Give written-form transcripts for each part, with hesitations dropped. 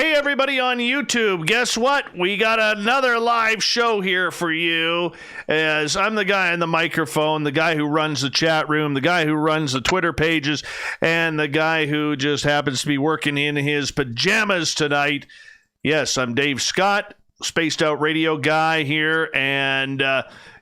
Hey, everybody on YouTube, guess what? We got another live show here for you, as I'm the guy on the microphone, the guy who runs the chat room, the guy who runs the Twitter pages, and the guy who just happens to be working in his pajamas tonight. Yes, I'm Dave Scott, Spaced Out Radio guy here, and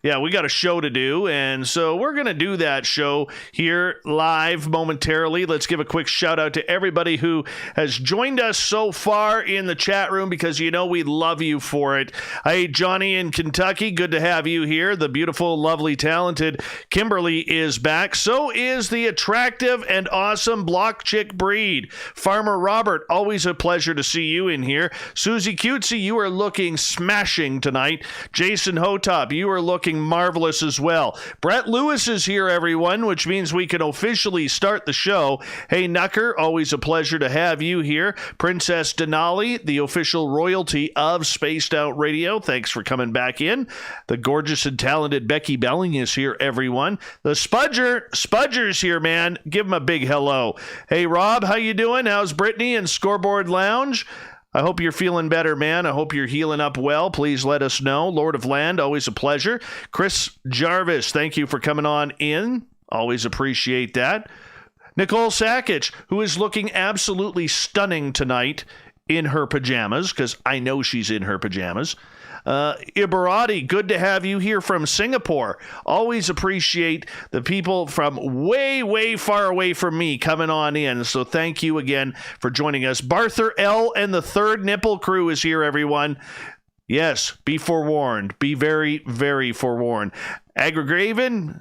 yeah, we got a show to do, and so we're going to do that show here live momentarily. Let's give a quick shout out to everybody who has joined us so far in the chat room, because you know we love you for it. Hey, Johnny in Kentucky, good to have you here. The beautiful, lovely, talented Kimberly is back. So is the attractive and awesome block chick breed. Farmer Robert, always a pleasure to see you in here. Susie Cutesy, you are looking smashing tonight. Jason Hotop, you are looking marvelous as well. Brett Lewis is here, everyone, which means we can officially start the show. Hey, Nucker, always a pleasure to have you here. Princess Denali, the official royalty of Spaced Out Radio, thanks for coming back in. The gorgeous and talented Becky Belling is here, everyone. The Spudger's here, man. Give him a big hello. Hey, Rob, how you doing? How's Brittany and Scoreboard Lounge? I hope you're feeling better, man. I hope you're healing up well. Please let us know. Lord of Land, always a pleasure. Chris Jarvis, thank you for coming on in. Always appreciate that. Nicole Sakic, who is looking absolutely stunning tonight in her pajamas, because I know she's in her pajamas. Ibarati, good to have you here from Singapore. Always appreciate the people from way, way far away from me coming on in. So thank you again for joining us. Barther L and the Third Nipple Crew is here, everyone. Yes, be forewarned. Be very, very forewarned. Agravane?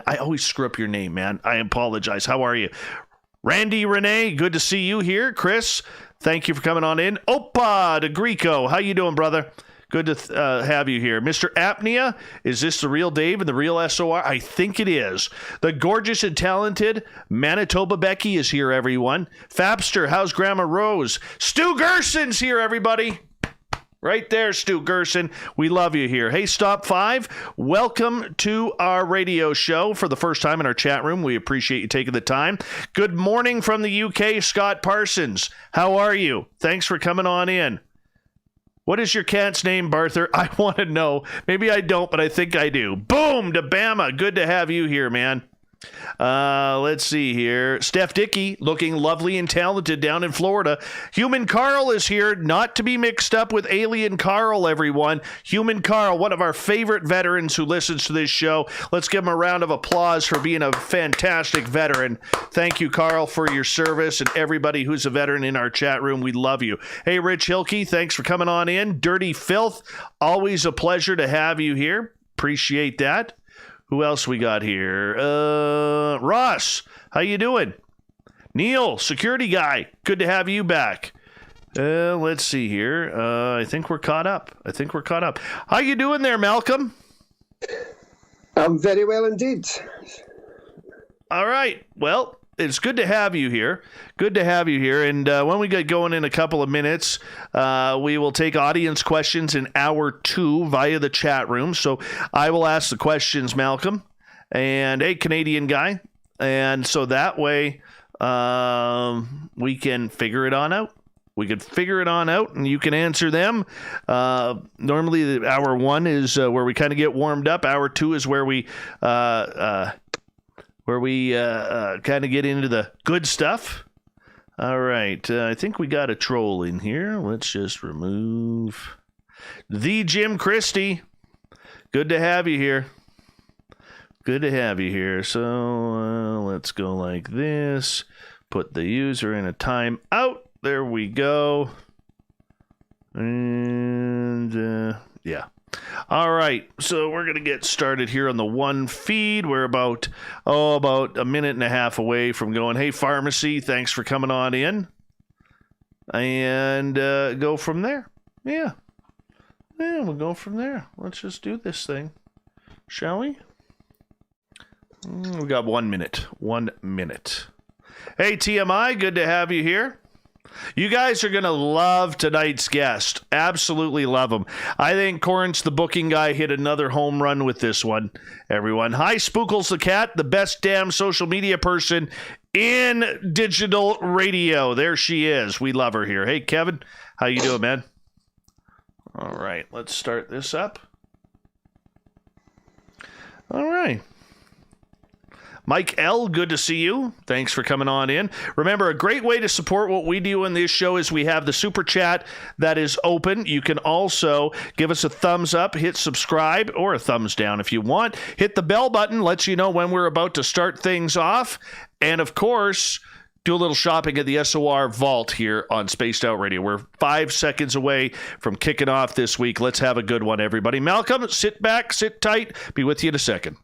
I always screw up your name, man. I apologize. How are you? Randy Renee, good to see you here. Chris, thank you for coming on in. Opa de Greco, how you doing, brother? Good to have you here. Mr. Apnea, is this the real Dave and the real SOR? I think it is. The gorgeous and talented Manitoba Becky is here, everyone. Fapster, how's Grandma Rose? Stu Gerson's here, everybody. Right there, Stu Gerson. We love you here. Hey, Stop 5, welcome to our radio show for the first time in our chat room. We appreciate you taking the time. Good morning from the UK, Scott Parsons. How are you? Thanks for coming on in. What is your cat's name, Barther? I want to know. Maybe I don't, but I think I do. Boom, to Bama. Good to have you here, man. Let's see here. Steph Dickey, looking lovely and talented down in Florida. Human Carl is here, not to be mixed up with Alien Carl, everyone. Human Carl, one of our favorite veterans who listens to this show. Let's give him a round of applause for being a fantastic veteran. Thank you, Carl, for your service, and everybody who's a veteran in our chat room. We love you. Hey, Rich Hilke, thanks for coming on in. Dirty Filth, always a pleasure to have you here. Appreciate that. Who else we got here? Ross, how you doing? Neil, security guy, good to have you back. Let's see here. I think we're caught up. How you doing there, Malcolm? I'm very well indeed. All right. Well, it's good to have you here. And when we get going in a couple of minutes, we will take audience questions in hour 2 via the chat room. So I will ask the questions, Malcolm, and a Canadian guy. And so that way we can figure it on out. And you can answer them. Normally, hour 1 is where we kind of get warmed up. Hour 2 is where we kind of get into the good stuff. All right. I think we got a troll in here. Let's just remove the Jim Christie. Good to have you here. So let's go like this. Put the user in a timeout. There we go. And yeah. All right, so we're going to get started here on the one feed. We're about a minute and a half away from going, hey, Pharmacy, thanks for coming on in. And go from there. Yeah, we'll go from there. Let's just do this thing, shall we? We got 1 minute. Hey, TMI, good to have you here. You guys are going to love tonight's guest. Absolutely love him. I think Corrence, the booking guy, hit another home run with this one, everyone. Hi, Spookles the Cat, the best damn social media person in digital radio. There she is. We love her here. Hey, Kevin, how you doing, man? All right, let's start this up. All right. Mike L., good to see you. Thanks for coming on in. Remember, a great way to support what we do in this show is we have the super chat that is open. You can also give us a thumbs up, hit subscribe, or a thumbs down if you want. Hit the bell button, lets you know when we're about to start things off. And, of course, do a little shopping at the SOR Vault here on Spaced Out Radio. We're 5 seconds away from kicking off this week. Let's have a good one, everybody. Malcolm, sit back, sit tight. Be with you in a second.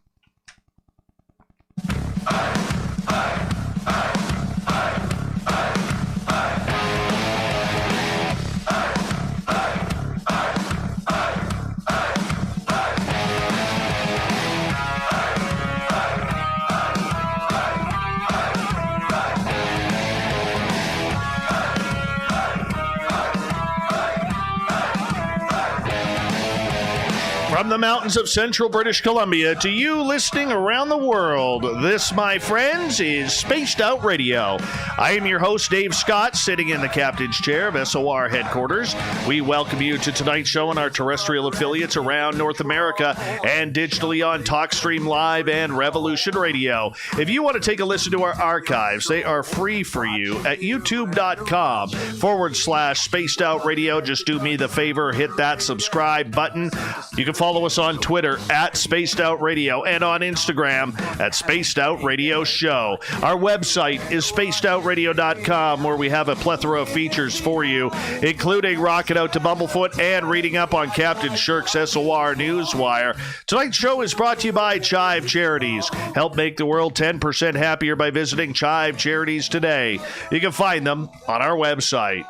From the mountains of central British Columbia to you listening around the world, this, my friends, is Spaced Out Radio. I am your host, Dave Scott, sitting in the captain's chair of SOR headquarters. We welcome you to tonight's show on our terrestrial affiliates around North America and digitally on TalkStream Live and Revolution Radio. If you want to take a listen to our archives, they are free for you at youtube.com/Spaced Out Radio. Just do me the favor, hit that subscribe button. You can follow us on Twitter at Spaced Out Radio and on Instagram at Spaced Out Radio Show. Our website is spacedoutradio.com, where we have a plethora of features for you, including rocking out to Bumblefoot and reading up on Captain Shirk's SOR Newswire. Tonight's show is brought to you by Chive Charities. Help make the world 10% happier by visiting Chive Charities today. You can find them on our website.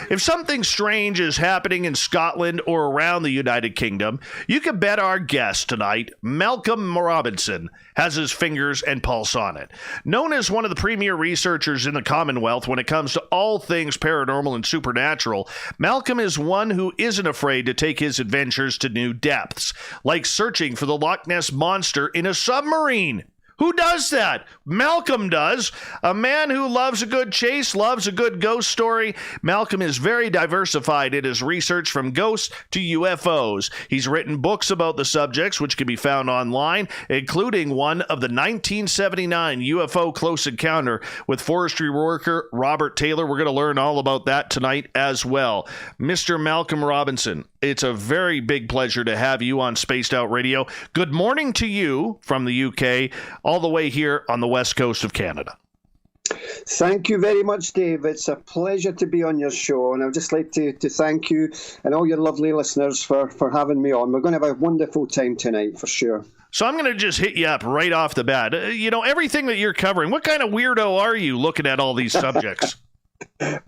If something strange is happening in Scotland or around the United Kingdom, you can bet our guest tonight, Malcolm Robinson, has his fingers and pulse on it. Known as one of the premier researchers in the Commonwealth when it comes to all things paranormal and supernatural, Malcolm is one who isn't afraid to take his adventures to new depths, like searching for the Loch Ness Monster in a submarine. Who does that? Malcolm does. A man who loves a good chase, loves a good ghost story. Malcolm is very diversified in his research from ghosts to UFOs. He's written books about the subjects, which can be found online, including one of the 1979 UFO close encounter with forestry worker Robert Taylor. We're going to learn all about that tonight as well. Mr. Malcolm Robinson, it's a very big pleasure to have you on Spaced Out Radio. Good morning to you from the UK, all the way here on the west coast of Canada. Thank you very much, Dave. It's a pleasure to be on your show, and I'd just like to thank you and all your lovely listeners for having me on. We're going to have a wonderful time tonight, for sure. So I'm going to just hit you up right off the bat. Everything that you're covering, what kind of weirdo are you looking at all these subjects?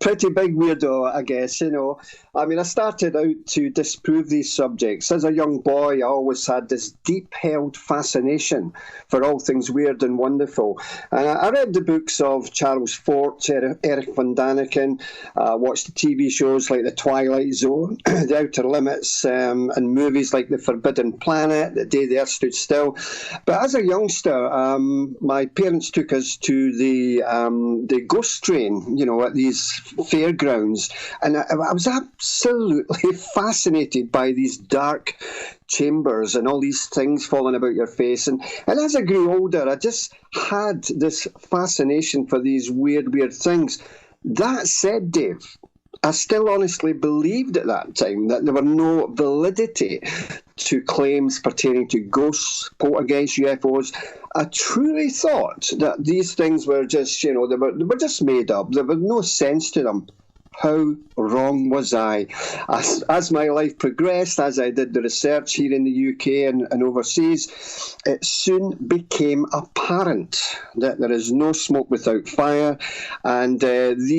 Pretty big weirdo, I guess, I mean, I started out to disprove these subjects. As a young boy, I always had this deep-held fascination for all things weird and wonderful. And I read the books of Charles Fort, Eric von Daniken, watched the TV shows like The Twilight Zone, The Outer Limits, and movies like The Forbidden Planet, The Day the Earth Stood Still. But as a youngster, my parents took us to the ghost train, at these fairgrounds, and I was absolutely fascinated by these dark chambers and all these things falling about your face. And as I grew older, I just had this fascination for these weird things. That said, Dave, I still honestly believed at that time that there were no validity to claims pertaining to ghosts, poltergeists, UFOs. I truly thought that these things were just, they were just made up. There was no sense to them. How wrong was I? As my life progressed, as I did the research here in the UK and overseas, it soon became apparent that there is no smoke without fire. And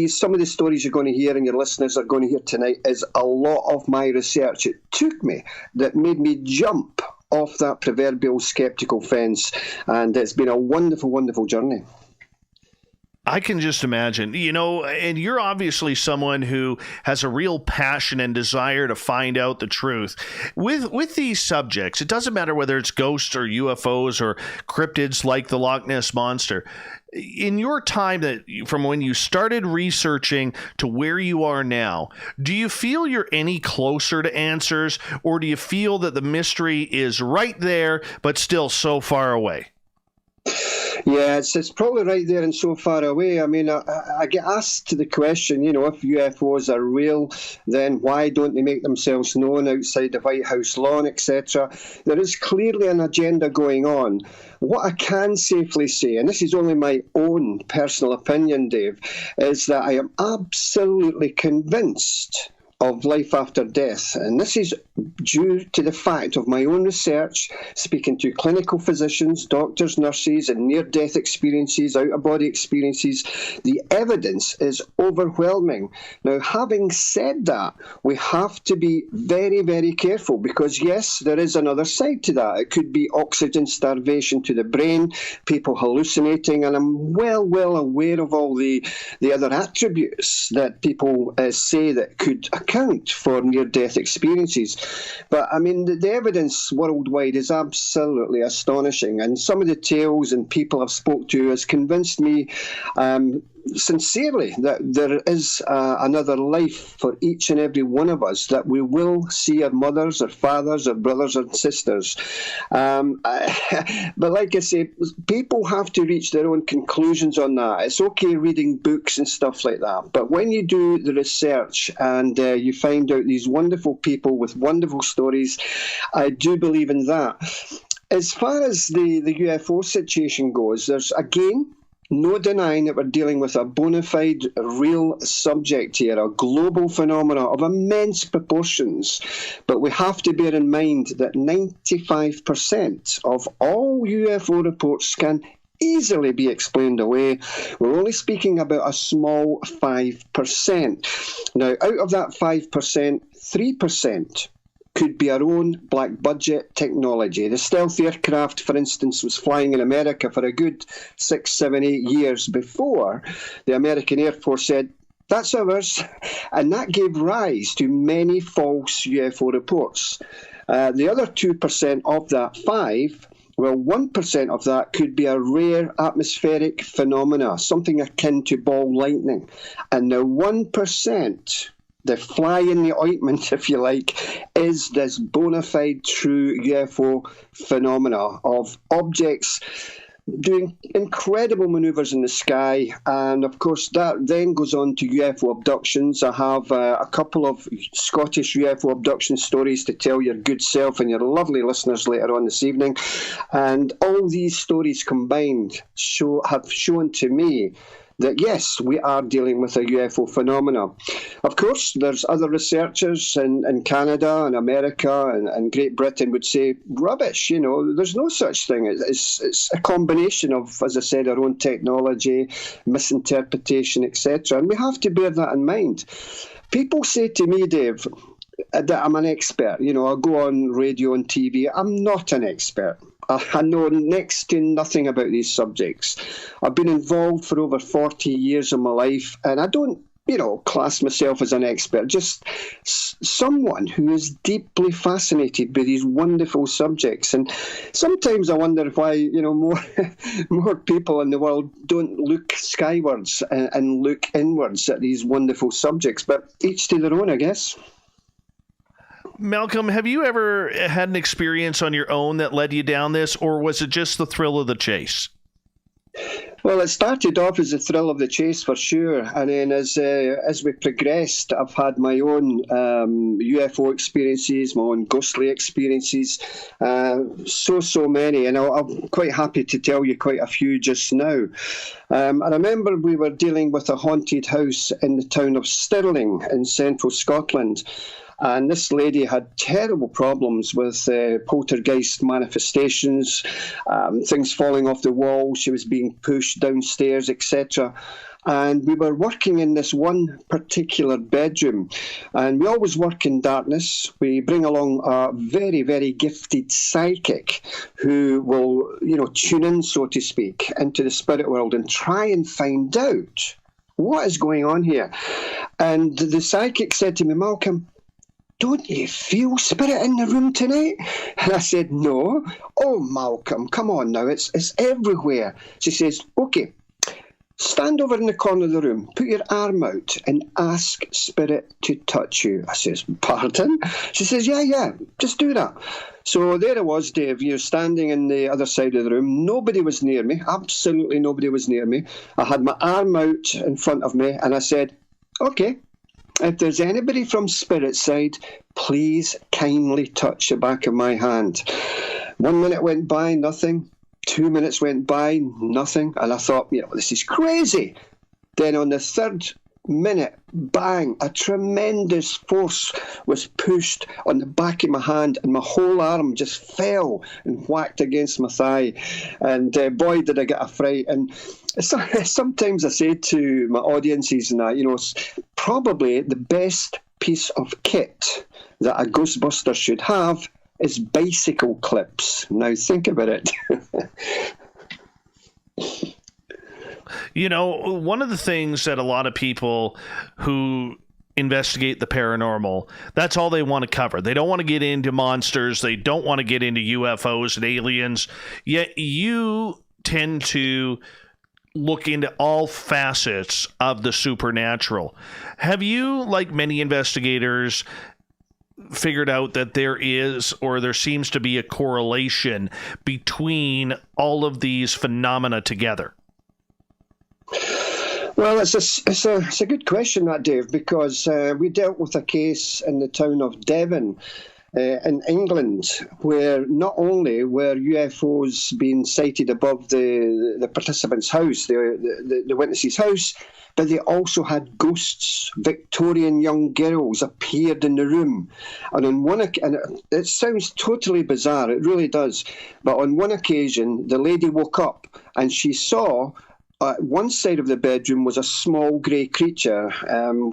some of the stories you're going to hear and your listeners are going to hear tonight is a lot of my research. It took me, that made me jump off that proverbial sceptical fence. And it's been a wonderful, wonderful journey. I can just imagine, and you're obviously someone who has a real passion and desire to find out the truth. With these subjects, it doesn't matter whether it's ghosts or UFOs or cryptids like the Loch Ness Monster. In your time from when you started researching to where you are now, do you feel you're any closer to answers, or do you feel that the mystery is right there but still so far away? Yeah, it's probably right there and so far away. I mean, I get asked the question, if UFOs are real, then why don't they make themselves known outside the White House lawn, etc.? There is clearly an agenda going on. What I can safely say, and this is only my own personal opinion, Dave, is that I am absolutely convinced of life after death. And this is due to the fact of my own research, speaking to clinical physicians, doctors, nurses, and near-death experiences, out-of-body experiences. The evidence is overwhelming. Now, having said that, we have to be very, very careful because, yes, there is another side to that. It could be oxygen starvation to the brain, people hallucinating, and I'm well aware of all the other attributes that people say that could account for near-death experiences. But, I mean, the evidence worldwide is absolutely astonishing, and some of the tales and people I've spoke to has convinced me sincerely that there is another life for each and every one of us, that we will see our mothers, our fathers, our brothers and sisters. But like I say, people have to reach their own conclusions on that. It's okay reading books and stuff like that, but when you do the research and you find out these wonderful people with wonderful stories, I do believe in that. As far as the UFO situation goes, there's, again, no denying that we're dealing with a bona fide, real subject here, a global phenomena of immense proportions. But we have to bear in mind that 95% of all UFO reports can easily be explained away. We're only speaking about a small 5%. Now, out of that 5%, 3% could be our own black budget technology. The stealth aircraft, for instance, was flying in America for a good 6, 7, 8 years before the American Air Force said, that's ours. And that gave rise to many false UFO reports. The other 2% of that 5%, well, 1% of that could be a rare atmospheric phenomena, something akin to ball lightning. And the 1%, the fly in the ointment, if you like, is this bona fide true UFO phenomena of objects doing incredible maneuvers in the sky. And of course, that then goes on to UFO abductions. I have a couple of Scottish UFO abduction stories to tell your good self and your lovely listeners later on this evening. And all these stories combined have shown to me that, yes, we are dealing with a UFO phenomena. Of course, there's other researchers in Canada and America and Great Britain would say, rubbish, there's no such thing. It's a combination of, as I said, our own technology, misinterpretation, etc. And we have to bear that in mind. People say to me, Dave, that I'm an expert. I'll go on radio and TV. I'm not an expert. I know next to nothing about these subjects. I've been involved for over 40 years of my life, and I don't, class myself as an expert, just someone who is deeply fascinated by these wonderful subjects. And sometimes I wonder why, more people in the world don't look skywards and look inwards at these wonderful subjects, but each to their own, I guess. Malcolm, have you ever had an experience on your own that led you down this, or was it just the thrill of the chase? Well, it started off as a thrill of the chase for sure, and then as we progressed, I've had my own UFO experiences, my own ghostly experiences, so many, and I'm quite happy to tell you quite a few just now. I remember we were dealing with a haunted house in the town of Stirling in central Scotland. And this lady had terrible problems with poltergeist manifestations, things falling off the wall. She was being pushed downstairs, etc. And we were working in this one particular bedroom. And we always work in darkness. We bring along a very, very gifted psychic who will, tune in, so to speak, into the spirit world and try and find out what is going on here. And the psychic said to me, Malcolm, don't you feel spirit in the room tonight? And I said, no. Oh, Malcolm, come on now, it's everywhere. She says, okay, stand over in the corner of the room, put your arm out and ask spirit to touch you. I says, pardon? She says, yeah, just do that. So there I was, Dave, standing in the other side of the room. Nobody was near me, absolutely nobody was near me. I had my arm out in front of me and I said, okay, if there's anybody from spirit side, please kindly touch the back of my hand. 1 minute went by, nothing. 2 minutes went by, nothing. And I thought, this is crazy. Then on the third minute, bang, a tremendous force was pushed on the back of my hand and my whole arm just fell and whacked against my thigh. And boy, did I get a fright. And sometimes I say to my audiences and that, it's probably the best piece of kit that a Ghostbuster should have is bicycle clips. Now think about it. One of the things that a lot of people who investigate the paranormal, that's all they want to cover. They don't want to get into monsters. They don't want to get into UFOs and aliens. Yet you tend to look into all facets of the supernatural. Have you, like many investigators, figured out that there is, or there seems to be, a correlation between all of these phenomena together? Well, it's a good question, that, Dave, because we dealt with a case in the town of Devon in England where not only were UFOs being sighted above the participant's house, the witness's house, but they also had ghosts. Victorian young girls appeared in the room. And on one and it sounds totally bizarre, it really does, but on one occasion, the lady woke up and she saw one side of the bedroom was a small grey creature,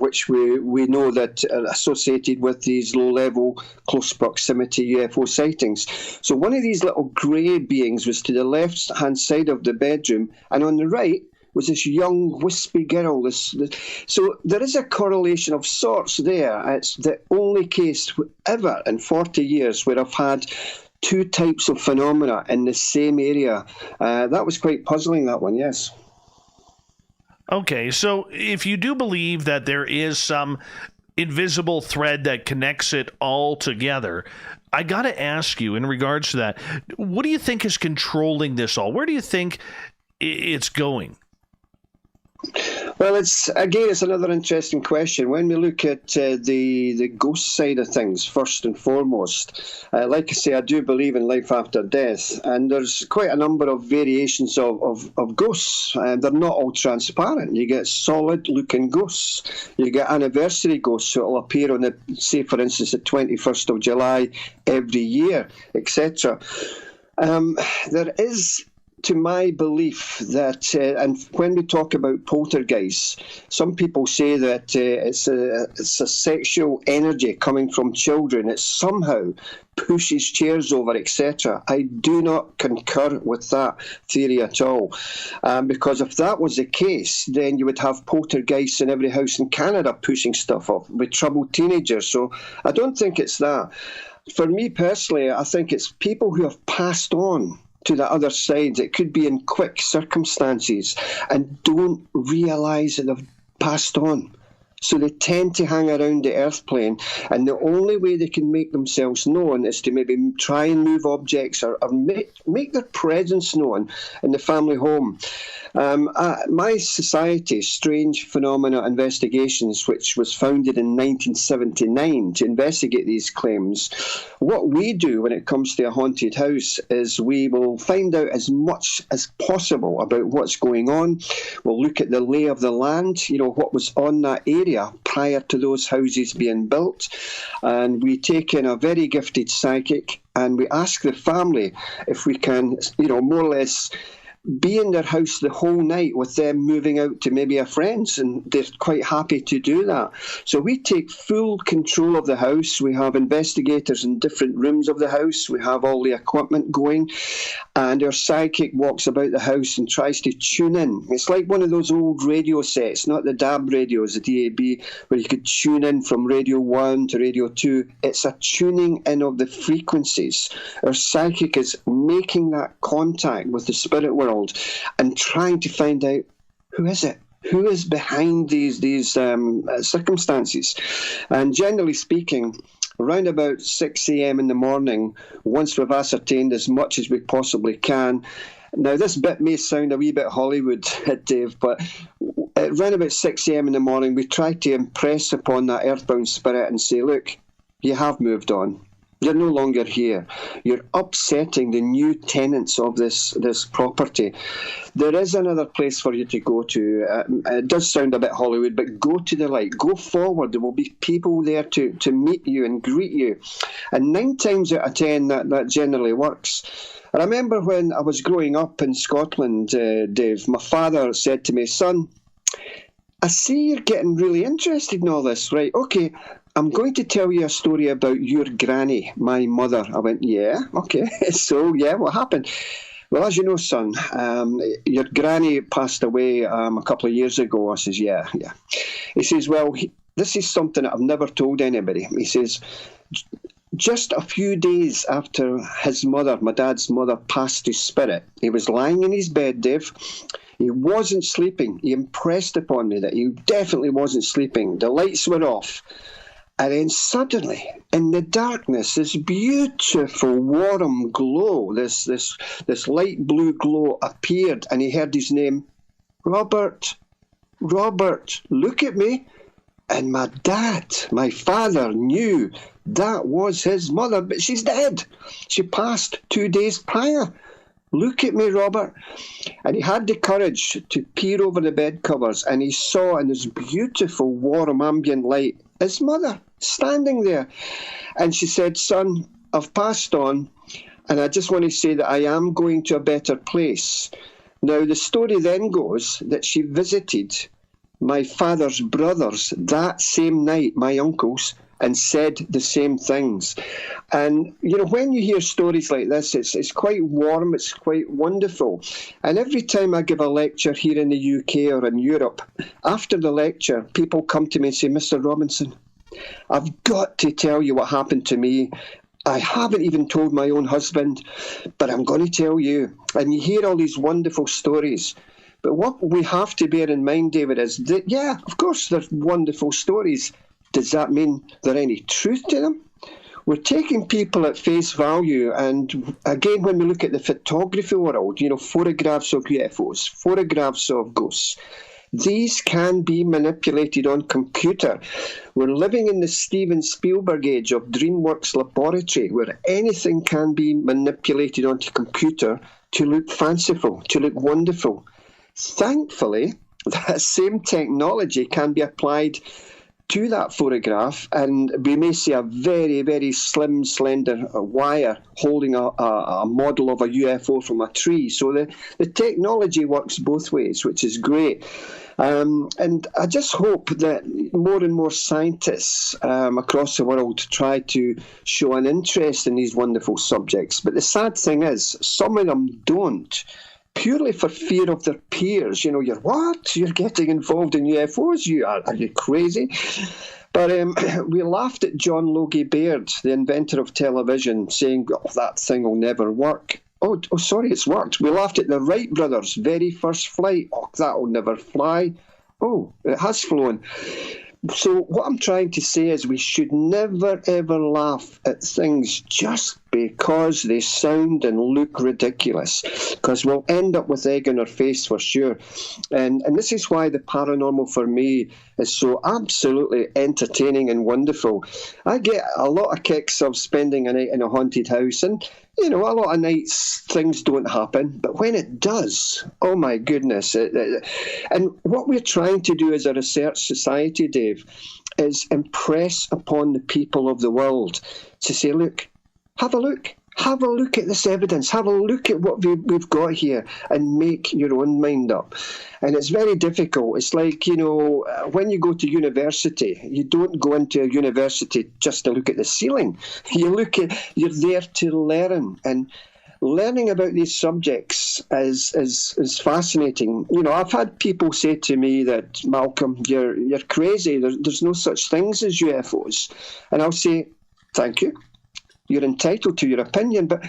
which we know that are associated with these low-level, close proximity UFO sightings. So one of these little grey beings was to the left-hand side of the bedroom, and on the right was this young, wispy girl. So there is a correlation of sorts there. It's the only case ever in 40 years where I've had two types of phenomena in the same area. That was quite puzzling, that one, yes. Okay, so if you do believe that there is some invisible thread that connects it all together, I got to ask you in regards to that, what do you think is controlling this all? Where do you think it's going? Well, it's another interesting question. When we look at the ghost side of things, first and foremost, like I say, I do believe in life after death, and there's quite a number of variations of ghosts. They're not all transparent. You get solid-looking ghosts. You get anniversary ghosts that will appear on say, for instance, the 21st of July every year, etc. There is, to my belief, that, and when we talk about poltergeists, some people say that it's a sexual energy coming from children. It somehow pushes chairs over, etc. I do not concur with that theory at all, because if that was the case, then you would have poltergeists in every house in Canada pushing stuff off with troubled teenagers. So I don't think it's that. For me personally, I think it's people who have passed on to the other side. It could be in quick circumstances and don't realise that they've passed on. So they tend to hang around the earth plane, and the only way they can make themselves known is to maybe try and move objects or make their presence known in the family home. My society, Strange Phenomena Investigations, which was founded in 1979 to investigate these claims, what we do when it comes to a haunted house is we will find out as much as possible about what's going on. We'll look at the lay of the land, what was on that area prior to those houses being built, and we take in a very gifted psychic and we ask the family if we can, more or less be in their house the whole night with them moving out to maybe a friend's, and they're quite happy to do that. So we take full control of the house. We have investigators in different rooms of the house. We have all the equipment going, and our psychic walks about the house and tries to tune in. It's like one of those old radio sets, not the DAB radios, the DAB, where you could tune in from Radio 1 to Radio 2. It's a tuning in of the frequencies. Our psychic is making that contact with the spirit world and trying to find out, who is it? Who is behind these circumstances? And generally speaking, around about 6 a.m. in the morning, once we've ascertained as much as we possibly can. Now, this bit may sound a wee bit Hollywood, Dave, but around about 6 a.m. in the morning, we try to impress upon that earthbound spirit and say, look, you have moved on. You're no longer here. You're upsetting the new tenants of this property. There is another place for you to go to. It does sound a bit Hollywood, but go to the light. Go forward. There will be people there to meet you and greet you. And 9 times out of 10, that generally works. I remember when I was growing up in Scotland, Dave, my father said to me, son, I see you're getting really interested in all this, right? Okay, I'm going to tell you a story about your granny, my mother. I went, yeah, okay. So, yeah, what happened? Well, as you know, son, your granny passed away a couple of years ago. I says, yeah. He says, well, this is something that I've never told anybody. He says, just a few days after his mother, my dad's mother, passed his spirit, he was lying in his bed, Dave. He wasn't sleeping. He impressed upon me that he definitely wasn't sleeping. The lights were off. And then suddenly, in the darkness, this beautiful warm glow, this light blue glow appeared, and he heard his name, Robert, look at me. And my dad, my father, knew that was his mother, but she's dead. She passed 2 days prior. Look at me, Robert. And he had the courage to peer over the bed covers, and he saw in this beautiful, warm, ambient light his mother standing there. And she said, son, I've passed on, and I just want to say that I am going to a better place. Now, the story then goes that she visited my father's brothers that same night, my uncles, and said the same things. And, you know, when you hear stories like this, it's quite warm, it's quite wonderful. And every time I give a lecture here in the UK or in Europe, after the lecture, people come to me and say, Mr. Robinson, I've got to tell you what happened to me. I haven't even told my own husband, but I'm going to tell you. And you hear all these wonderful stories. But what we have to bear in mind, David, is that, yeah, of course, they're wonderful stories. Does that mean there any truth to them? We're taking people at face value. And again, when we look at the photography world, you know, photographs of UFOs, photographs of ghosts, these can be manipulated on computer. We're living in the Steven Spielberg age of DreamWorks laboratory, where anything can be manipulated onto computer to look fanciful, to look wonderful. Thankfully, that same technology can be applied to that photograph, and we may see a very, very slim, slender wire holding a model of a UFO from a tree. So the technology works both ways, which is great. And I just hope that more and more scientists across the world try to show an interest in these wonderful subjects. But the sad thing is, some of them don't, purely for fear of their peers. You know, you're what? You're getting involved in UFOs? Are you crazy? But we laughed at John Logie Baird, the inventor of television, saying, oh, that thing will never work. Oh, sorry, it's worked. We laughed at the Wright brothers' very first flight. Oh, that will never fly. Oh, it has flown. So what I'm trying to say is we should never, ever laugh at things just because they sound and look ridiculous, because we'll end up with egg on our face for sure. And this is why the paranormal for me is so absolutely entertaining and wonderful. I get a lot of kicks of spending a night in a haunted house, and you know, a lot of nights things don't happen, but when it does, oh my goodness. And what we're trying to do as a research society, Dave, is impress upon the people of the world to say, look, have a look. have a look at this evidence, have a look at what we've got here, and make your own mind up. And it's very difficult. It's like, when you go to university, you don't go into a university just to look at the ceiling. You're there to learn, and learning about these subjects is fascinating. I've had people say to me that, Malcolm, you're crazy. There's no such things as UFOs. And I'll say, thank you. You're entitled to your opinion, but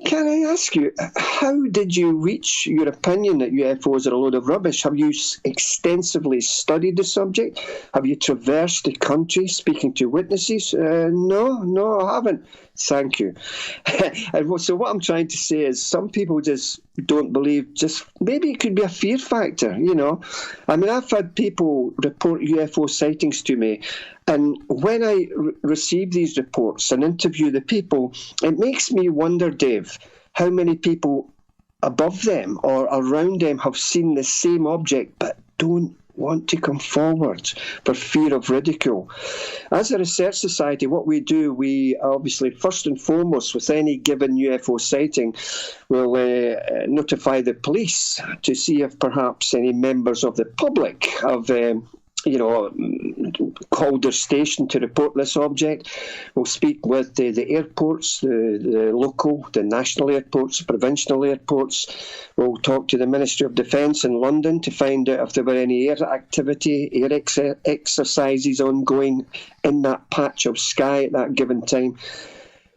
can I ask you, how did you reach your opinion that UFOs are a load of rubbish? Have you extensively studied the subject? Have you traversed the country speaking to witnesses? No, I haven't. Thank you. So what I'm trying to say is some people just don't believe, maybe it could be a fear factor, I mean, I've had people report UFO sightings to me, and when I receive these reports and interview the people, it makes me wonder, Dave, how many people above them or around them have seen the same object but don't want to come forward for fear of ridicule. As a research society, what we do, we obviously, first and foremost, with any given UFO sighting, will notify the police to see if perhaps any members of the public have called their station to report this object. We'll speak with the airports, the local, the national airports, the provincial airports. We'll talk to the Ministry of Defence in London to find out if there were any air activity, air exercises ongoing in that patch of sky at that given time.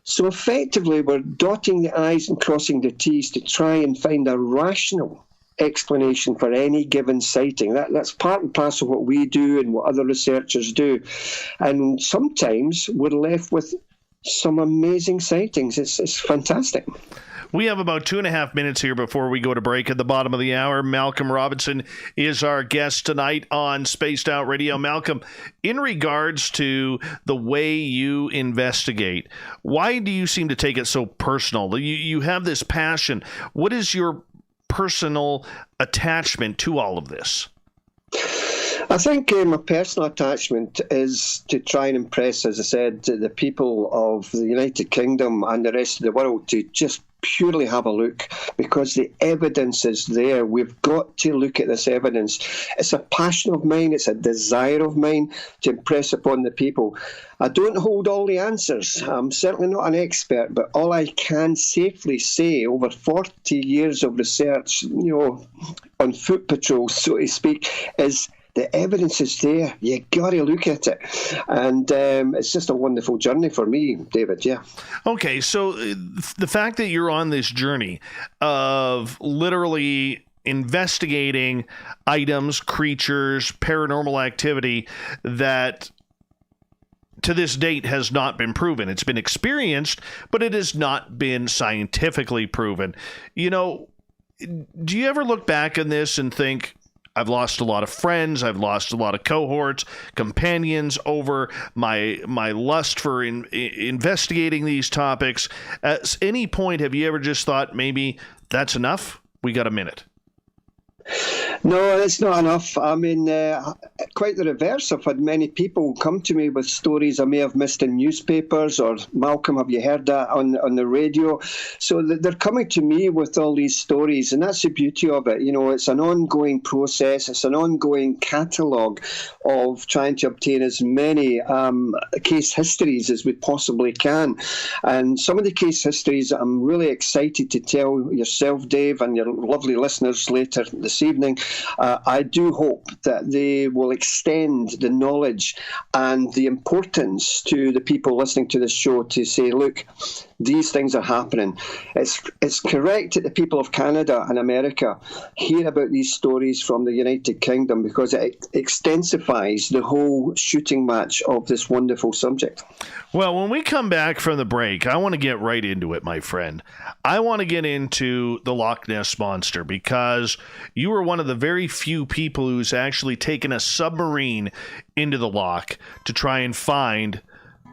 So effectively, we're dotting the I's and crossing the T's to try and find a rational explanation for any given sighting. That's part and parcel of what we do and what other researchers do. And sometimes we're left with some amazing sightings. It's fantastic. We have about 2.5 minutes here before we go to break at the bottom of the hour. Malcolm Robinson is our guest tonight on Spaced Out Radio. Malcolm, in regards to the way you investigate, why do you seem to take it so personal? You have this passion. What is your personal attachment to all of this? I think my personal attachment is to try and impress, as I said, the people of the United Kingdom and the rest of the world to just purely have a look, because the evidence is there. We've got to look at this evidence. It's a passion of mine, it's a desire of mine to impress upon the people. I don't hold all the answers. I'm certainly not an expert, but all I can safely say, over 40 years of research, on foot patrol, so to speak, is the evidence is there. You got to look at it. And it's just a wonderful journey for me, David, yeah. Okay, so the fact that you're on this journey of literally investigating items, creatures, paranormal activity that to this date has not been proven. It's been experienced, but it has not been scientifically proven. Do you ever look back on this and think, I've lost a lot of friends, I've lost a lot of cohorts, companions over my lust for investigating these topics? At any point, have you ever just thought, maybe that's enough? We got a minute. No, it's not enough. I mean, quite the reverse. I've had many people come to me with stories I may have missed in newspapers, or, Malcolm, have you heard that on the radio? So they're coming to me with all these stories, and that's the beauty of it. It's an ongoing process. It's an ongoing catalogue of trying to obtain as many case histories as we possibly can. And some of the case histories I'm really excited to tell yourself, Dave, and your lovely listeners later this evening. I do hope that they will extend the knowledge and the importance to the people listening to this show to say, look, these things are happening. It's correct that the people of Canada and America hear about these stories from the United Kingdom, because it extensifies the whole shooting match of this wonderful subject. Well, when we come back from the break, I want to get right into it, my friend. I want to get into the Loch Ness Monster, because you were one of the very few people who's actually taken a submarine into the loch to try and find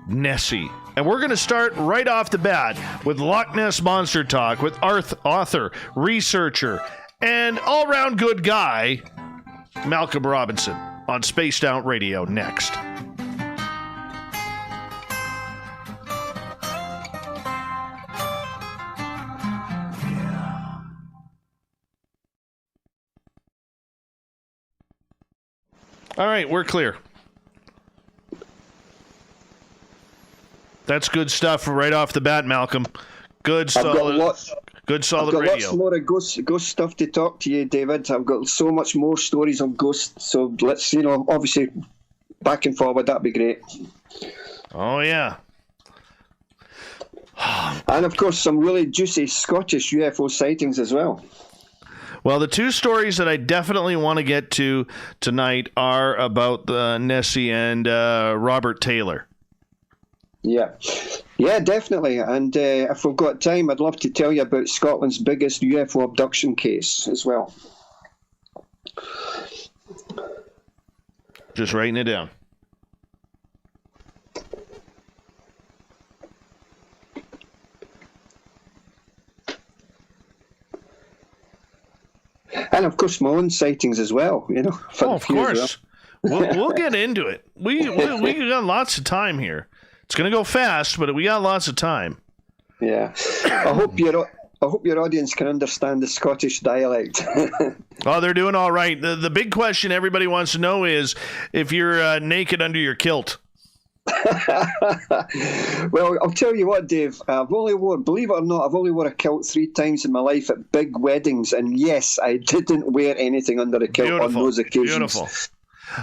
Nessie. And we're going to start right off the bat with Loch Ness Monster Talk with author, researcher, and all-round good guy, Malcolm Robinson, on Spaced Out Radio next. All right, we're clear. That's good stuff right off the bat, Malcolm. Good, solid I've got radio. lots more of ghost stuff to talk to you, David. I've got so much more stories on ghosts. So let's, obviously back and forward. That'd be great. Oh, yeah. And, of course, some really juicy Scottish UFO sightings as well. Well, the two stories that I definitely want to get to tonight are about Nessie and Robert Taylor. Yeah, definitely. And if we've got time, I'd love to tell you about Scotland's biggest UFO abduction case as well. Just writing it down. And, of course, my own sightings as well, of course. We'll get into it. We got lots of time here. It's going to go fast, but we got lots of time. Yeah. I hope your audience can understand the Scottish dialect. Oh, they're doing all right. The big question everybody wants to know is if you're naked under your kilt. Well, I'll tell you what, Dave. Believe it or not, I've only worn a kilt 3 times in my life at big weddings, and yes, I didn't wear anything under a kilt on those occasions. Beautiful.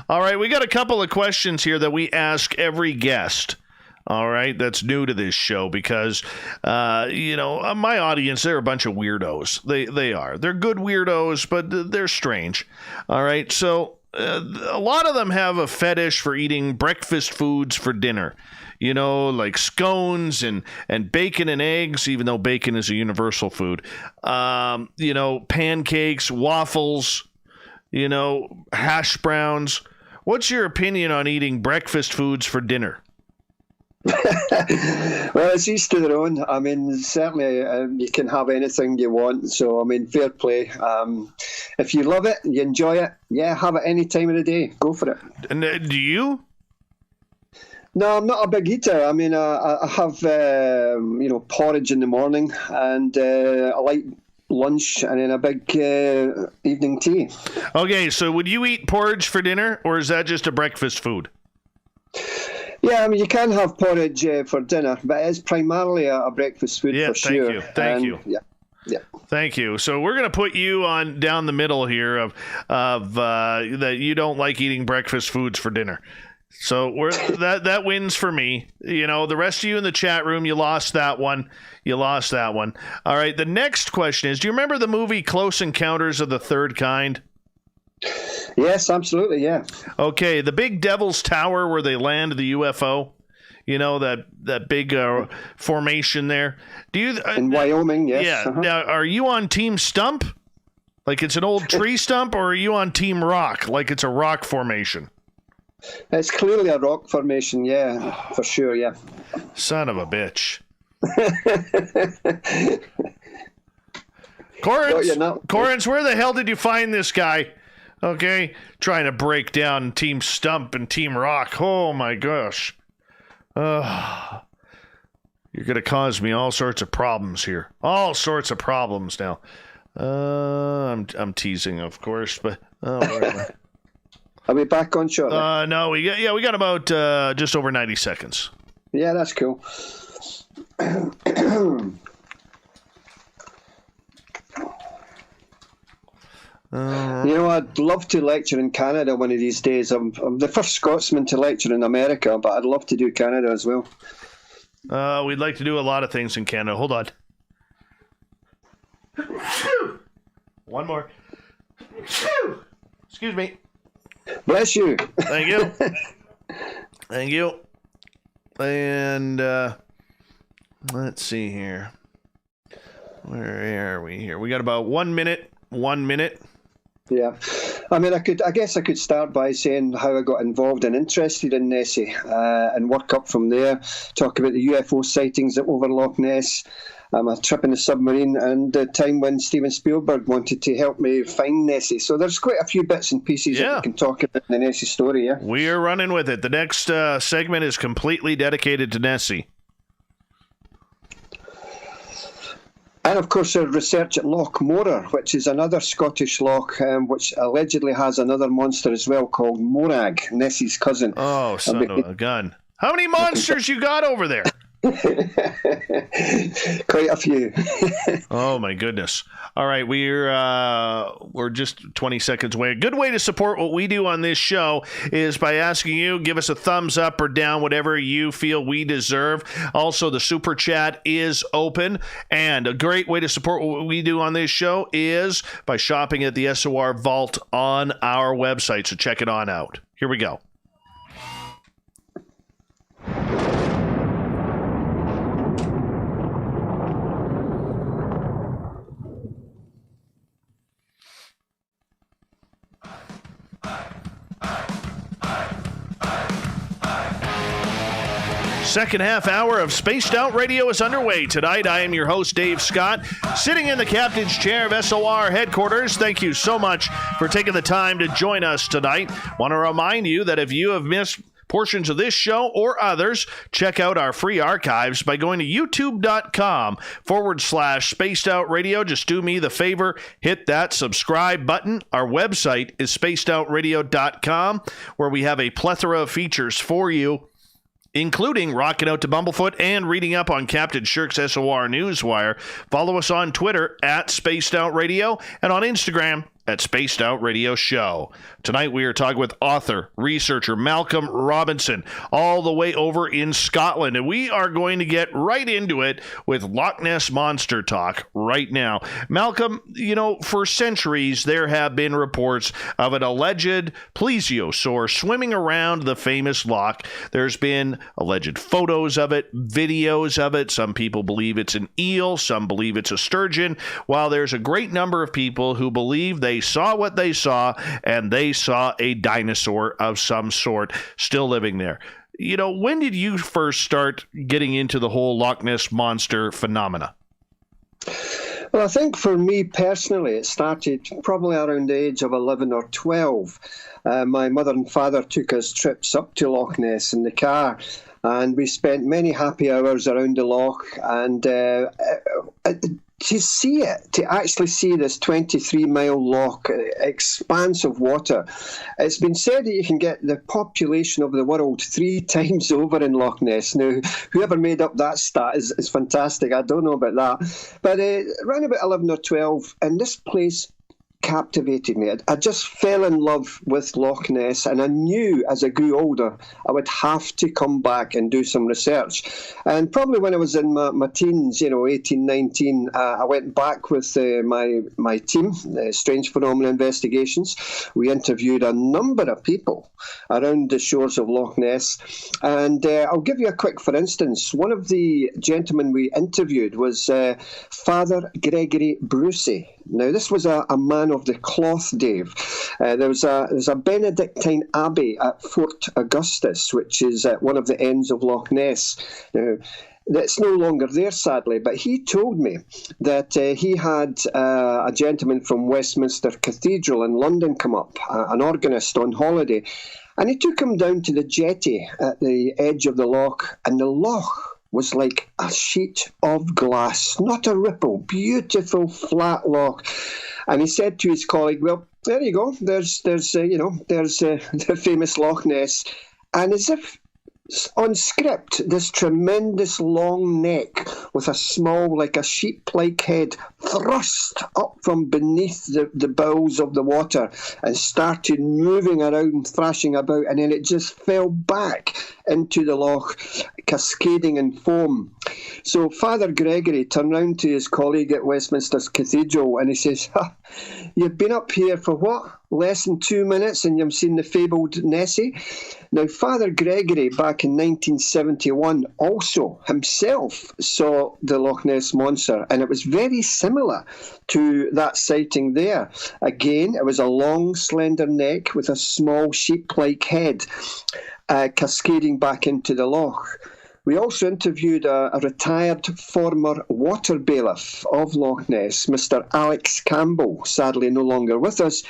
All right, we got a couple of questions here that we ask every guest. All right, that's new to this show because, my audience, they're a bunch of weirdos. They are. They're good weirdos, but they're strange. All right, so a lot of them have a fetish for eating breakfast foods for dinner. Like scones and bacon and eggs, even though bacon is a universal food. Pancakes, waffles, hash browns. What's your opinion on eating breakfast foods for dinner? Well, it's each to their own. I mean, certainly you can have anything you want. So, I mean, fair play. If you love it, you enjoy it, have it any time of the day. Go for it. And do you? No, I'm not a big eater. I mean, I have, porridge in the morning, and I like lunch, and then a big evening tea. Okay, so would you eat porridge for dinner, or is that just a breakfast food? Yeah, I mean, you can have porridge for dinner, but it's primarily a breakfast food for sure. Thank you. Yeah. Thank you. So we're going to put you on down the middle here of that you don't like eating breakfast foods for dinner. So that wins for me. The rest of you in the chat room, you lost that one. All right, the next question is, do you remember the movie Close Encounters of the Third Kind? Yes, absolutely, yeah. Okay, the big Devil's Tower where they land the UFO, that big formation there. Do you in Wyoming? Yes. Yeah. Now, are you on Team Stump, like it's an old tree stump, or are you on Team Rock, like it's a rock formation? It's clearly a rock formation, yeah, for sure, yeah. Son of a bitch. Corrins, where the hell did you find this guy? Okay, trying to break down Team Stump and Team Rock. Oh my gosh. You're going to cause me all sorts of problems here. All sorts of problems now. I'm teasing, of course, but whatever. Are we back on shortly? No, we got about just over 90 seconds. Yeah, that's cool. I'd love to lecture in Canada one of these days. I'm the first Scotsman to lecture in America, but I'd love to do Canada as well. We'd like to do a lot of things in Canada. Hold on. One more. Excuse me. Bless you. Thank you. Thank you. And let's see here. Where are we here? We got about 1 minute. 1 minute. Yeah, I mean, I guess I could start by saying how I got involved and interested in Nessie, and work up from there. Talk about the UFO sightings over Loch Ness, a trip in the submarine, and the time when Steven Spielberg wanted to help me find Nessie. So there's quite a few bits and pieces that we can talk about in the Nessie story. Yeah, we are running with it. The next segment is completely dedicated to Nessie. And of course, our research at Loch Morar, which is another Scottish loch, which allegedly has another monster as well called Morag, Nessie's cousin. Oh, son of a gun. How many monsters you got over there? Quite a few. Oh my goodness. All right, we're just 20 seconds away. A good way to support what we do on this show is by asking you, give us a thumbs up or down, whatever you feel we deserve. Also, the super chat is open, and a great way to support what we do on this show is by shopping at the SOR Vault on our website. So check it on out. Here we go. Second half hour of Spaced Out Radio is underway. Tonight, I am your host, Dave Scott, sitting in the captain's chair of SOR headquarters. Thank you so much for taking the time to join us tonight. Want to remind you that if you have missed portions of this show or others, check out our free archives by going to youtube.com/Spaced Out Radio. Just do me the favor, hit that subscribe button. Our website is spacedoutradio.com, where we have a plethora of features for you, including rocking out to Bumblefoot and reading up on Captain Shirk's SOR Newswire. Follow us on Twitter at Spaced Out Radio and on Instagram at Spaced Out Radio Show. Tonight we are talking with author, researcher Malcolm Robinson, all the way over in Scotland. And we are going to get right into it with Loch Ness Monster talk right now. Malcolm, you know, for centuries there have been reports of an alleged plesiosaur swimming around the famous loch. There's been alleged photos of it, videos of it. Some people believe it's an eel, some believe it's a sturgeon, while there's a great number of people who believe they saw what they saw, and they saw a dinosaur of some sort still living there. You know, when did you first start getting into the whole Loch Ness Monster phenomena? Well, I think for me personally, it started probably around the age of 11 or 12. My mother and father took us trips up to Loch Ness in the car, and we spent many happy hours around the loch, and to see it, to actually see this 23-mile loch, expanse of water. It's been said that you can get the population of the world 3 times over in Loch Ness. Now, whoever made up that stat is fantastic. I don't know about that. But around about 11 or 12, and this place captivated me. I just fell in love with Loch Ness, and I knew as I grew older I would have to come back and do some research. And probably when I was in my teens, 18, 19, I went back with my team, Strange Phenomenon Investigations. We interviewed a number of people around the shores of Loch Ness, and I'll give you a quick for instance. One of the gentlemen we interviewed was Father Gregory Brucey. Now, this was a man of the cloth, Dave. There's a Benedictine abbey at Fort Augustus, which is at one of the ends of Loch Ness. Now, that's no longer there, sadly, but he told me that he had a gentleman from Westminster Cathedral in London come up, an organist on holiday, and he took him down to the jetty at the edge of the loch, and the loch was like a sheet of glass, not a ripple, beautiful flat loch. And he said to his colleague, well, there you go, there's the famous Loch Ness. And as if on script, this tremendous long neck with a small, like a sheep-like head, thrust up from beneath the bowels of the water and started moving around, thrashing about, and then it just fell back into the loch, cascading in foam. So Father Gregory turned round to his colleague at Westminster Cathedral and he says, you've been up here for what? Less than 2 minutes and you've seen the fabled Nessie? Now, Father Gregory, back in 1971, also himself saw the Loch Ness Monster, and it was very similar to that sighting there. Again, it was a long, slender neck with a small sheep-like head, cascading back into the loch. We also interviewed a retired former water bailiff of Loch Ness, Mr. Alex Campbell, sadly no longer with us,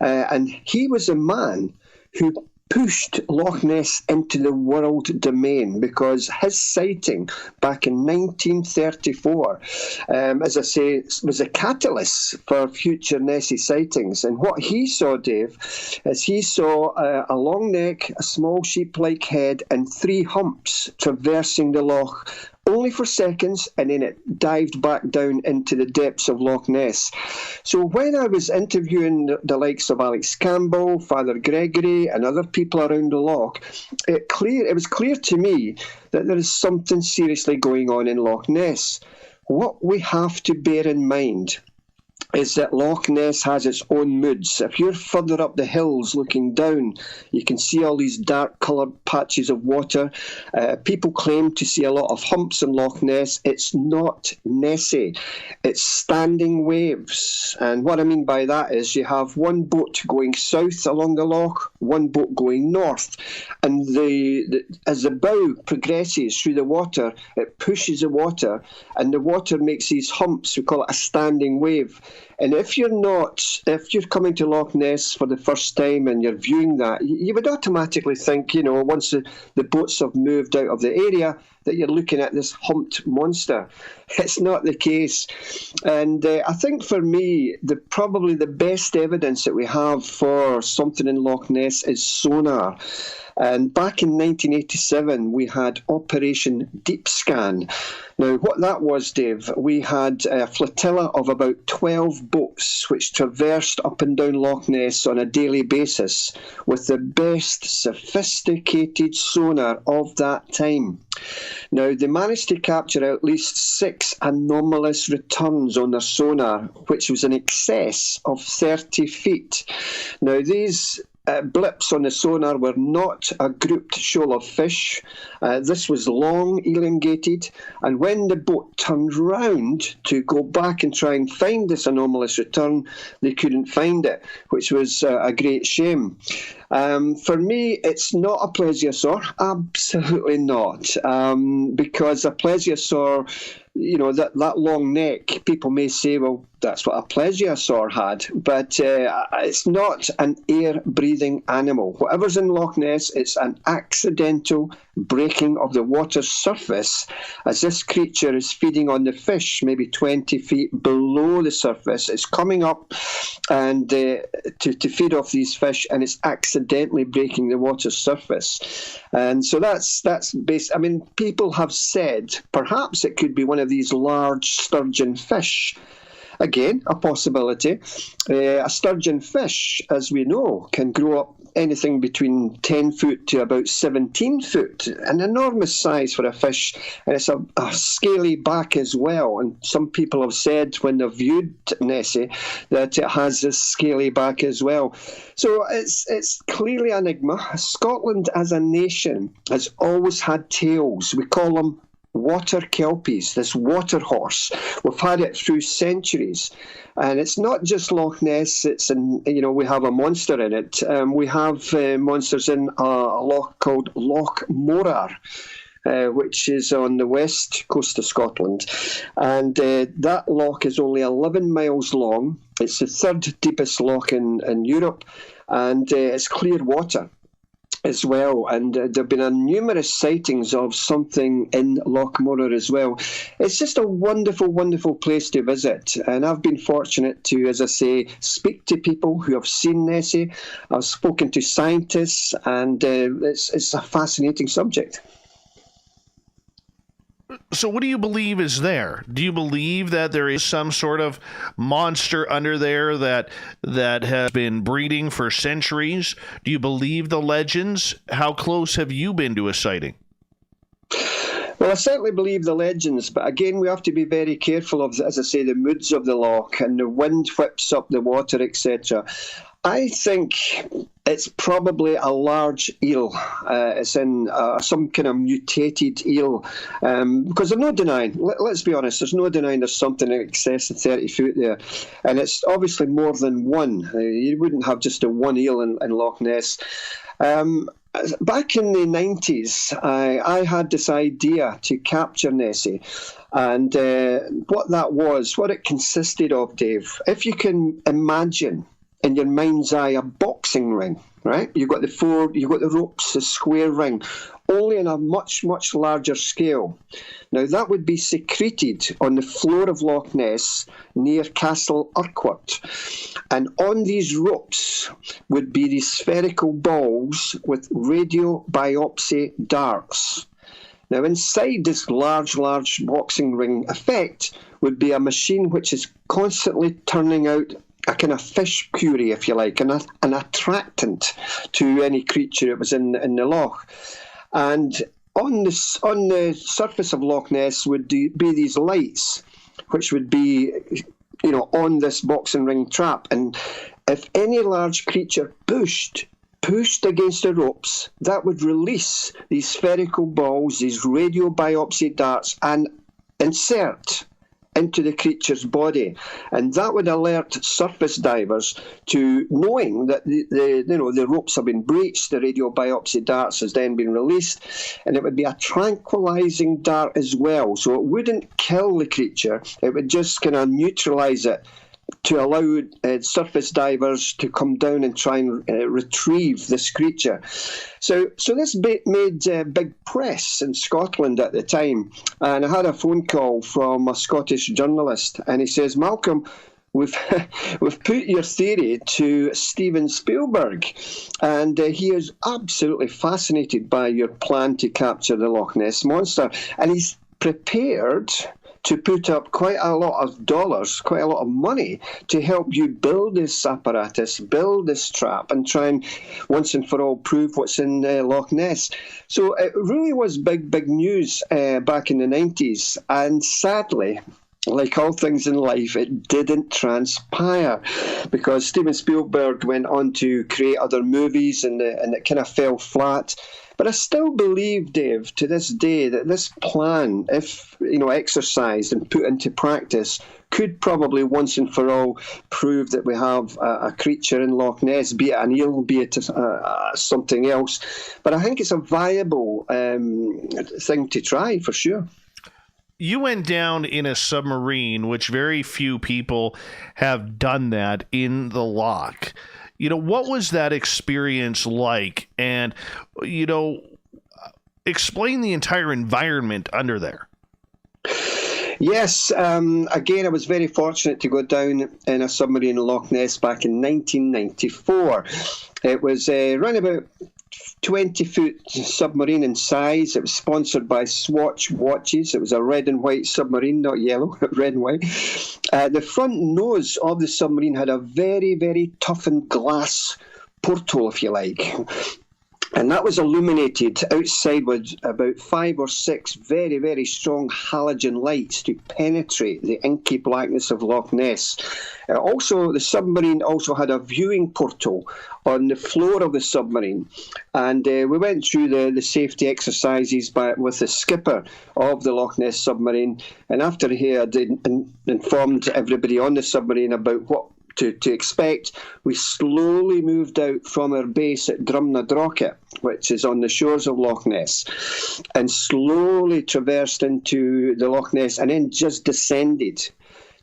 and he was a man who pushed Loch Ness into the world domain because his sighting back in 1934, as I say, was a catalyst for future Nessie sightings. And what he saw, Dave, is he saw a long neck, a small sheep-like head, and 3 humps traversing the loch, only for seconds, and then it dived back down into the depths of Loch Ness. So when I was interviewing the likes of Alex Campbell, Father Gregory, and other people around the loch, it was clear to me that there is something seriously going on in Loch Ness. What we have to bear in mind is that Loch Ness has its own moods. If you're further up the hills looking down, you can see all these dark-coloured patches of water. People claim to see a lot of humps in Loch Ness. It's not Nessie. It's standing waves. And what I mean by that is you have one boat going south along the loch, one boat going north. And as the bow progresses through the water, it pushes the water, and the water makes these humps. We call it a standing wave. And if you're coming to Loch Ness for the first time and you're viewing that, you would automatically think, once the boats have moved out of the area, that you're looking at this humped monster. It's not the case. And I think for me, probably the best evidence that we have for something in Loch Ness is sonar. And back in 1987, we had Operation Deep Scan. Now, what that was, Dave, we had a flotilla of about 12 boats which traversed up and down Loch Ness on a daily basis with the best sophisticated sonar of that time. Now, they managed to capture at least 6 anomalous returns on their sonar, which was in excess of 30 feet. Now, these blips on the sonar were not a grouped shoal of fish. This was long, elongated, and when the boat turned round to go back and try and find this anomalous return, they couldn't find it, which was a great shame. For me, it's not a plesiosaur, absolutely not, because a plesiosaur, that long neck, people may say, well, that's what a plesiosaur had, but it's not an air-breathing animal. Whatever's in Loch Ness, it's an accidental breaking of the water's surface as this creature is feeding on the fish, maybe 20 feet below the surface. It's coming up and to feed off these fish, and it's accidentally breaking the water's surface. And so that's based. I mean, people have said perhaps it could be one of these large sturgeon fish. Again, a possibility. A sturgeon fish, as we know, can grow up anything between 10 foot to about 17 foot, an enormous size for a fish, and it's a scaly back as well. And some people have said when they've viewed Nessie that it has this scaly back as well. So it's clearly an enigma. Scotland as a nation has always had tales. We call them water kelpies, this water horse. We've had it through centuries, and it's not just Loch Ness. We have a monster in it. We have monsters in a loch called Loch Morar, which is on the west coast of Scotland, and that loch is only 11 miles long. It's the third deepest loch in Europe, and it's clear water as well, and there have been numerous sightings of something in Loch Morar as well. It's just a wonderful, wonderful place to visit, and I've been fortunate to, as I say, speak to people who have seen Nessie. I've spoken to scientists, and it's a fascinating subject. So what do you believe is there? Do you believe that there is some sort of monster under there that has been breeding for centuries? Do you believe the legends? How close have you been to a sighting? Well, I certainly believe the legends, but again, we have to be very careful of, as I say, the moods of the loch, and the wind whips up the water, etc. I think it's probably a large eel. It's in some kind of mutated eel, because there's no denying, let's be honest, there's no denying there's something in excess of 30 foot there. And it's obviously more than one. You wouldn't have just a one eel in Loch Ness. Back in the 90s, I had this idea to capture Nessie. And what it consisted of, Dave, if you can imagine in your mind's eye a boxing ring, right? You've got the ropes, the square ring, only on a much, much larger scale. Now, that would be secreted on the floor of Loch Ness near Castle Urquhart. And on these ropes would be these spherical balls with radio biopsy darts. Now, inside this large boxing ring effect would be a machine which is constantly turning out a kind of fish puree, if you like, an attractant to any creature that was in the loch. And on the surface of Loch Ness would be these lights, which would be, on this boxing ring trap. And if any large creature pushed against the ropes, that would release these spherical balls, these radio biopsy darts, and insert into the creature's body, and that would alert surface divers to knowing that the ropes have been breached, the radio biopsy darts has then been released, and it would be a tranquilizing dart as well. So it wouldn't kill the creature, it would just kind of neutralize it to allow surface divers to come down and try and retrieve this creature. So this made big press in Scotland at the time. And I had a phone call from a Scottish journalist, and he says, "Malcolm, we've put your theory to Steven Spielberg, and he is absolutely fascinated by your plan to capture the Loch Ness Monster, and he's prepared to put up quite a lot of dollars, quite a lot of money to help you build this apparatus, build this trap, and try and once and for all prove what's in Loch Ness." So it really was big news back in the 90s. And sadly, like all things in life, it didn't transpire, because Steven Spielberg went on to create other movies, and it kind of fell flat. But I still believe, Dave, to this day, that this plan, if exercised and put into practice, could probably once and for all prove that we have a creature in Loch Ness, be it an eel, be it something else. But I think it's a viable thing to try, for sure. You went down in a submarine, which very few people have done that in the loch. What was that experience like? And, explain the entire environment under there. Yes, again, I was very fortunate to go down in a submarine in Loch Ness back in 1994. It was around about 20-foot submarine in size. It was sponsored by Swatch watches. It was a red and white submarine, not yellow, red and white. The front nose of the submarine had a very, very toughened glass porthole, if you like. And that was illuminated outside with about 5 or 6 very, very strong halogen lights to penetrate the inky blackness of Loch Ness. Also, the submarine also had a viewing portal on the floor of the submarine. And we went through the safety exercises with the skipper of the Loch Ness submarine. And after he had informed everybody on the submarine about what to expect, we slowly moved out from our base at Drumnadrochit, which is on the shores of Loch Ness, and slowly traversed into the Loch Ness and then just descended.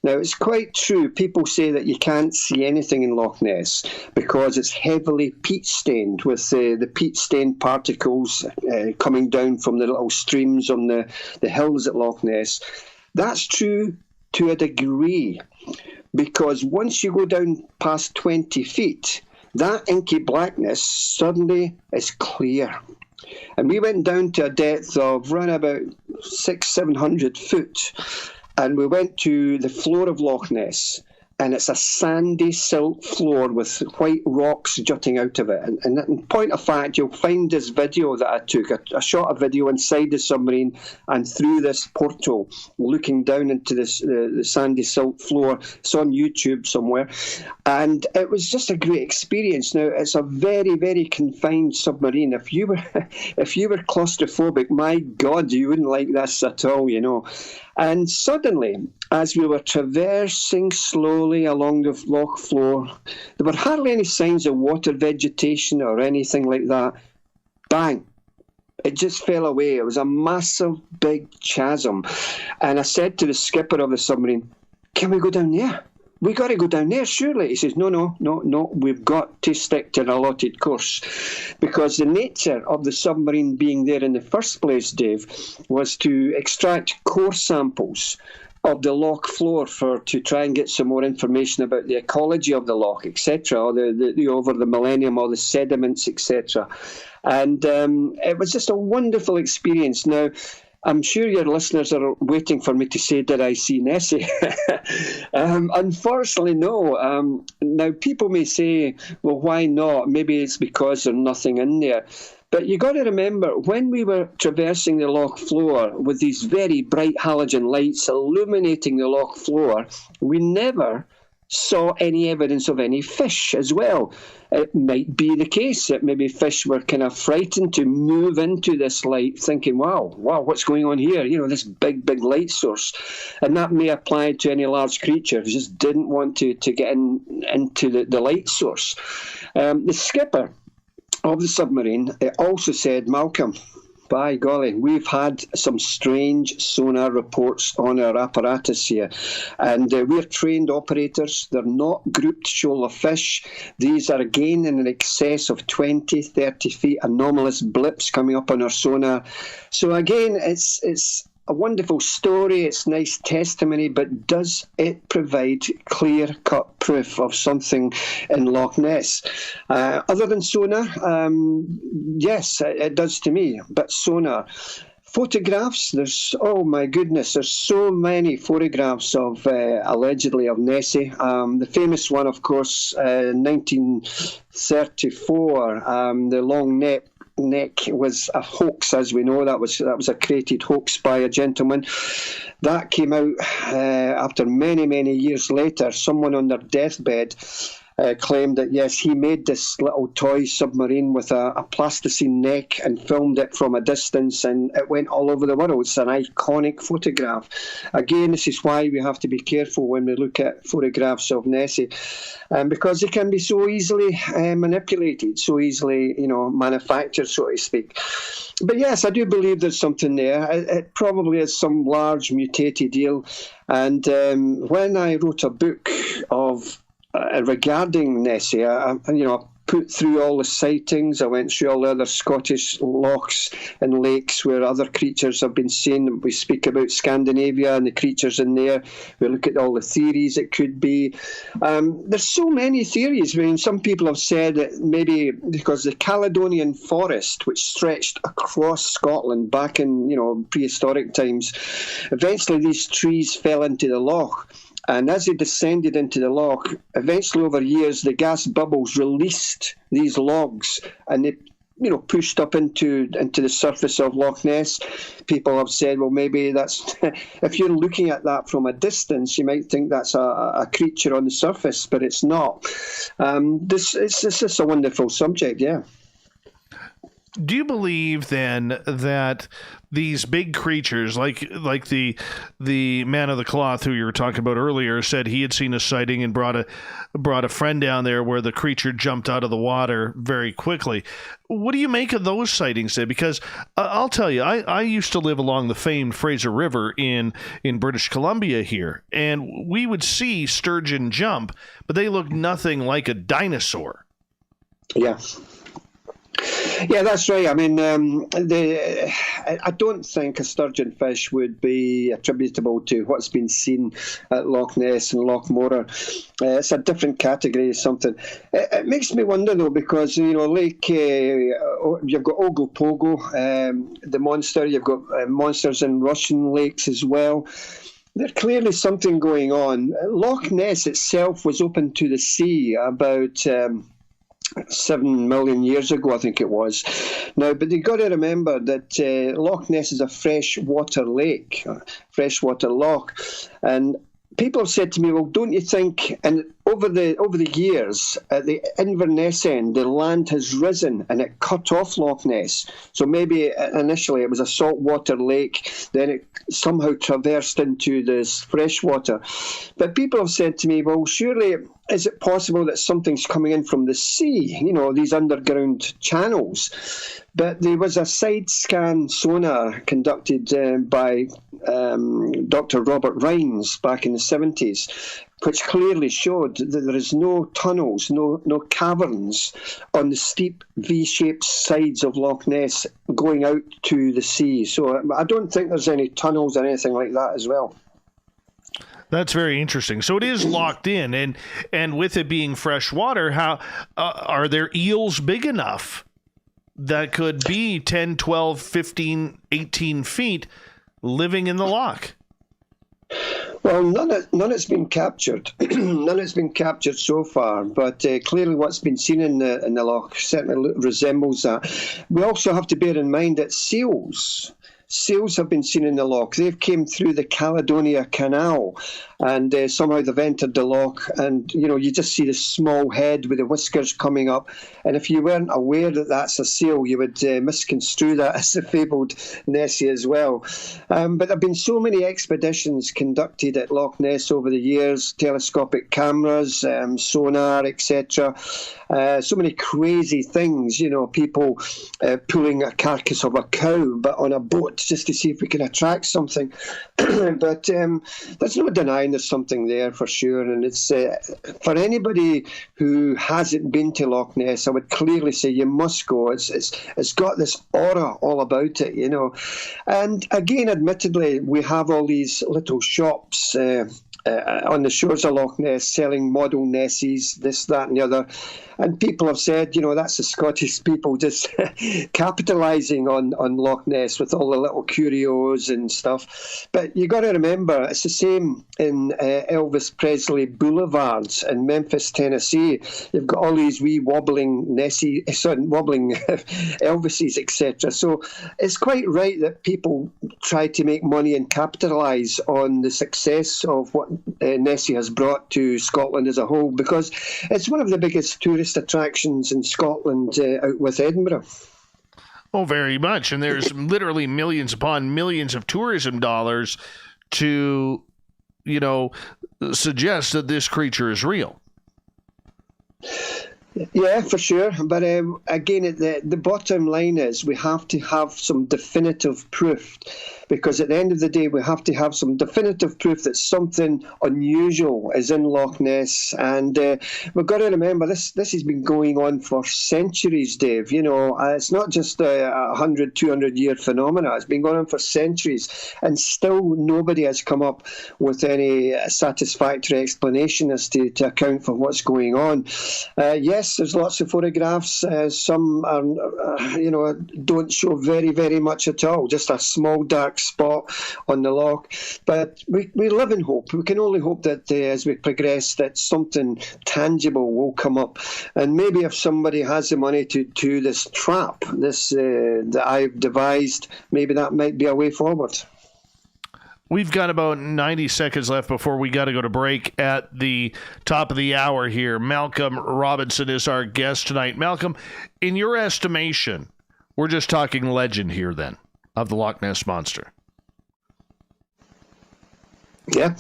Now, it's quite true. People say that you can't see anything in Loch Ness because it's heavily peat-stained, with the peat-stained particles coming down from the little streams on the hills at Loch Ness. That's true to a degree, because once you go down past 20 feet, that inky blackness suddenly is clear. And we went down to a depth of around about 600-700 foot, and we went to the floor of Loch Ness, and it's a sandy silt floor with white rocks jutting out of it. And in point of fact, you'll find this video that I took. I shot a video inside the submarine and through this portal, looking down into the sandy silt floor. It's on YouTube somewhere. And it was just a great experience. Now, it's a very, very confined submarine. If you were claustrophobic, my God, you wouldn't like this at all, And suddenly, as we were traversing slowly along the loch floor, there were hardly any signs of water vegetation or anything like that. Bang! It just fell away. It was a massive, big chasm. And I said to the skipper of the submarine, "Can we go down there?" we got to go down there, surely. He says, no, we've got to stick to an allotted course. Because the nature of the submarine being there in the first place, Dave, was to extract core samples of the loch floor to try and get some more information about the ecology of the loch, etc., or the over the millennium, or the sediments, etc. And it was just a wonderful experience. Now, I'm sure your listeners are waiting for me to say, did I see Nessie? Unfortunately, no. Now, people may say, well, why not? Maybe it's because there's nothing in there. But you got to remember, when we were traversing the loch floor with these very bright halogen lights illuminating the loch floor, we never saw any evidence of any fish as well. It might be the case that maybe fish were kind of frightened to move into this light, thinking, wow, what's going on here? You know, this big light source. And that may apply to any large creature who just didn't want to get into the light source. The skipper of the submarine also said, Malcolm, by golly, we've had some strange sonar reports on our apparatus here. And we're trained operators. They're not grouped shoal of fish. These are, again, in excess of 20, 30 feet, anomalous blips coming up on our sonar. So, again, it's a wonderful story, it's nice testimony, but does it provide clear-cut proof of something in Loch Ness? Other than sonar, yes, it does to me, but sonar. Photographs, oh my goodness, there's so many photographs of, allegedly, of Nessie. The famous one, of course, 1934, the long neck was a hoax, as we know. That was a created hoax by a gentleman. That came out after many years later. Someone on their deathbed claimed that, yes, he made this little toy submarine with a plasticine neck and filmed it from a distance, and it went all over the world. It's an iconic photograph. Again, this is why we have to be careful when we look at photographs of Nessie, because they can be so easily manipulated, so easily, manufactured, so to speak. But yes, I do believe there's something there. It probably is some large mutated deal. And when I wrote a book regarding Nessie, I put through all the sightings. I went through all the other Scottish lochs and lakes where other creatures have been seen. We speak about Scandinavia and the creatures in there. We look at all the theories it could be. There's so many theories. I mean, some people have said that maybe because the Caledonian forest, which stretched across Scotland back in prehistoric times, eventually these trees fell into the loch. And as they descended into the loch, eventually over years, the gas bubbles released these logs, and they, pushed up into the surface of Loch Ness. People have said, well, maybe that's, if you're looking at that from a distance, you might think that's a creature on the surface, but it's not. This is a wonderful subject, yeah. Do you believe then that these big creatures, like the man of the cloth who you were talking about earlier, said he had seen a sighting and brought a friend down there where the creature jumped out of the water very quickly? What do you make of those sightings then? Because I'll tell you, I used to live along the famed Fraser River in British Columbia here, and we would see sturgeon jump, but they looked nothing like a dinosaur. Yeah. Yeah, that's right. I mean, I don't think a sturgeonfish would be attributable to what's been seen at Loch Ness and Loch Morar. It's a different category of something. It makes me wonder, though, because, you've got Ogopogo, the monster. You've got monsters in Russian lakes as well. There's clearly something going on. Loch Ness itself was open to the sea about 7 million years ago, I think it was. Now, but you've got to remember that Loch Ness is a freshwater lake, freshwater loch, and people have said to me, well, don't you think, and over the years, at the Inverness end, the land has risen and it cut off Loch Ness. So maybe initially it was a saltwater lake, then it somehow traversed into this freshwater. But people have said to me, well, surely is it possible that something's coming in from the sea, these underground channels? But there was a side scan sonar conducted by Dr. Robert Rines back in the 70s. which clearly showed that there is no tunnels, no caverns on the steep V-shaped sides of Loch Ness going out to the sea. So I don't think there's any tunnels or anything like that as well. That's very interesting. So it is locked in, and with it being fresh water, how are there eels big enough that could be 10, 12, 15, 18 feet living in the loch? Well, none has been captured. None has been captured so far, but clearly what's been seen in the loch certainly resembles that. We also have to bear in mind that seals have been seen in the loch. They've came through the Caledonia Canal, and somehow they've entered the loch, and you just see the small head with the whiskers coming up, and if you weren't aware that that's a seal, you would misconstrue that as the fabled Nessie as well. But there have been so many expeditions conducted at Loch Ness over the years, telescopic cameras, sonar, etc. So many crazy things, people pulling a carcass of a cow but on a boat just to see if we can attract something. But there's no denying there's something there for sure. And it's for anybody who hasn't been to Loch Ness, I would clearly say you must go. It's got this aura all about it, And again, admittedly, we have all these little shops on the shores of Loch Ness selling model Nessies, this, that and the other. And people have said, that's the Scottish people just capitalising on Loch Ness with all the little curios and stuff. But you got to remember, it's the same in Elvis Presley Boulevards in Memphis, Tennessee. You've got all these wee wobbling wobbling Elvises, etc. So it's quite right that people try to make money and capitalise on the success of what Nessie has brought to Scotland as a whole, because it's one of the biggest tourist attractions in Scotland out with Edinburgh. Oh, very much. And there's literally millions upon millions of tourism dollars to, suggest that this creature is real. Yeah, for sure. But again, the bottom line is we have to have some definitive proof, because at the end of the day, we have to have some definitive proof that something unusual is in Loch Ness. And we've got to remember, this has been going on for centuries, Dave. It's not just a 100, 200-year phenomena. It's been going on for centuries. And still nobody has come up with any satisfactory explanation as to account for what's going on. Yes, there's lots of photographs. Some are, don't show very, very much at all. Just a small dark spot on the loch. But we live in hope. We can only hope that as we progress, that something tangible will come up. And maybe if somebody has the money to do this trap, that I've devised, maybe that might be a way forward. We've got about 90 seconds left before we got to go to break at the top of the hour here. Malcolm Robinson is our guest tonight. Malcolm, in your estimation, we're just talking legend here then of the Loch Ness Monster. Yeah.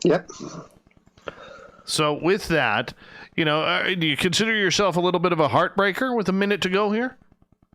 Yep. So with that, do you consider yourself a little bit of a heartbreaker with a minute to go here?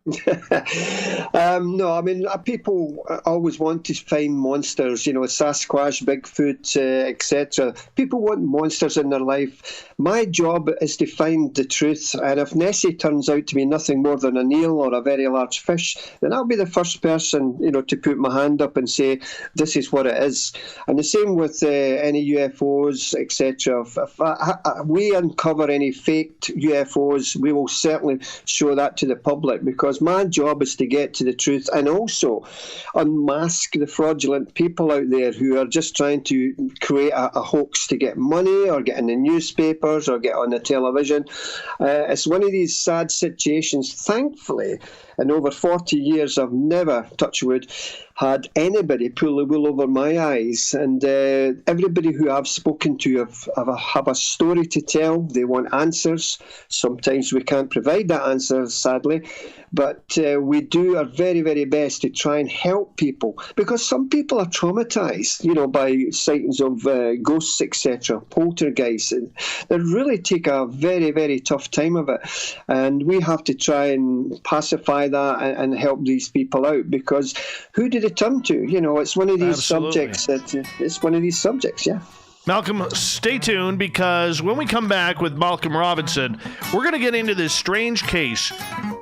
No, I mean, people always want to find monsters, Sasquatch, Bigfoot, etc. People want monsters in their life. My job is to find the truth, and if Nessie turns out to be nothing more than an eel or a very large fish, then I'll be the first person, to put my hand up and say, this is what it is. And the same with any UFOs, etc. If we uncover any faked UFOs, we will certainly show that to the public, because my job is to get to the truth and also unmask the fraudulent people out there who are just trying to create a hoax to get money or get in the newspapers or get on the television. It's one of these sad situations. Thankfully, in over 40 years, I've never, touch wood, had anybody pull the wool over my eyes. And everybody who I've spoken to have a story to tell. They want answers. Sometimes we can't provide that answer, sadly. But we do our very, very best to try and help people, because some people are traumatized, by sightings of ghosts, etc., poltergeists. And they really take a very, very tough time of it. And we have to try and pacify that and help these people out, because who do they turn to? It's one of these Absolutely. subjects. It's one of these subjects, yeah. Malcolm, stay tuned, because when we come back with Malcolm Robinson, we're going to get into this strange case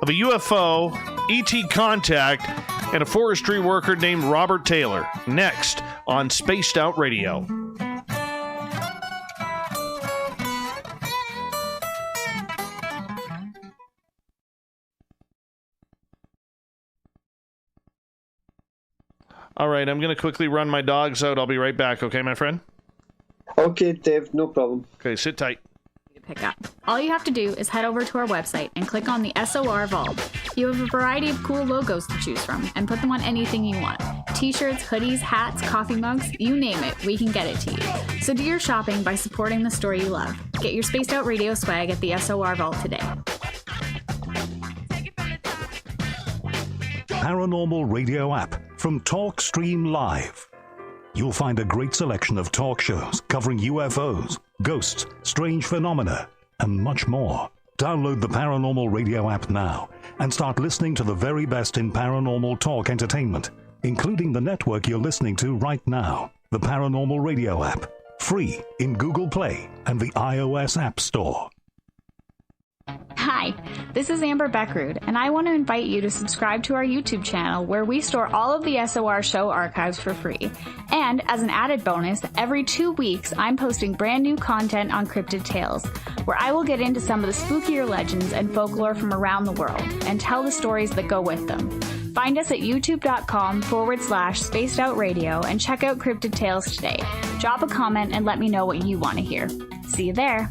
of a UFO, ET contact, and a forestry worker named Robert Taylor, next on Spaced Out Radio. All right, I'm going to quickly run my dogs out. I'll be right back, okay, my friend? Okay, Dave, no problem. Okay, sit tight. Pick up. All you have to do is head over to our website and click on the SOR Vault. You have a variety of cool logos to choose from and put them on anything you want. T-shirts, hoodies, hats, coffee mugs, you name it, we can get it to you. So do your shopping by supporting the story you love. Get your Spaced Out Radio swag at the SOR Vault today. Paranormal Radio app from TalkStream Live. You'll find a great selection of talk shows covering UFOs, ghosts, strange phenomena, and much more. Download the Paranormal Radio app now and start listening to the very best in paranormal talk entertainment, including the network you're listening to right now. The Paranormal Radio app, free in Google Play and the iOS App Store. Hi, this is Amber Beckrud, and I want to invite you to subscribe to our YouTube channel, where we store all of the SOR show archives for free. And as an added bonus, every 2 weeks I'm posting brand new content on Cryptid Tales, where I will get into some of the spookier legends and folklore from around the world and tell the stories that go with them. Find us at youtube.com/spacedoutradio and check out Cryptid Tales today. Drop a comment and let me know what you want to hear. See you there.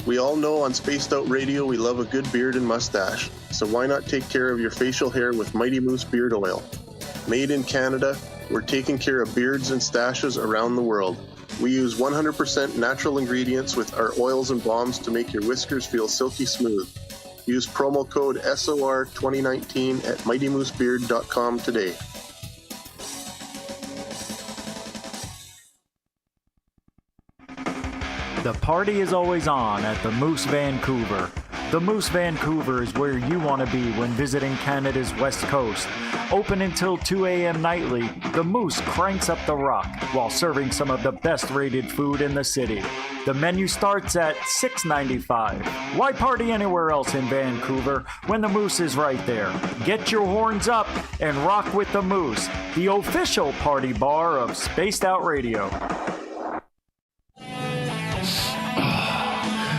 We all know on Spaced Out Radio we love a good beard and mustache, so why not take care of your facial hair with Mighty Moose Beard Oil? Made in Canada, we're taking care of beards and stashes around the world. We use 100% natural ingredients with our oils and balms to make your whiskers feel silky smooth. Use promo code SOR2019 at mightymoosebeard.com today. The party is always on at the Moose Vancouver. The Moose Vancouver is where you want to be when visiting Canada's West Coast. Open until 2 a.m. nightly, the Moose cranks up the rock while serving some of the best rated food in the city. The menu starts at $6.95. Why party anywhere else in Vancouver when the Moose is right there? Get your horns up and rock with the Moose, the official party bar of Spaced Out Radio.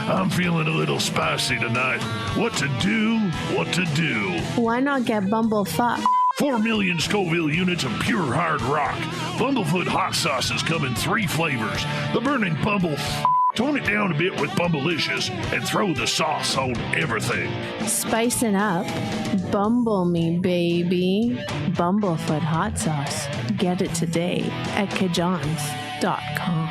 I'm feeling a little spicy tonight. What to do? What to do? Why not get Bumblefuck? 4 million Scoville units of pure hard rock. Bumblefoot hot sauces come in 3 flavors. The burning Bumble. Tone it down a bit with Bumblicious and throw the sauce on everything. Spicing up. Bumble me, baby. Bumblefoot hot sauce. Get it today at kajans.com.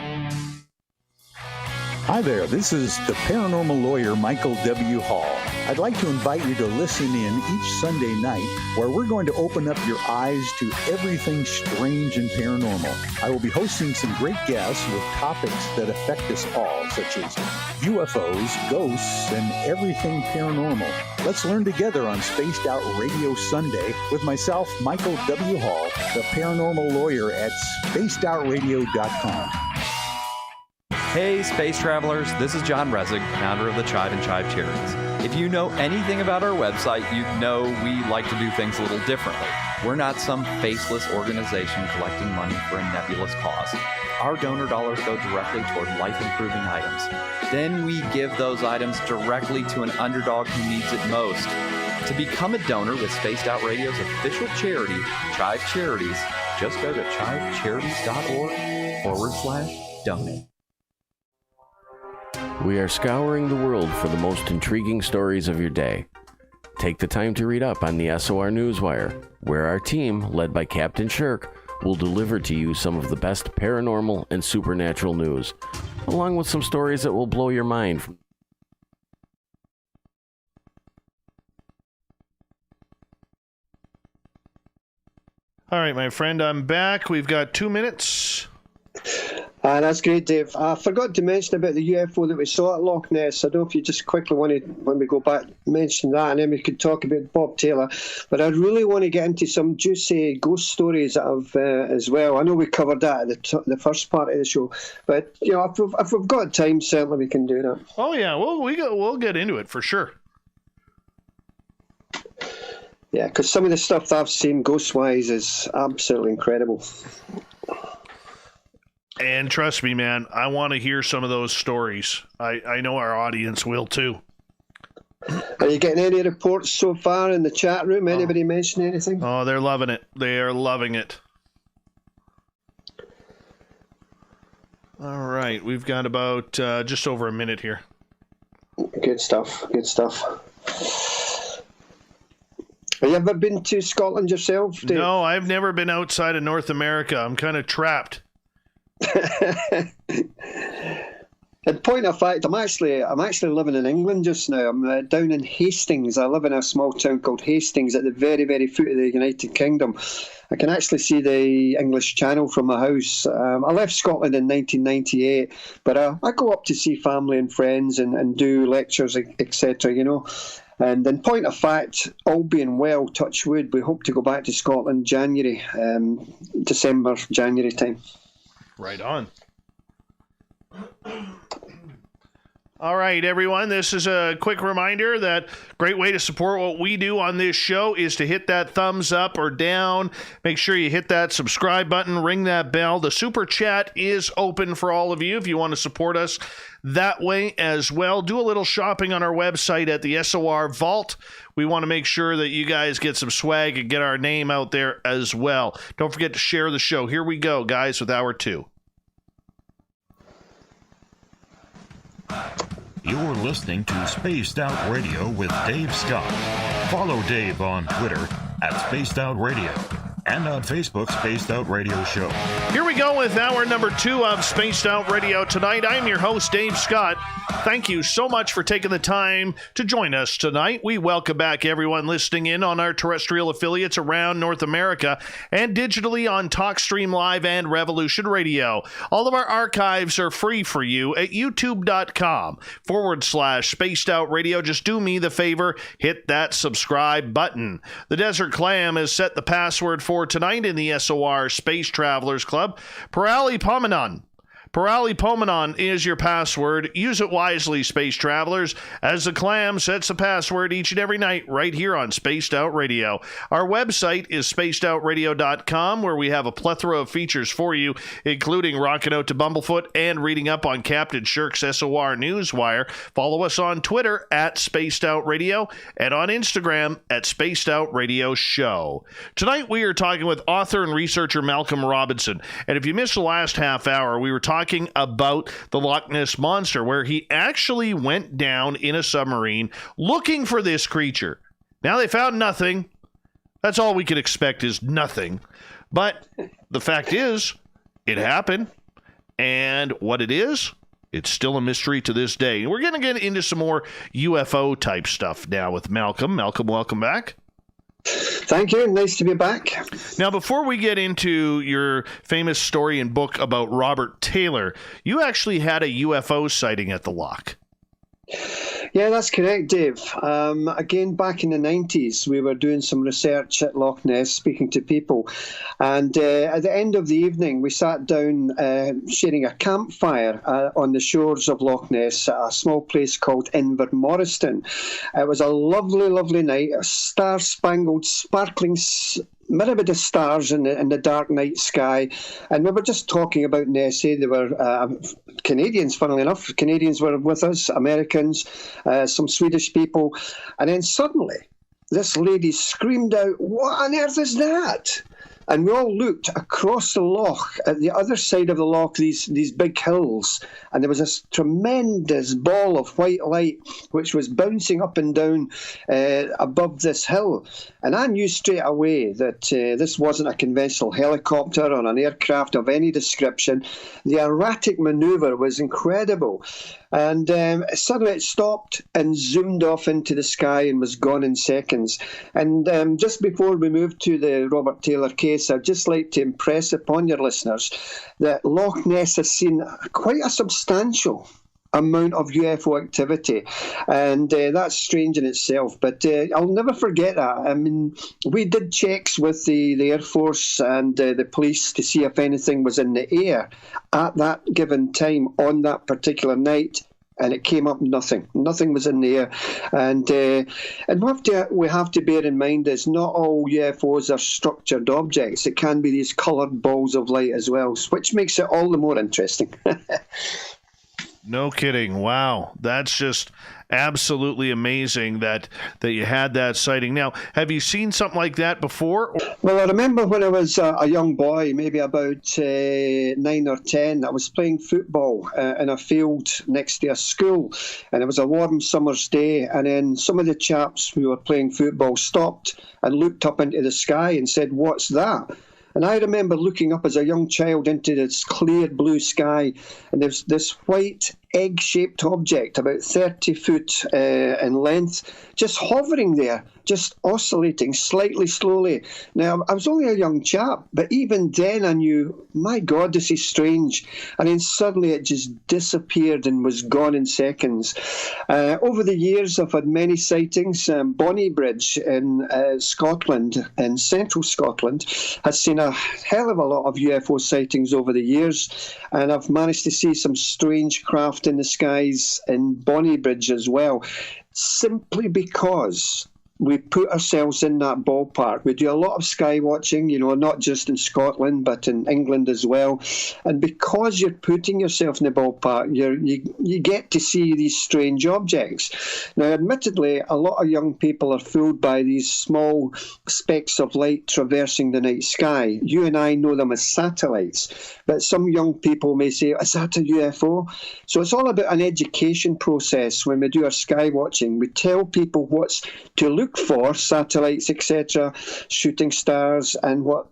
Hi there, this is the paranormal lawyer Michael W. Hall. I'd like to invite you to listen in each Sunday night, where we're going to open up your eyes to everything strange and paranormal. I will be hosting some great guests with topics that affect us all, such as UFOs, ghosts, and everything paranormal. Let's learn together on Spaced Out Radio Sunday with myself, Michael W. Hall, the paranormal lawyer at spacedoutradio.com. Hey, space travelers, this is John Resig, founder of the Chive and Chive Charities. If you know anything about our website, you know we like to do things a little differently. We're not some faceless organization collecting money for a nebulous cause. Our donor dollars go directly toward life-improving items. Then we give those items directly to an underdog who needs it most. To become a donor with Spaced Out Radio's official charity, Chive Charities, just go to chivecharities.org/donate. We are scouring the world for the most intriguing stories of your day. Take the time to read up on the SOR Newswire, where our team, led by Captain Shirk, will deliver to you some of the best paranormal and supernatural news, along with some stories that will blow your mind. All right, my friend, I'm back. We've got 2 minutes That's great, Dave. I forgot to mention about the UFO that we saw at Loch Ness. I don't know if you just quickly want to, when we go back, mention that, and then we could talk about Bob Taylor. But I really want to get into some juicy ghost stories that I've, as well. I know we covered that at the first part of the show, but you know, if we've got time, certainly we can do that. Oh yeah, we'll get into it for sure. Yeah, because some of the stuff that I've seen ghost-wise is absolutely incredible. And trust me, man, I want to hear some of those stories. I know our audience will too. Are you getting any reports so far in the chat room? Anybody mention anything? Oh, they're loving it. They are loving it. All right, we've got about just over a minute here. Good stuff. Good stuff. Have you ever been to Scotland yourself, Dave? No, I've never been outside of North America. I'm kind of trapped. In point of fact, I'm actually living in England just now. I'm down in Hastings. I live in a small town called Hastings at the very, very foot of the United Kingdom. I can actually see the English Channel from my house. I left Scotland in 1998, but I go up to see family and friends and do lectures, etc., you know. And in point of fact, all being well, touch wood, we hope to go back to Scotland January, December, January time. Right on. All right, everyone, this is a quick reminder that great way to support what we do on this show is to hit that thumbs up or down. Make sure you hit that subscribe button, ring that bell. The super chat is open for all of you if you want to support us that way as well. Do a little shopping on our website at the SOR Vault. We want to make sure that you guys get some swag and get our name out there as well. Don't forget to share the show. Here we go, guys, with hour 2. You're listening to Spaced Out Radio with Dave Scott. Follow Dave on Twitter at Spaced Out Radio and on Facebook, Spaced Out Radio Show. Here we go with hour number 2 of Spaced Out Radio tonight. I'm your host, Dave Scott. Thank you so much for taking the time to join us tonight. We welcome back everyone listening in on our terrestrial affiliates around North America and digitally on TalkStream Live and Revolution Radio. All of our archives are free for you at youtube.com/Spaced Out Radio. Just do me the favor, hit that subscribe button. The Desert Clam has set the password for tonight in the SOR Space Travelers Club. Paralipomenon. Paralipomenon is your password. Use it wisely, space travelers, as the Clam sets the password each and every night right here on Spaced Out Radio. Our website is spacedoutradio.com, where we have a plethora of features for you, including rocking out to Bumblefoot and reading up on Captain Shirk's SOR Newswire. Follow us on Twitter at Spaced Out Radio and on Instagram at Spaced Out Radio Show. Tonight we are talking with author and researcher Malcolm Robinson. And if you missed the last half hour, we were talking about the Loch Ness Monster, where he actually went down in a submarine looking for this creature. Now they found nothing. That's all we could expect, is nothing. But the fact is, it happened. And what it is, it's still a mystery to this day. And we're going to get into some more UFO type stuff now with Malcolm. Malcolm, welcome back. Thank you. Nice to be back. Now, before we get into your famous story and book about Robert Taylor, you actually had a UFO sighting at the loch. Yeah, that's correct, Dave. Again, back in the 90s, we were doing some research at Loch Ness, speaking to people. And at the end of the evening, we sat down sharing a campfire on the shores of Loch Ness at a small place called Invermoriston. It was a lovely, lovely night, a star-spangled, sparkling myriad of stars in the dark night sky, and we were just talking about Nessie. There were Canadians, funnily enough. Canadians were with us, Americans, some Swedish people, and then suddenly this lady screamed out, "What on earth is that?" And we all looked across the loch, at the other side of the loch, these big hills, and there was this tremendous ball of white light which was bouncing up and down above this hill. And I knew straight away that this wasn't a conventional helicopter or an aircraft of any description. The erratic manoeuvre was incredible. And suddenly it stopped and zoomed off into the sky and was gone in seconds. And just before we move to the Robert Taylor case, I'd just like to impress upon your listeners that Loch Ness has seen quite a substantial amount of UFO activity, and that's strange in itself, but I'll never forget that. I mean, we did checks with the Air Force and the police to see if anything was in the air at that given time on that particular night, and it came up nothing was in the air. And what we have to bear in mind is not all UFOs are structured objects. It can be these coloured balls of light as well, which makes it all the more interesting. No kidding. Wow. That's just absolutely amazing that you had that sighting. Now, have you seen something like that before? Well, I remember when I was a young boy, maybe about 9 or 10, I was playing football in a field next to a school, and it was a warm summer's day, and then some of the chaps who were playing football stopped and looked up into the sky and said, "What's that?" And I remember looking up as a young child into this clear blue sky, and there's this white egg-shaped object about 30 foot in length, just hovering there, just oscillating slightly slowly. Now, I was only a young chap, but even then I knew, my God, this is strange. And then suddenly it just disappeared and was gone in seconds. Over the years, I've had many sightings. Bonnybridge in Scotland, in central Scotland, has seen a hell of a lot of UFO sightings over the years, and I've managed to see some strange craft in the skies in Bonnybridge as well, simply because we put ourselves in that ballpark. We do a lot of sky watching, not just in Scotland, but in England as well. And because you're putting yourself in the ballpark, you get to see these strange objects. Now, admittedly, a lot of young people are fooled by these small specks of light traversing the night sky. You and I know them as satellites, but some young people may say, "Is that a UFO?" So it's all about an education process. When we do our sky watching, we tell people what's to look for, satellites, etc., shooting stars, and what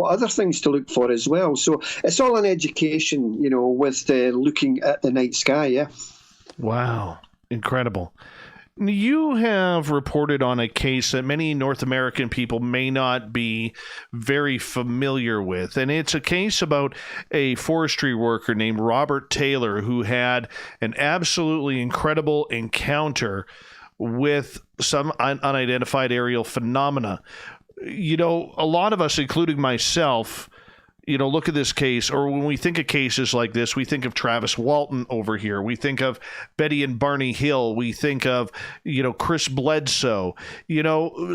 other things to look for as well. So it's all an education, with looking at the night sky, yeah. Wow. Incredible. You have reported on a case that many North American people may not be very familiar with, and it's a case about a forestry worker named Robert Taylor who had an absolutely incredible encounter with some unidentified aerial phenomena. A lot of us, including myself, look at this case, or when we think of cases like this, we think of Travis Walton over here. We think of Betty and Barney Hill. We think of, Chris Bledsoe.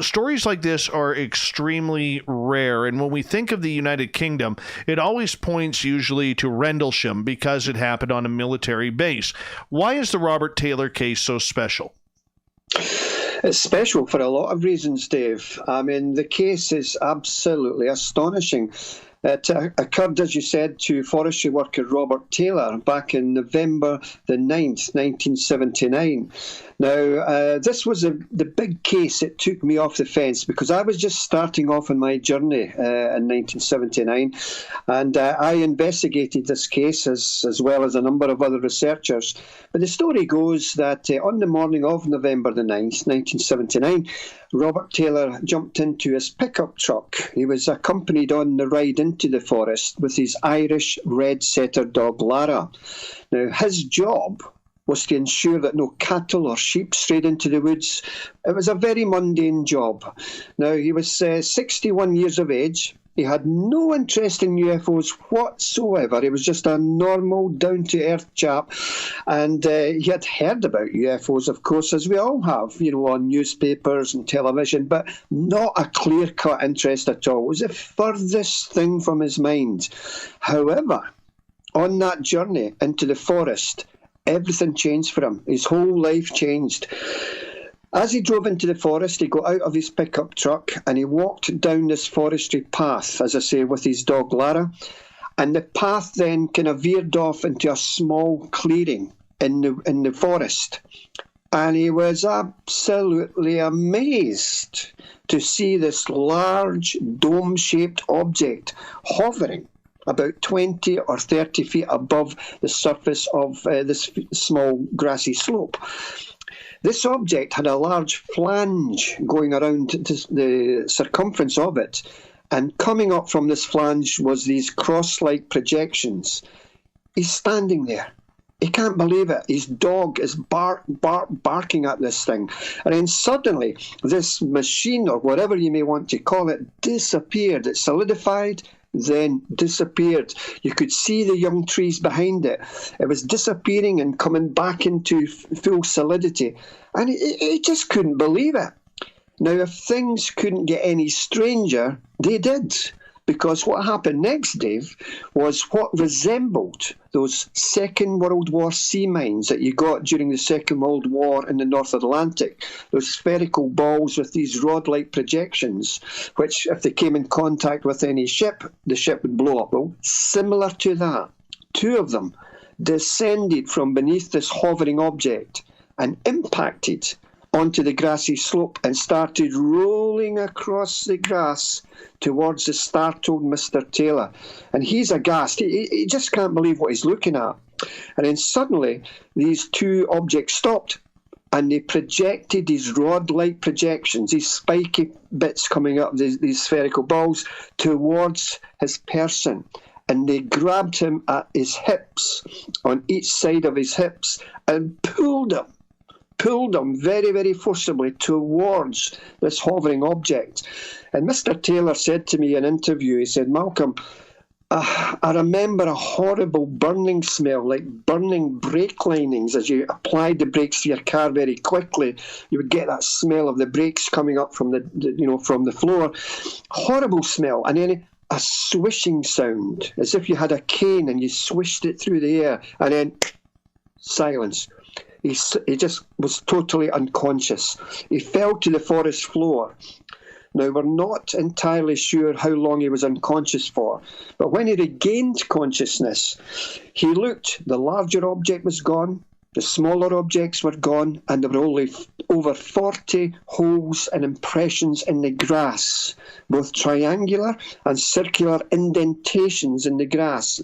Stories like this are extremely rare. And when we think of the United Kingdom, it always points usually to Rendlesham because it happened on a military base. Why is the Robert Taylor case so special? It's special for a lot of reasons, Dave. I mean, the case is absolutely astonishing. It occurred, as you said, to forestry worker Robert Taylor back in November the 9th, 1979. Now, this was the big case that took me off the fence because I was just starting off on my journey in 1979, and I investigated this case as well as a number of other researchers. But the story goes that on the morning of November the 9th, 1979, Robert Taylor jumped into his pickup truck. He was accompanied on the ride into the forest with his Irish red setter dog Lara. Now, his job was to ensure that no cattle or sheep strayed into the woods. It was a very mundane job. Now, he was 61 years of age. He had no interest in UFOs whatsoever. He was just a normal, down-to-earth chap. And he had heard about UFOs, of course, as we all have, on newspapers and television, but not a clear-cut interest at all. It was the furthest thing from his mind. However, on that journey into the forest, everything changed for him. His whole life changed. As he drove into the forest, he got out of his pickup truck and he walked down this forestry path, as I say, with his dog Lara. And the path then kind of veered off into a small clearing in the forest. And he was absolutely amazed to see this large dome-shaped object hovering about 20 or 30 feet above the surface of this small grassy slope. This object had a large flange going around the circumference of it, and coming up from this flange was these cross-like projections. He's standing there. He can't believe it. His dog is barking at this thing. And then suddenly, this machine, or whatever you may want to call it, disappeared. It solidified, then disappeared. You could see the young trees behind it. It was disappearing and coming back into full solidity. And he just couldn't believe it. Now, if things couldn't get any stranger, they did. Because what happened next, Dave, was what resembled those Second World War sea mines that you got during the Second World War in the North Atlantic, those spherical balls with these rod-like projections, which, if they came in contact with any ship, the ship would blow up. Well, similar to that, two of them descended from beneath this hovering object and impacted onto the grassy slope and started rolling across the grass towards the startled Mr. Taylor. And he's aghast. He just can't believe what he's looking at. And then suddenly, these two objects stopped, and they projected these rod-like projections, these spiky bits coming up, these spherical balls, towards his person. And they grabbed him at his hips, on each side of his hips, and pulled him very, very forcibly towards this hovering object. And Mr. Taylor said to me in an interview, he said, Malcolm, I remember a horrible burning smell, like burning brake linings. As you applied the brakes to your car very quickly, you would get that smell of the brakes coming up from from the floor. Horrible smell. And then a swishing sound, as if you had a cane and you swished it through the air, and then silence. He just was totally unconscious. He fell to the forest floor. Now, we're not entirely sure how long he was unconscious for, but when he regained consciousness, he looked. The larger object was gone, the smaller objects were gone, and there were only over 40 holes and impressions in the grass, both triangular and circular indentations in the grass.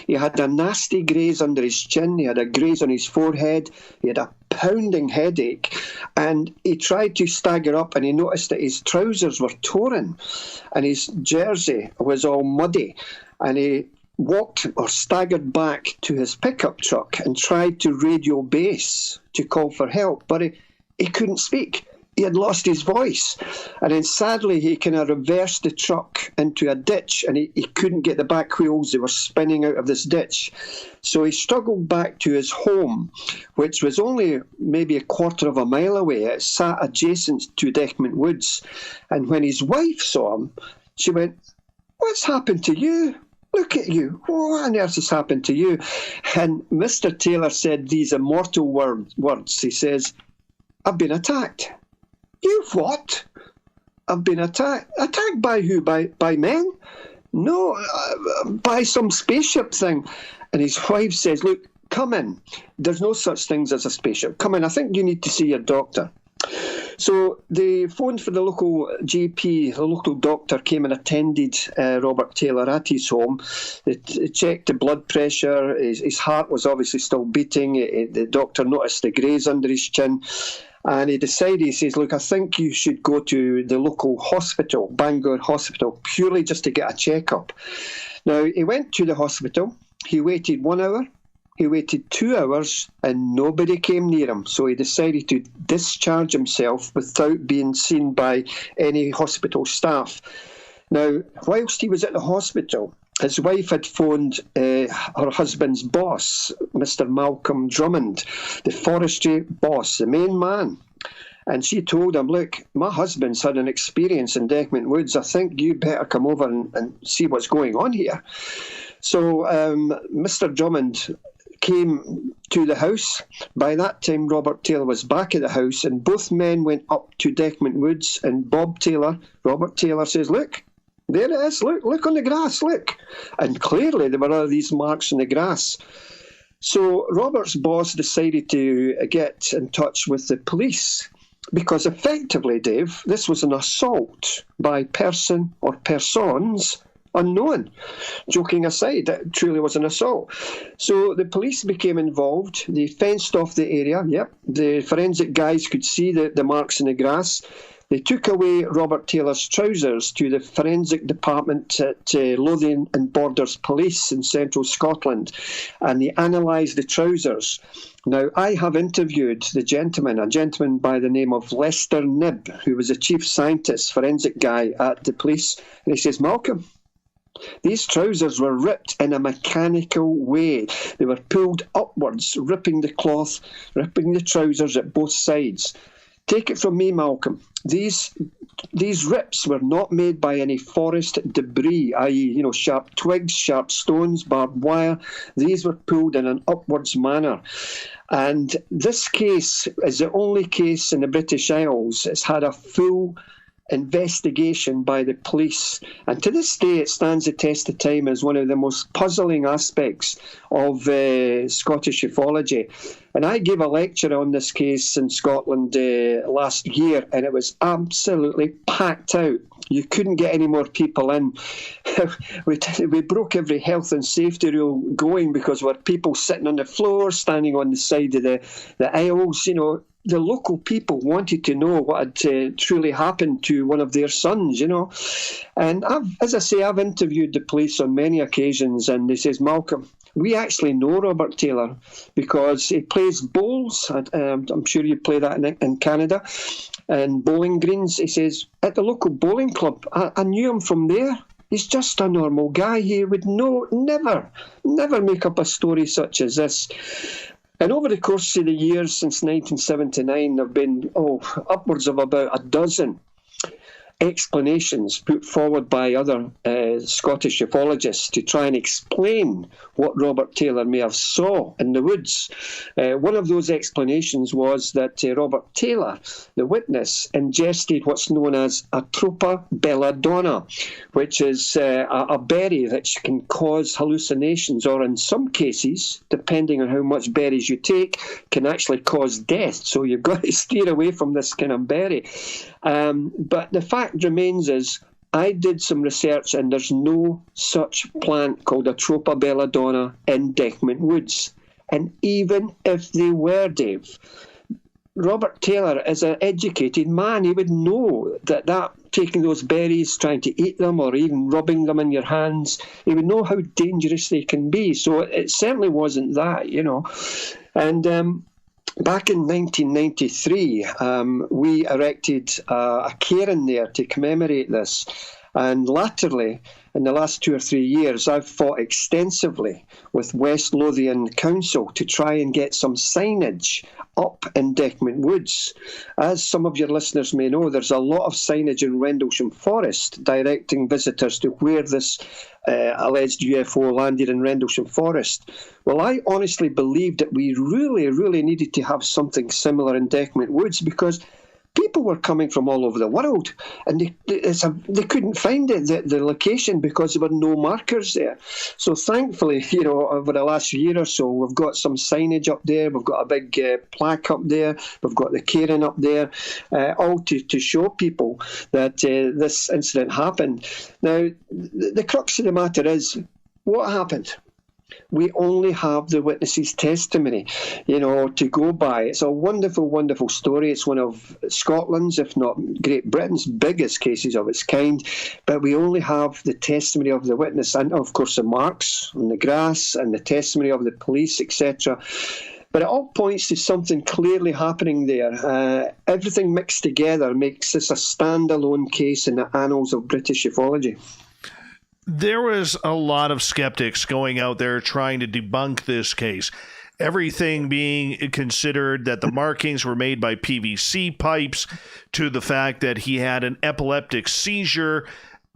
He had a nasty graze under his chin, he had a graze on his forehead, he had a pounding headache, and he tried to stagger up, and he noticed that his trousers were torn and his jersey was all muddy, and he walked or staggered back to his pickup truck and tried to radio base to call for help, but he couldn't speak. He had lost his voice. And then sadly, he kind of reversed the truck into a ditch, and he couldn't get the back wheels. They were spinning out of this ditch. So he struggled back to his home, which was only maybe a quarter of a mile away. It sat adjacent to Dechmont Woods. And when his wife saw him, she went, "What's happened to you? Look at you. What on earth has happened to you?" And Mr. Taylor said these immortal words. He says, "I've been attacked." "You've what?" "I've been attacked." "Attacked by who? By men?" "No, by some spaceship thing." And his wife says, "Look, come in. There's no such things as a spaceship. Come in. I think you need to see your doctor." So they phoned for the local GP. The local doctor came and attended Robert Taylor at his home. They checked the blood pressure. His heart was obviously still beating. The doctor noticed the graze under his chin. And he decided, he says, "Look, I think you should go to the local hospital, Bangor Hospital, purely just to get a checkup." Now, he went to the hospital. He waited 1 hour. He waited 2 hours, and nobody came near him. So he decided to discharge himself without being seen by any hospital staff. Now, whilst he was at the hospital, his wife had phoned her husband's boss, Mr. Malcolm Drummond, the forestry boss, the main man. And she told him, "Look, my husband's had an experience in Dechmont Woods. I think you better come over and see what's going on here." So Mr. Drummond came to the house. By that time, Robert Taylor was back at the house, and both men went up to Dechmont Woods, and Robert Taylor says, "Look, there it is. Look on the grass, look." And clearly there were all these marks in the grass. So Robert's boss decided to get in touch with the police, because effectively, Dave, this was an assault by person or persons unknown. Joking aside, it truly was an assault. So the police became involved. They fenced off the area. Yep, the forensic guys could see the marks in the grass. They took away Robert Taylor's trousers to the forensic department at Lothian and Borders Police in central Scotland, and they analysed the trousers. Now, I have interviewed a gentleman by the name of Lester Knibb, who was a chief scientist, forensic guy at the police, and he says, Malcolm, these trousers were ripped in a mechanical way. They were pulled upwards, ripping the cloth, ripping the trousers at both sides. Take it from me, Malcolm. These rips were not made by any forest debris, i.e., sharp twigs, sharp stones, barbed wire. These were pulled in an upwards manner. And this case is the only case in the British Isles that's had a full investigation by the police, and to this day it stands the test of time as one of the most puzzling aspects of Scottish ufology. And I gave a lecture on this case in Scotland last year, and it was absolutely packed out. You couldn't get any more people in. We broke every health and safety rule going because there were people sitting on the floor, standing on the side of the aisles, The local people wanted to know what had truly happened to one of their sons, And I've interviewed the police on many occasions, and they says, Malcolm, we actually know Robert Taylor because he plays bowls. I'm sure you play that in Canada, and bowling greens. He says, at the local bowling club, I knew him from there. He's just a normal guy. He would never make up a story such as this. And over the course of the years since 1979, there have been upwards of about a dozen explanations put forward by other Scottish ufologists to try and explain what Robert Taylor may have saw in the woods. One of those explanations was that Robert Taylor, the witness, ingested what's known as Atropa belladonna, which is a berry that can cause hallucinations, or in some cases, depending on how much berries you take, can actually cause death. So you've got to steer away from this kind of berry. But the fact remains is, I did some research and there's no such plant called Atropa belladonna in Dechmont Woods. And even if they were, Dave, Robert Taylor is an educated man. He would know that taking those berries, trying to eat them, or even rubbing them in your hands, he would know how dangerous they can be. So it certainly wasn't that, And back in 1993, we erected a cairn there to commemorate this. And latterly, in the last 2 or 3 years, I've fought extensively with West Lothian Council to try and get some signage up in Dechmont Woods. As some of your listeners may know, there's a lot of signage in Rendlesham Forest directing visitors to where this alleged UFO landed in Rendlesham Forest. Well, I honestly believed that we really, really needed to have something similar in Dechmont Woods because people were coming from all over the world, and they couldn't find the location because there were no markers there. So thankfully, over the last year or so, we've got some signage up there. We've got a big plaque up there. We've got the cairn up there, all to show people that this incident happened. Now, the crux of the matter is, what happened? We only have the witness's testimony, to go by. It's a wonderful, wonderful story. It's one of Scotland's, if not Great Britain's, biggest cases of its kind. But we only have the testimony of the witness and, of course, the marks on the grass and the testimony of the police, etc. But it all points to something clearly happening there. Everything mixed together makes this a standalone case in the annals of British ufology. There was a lot of skeptics going out there trying to debunk this case. Everything being considered that the markings were made by PVC pipes, to the fact that he had an epileptic seizure,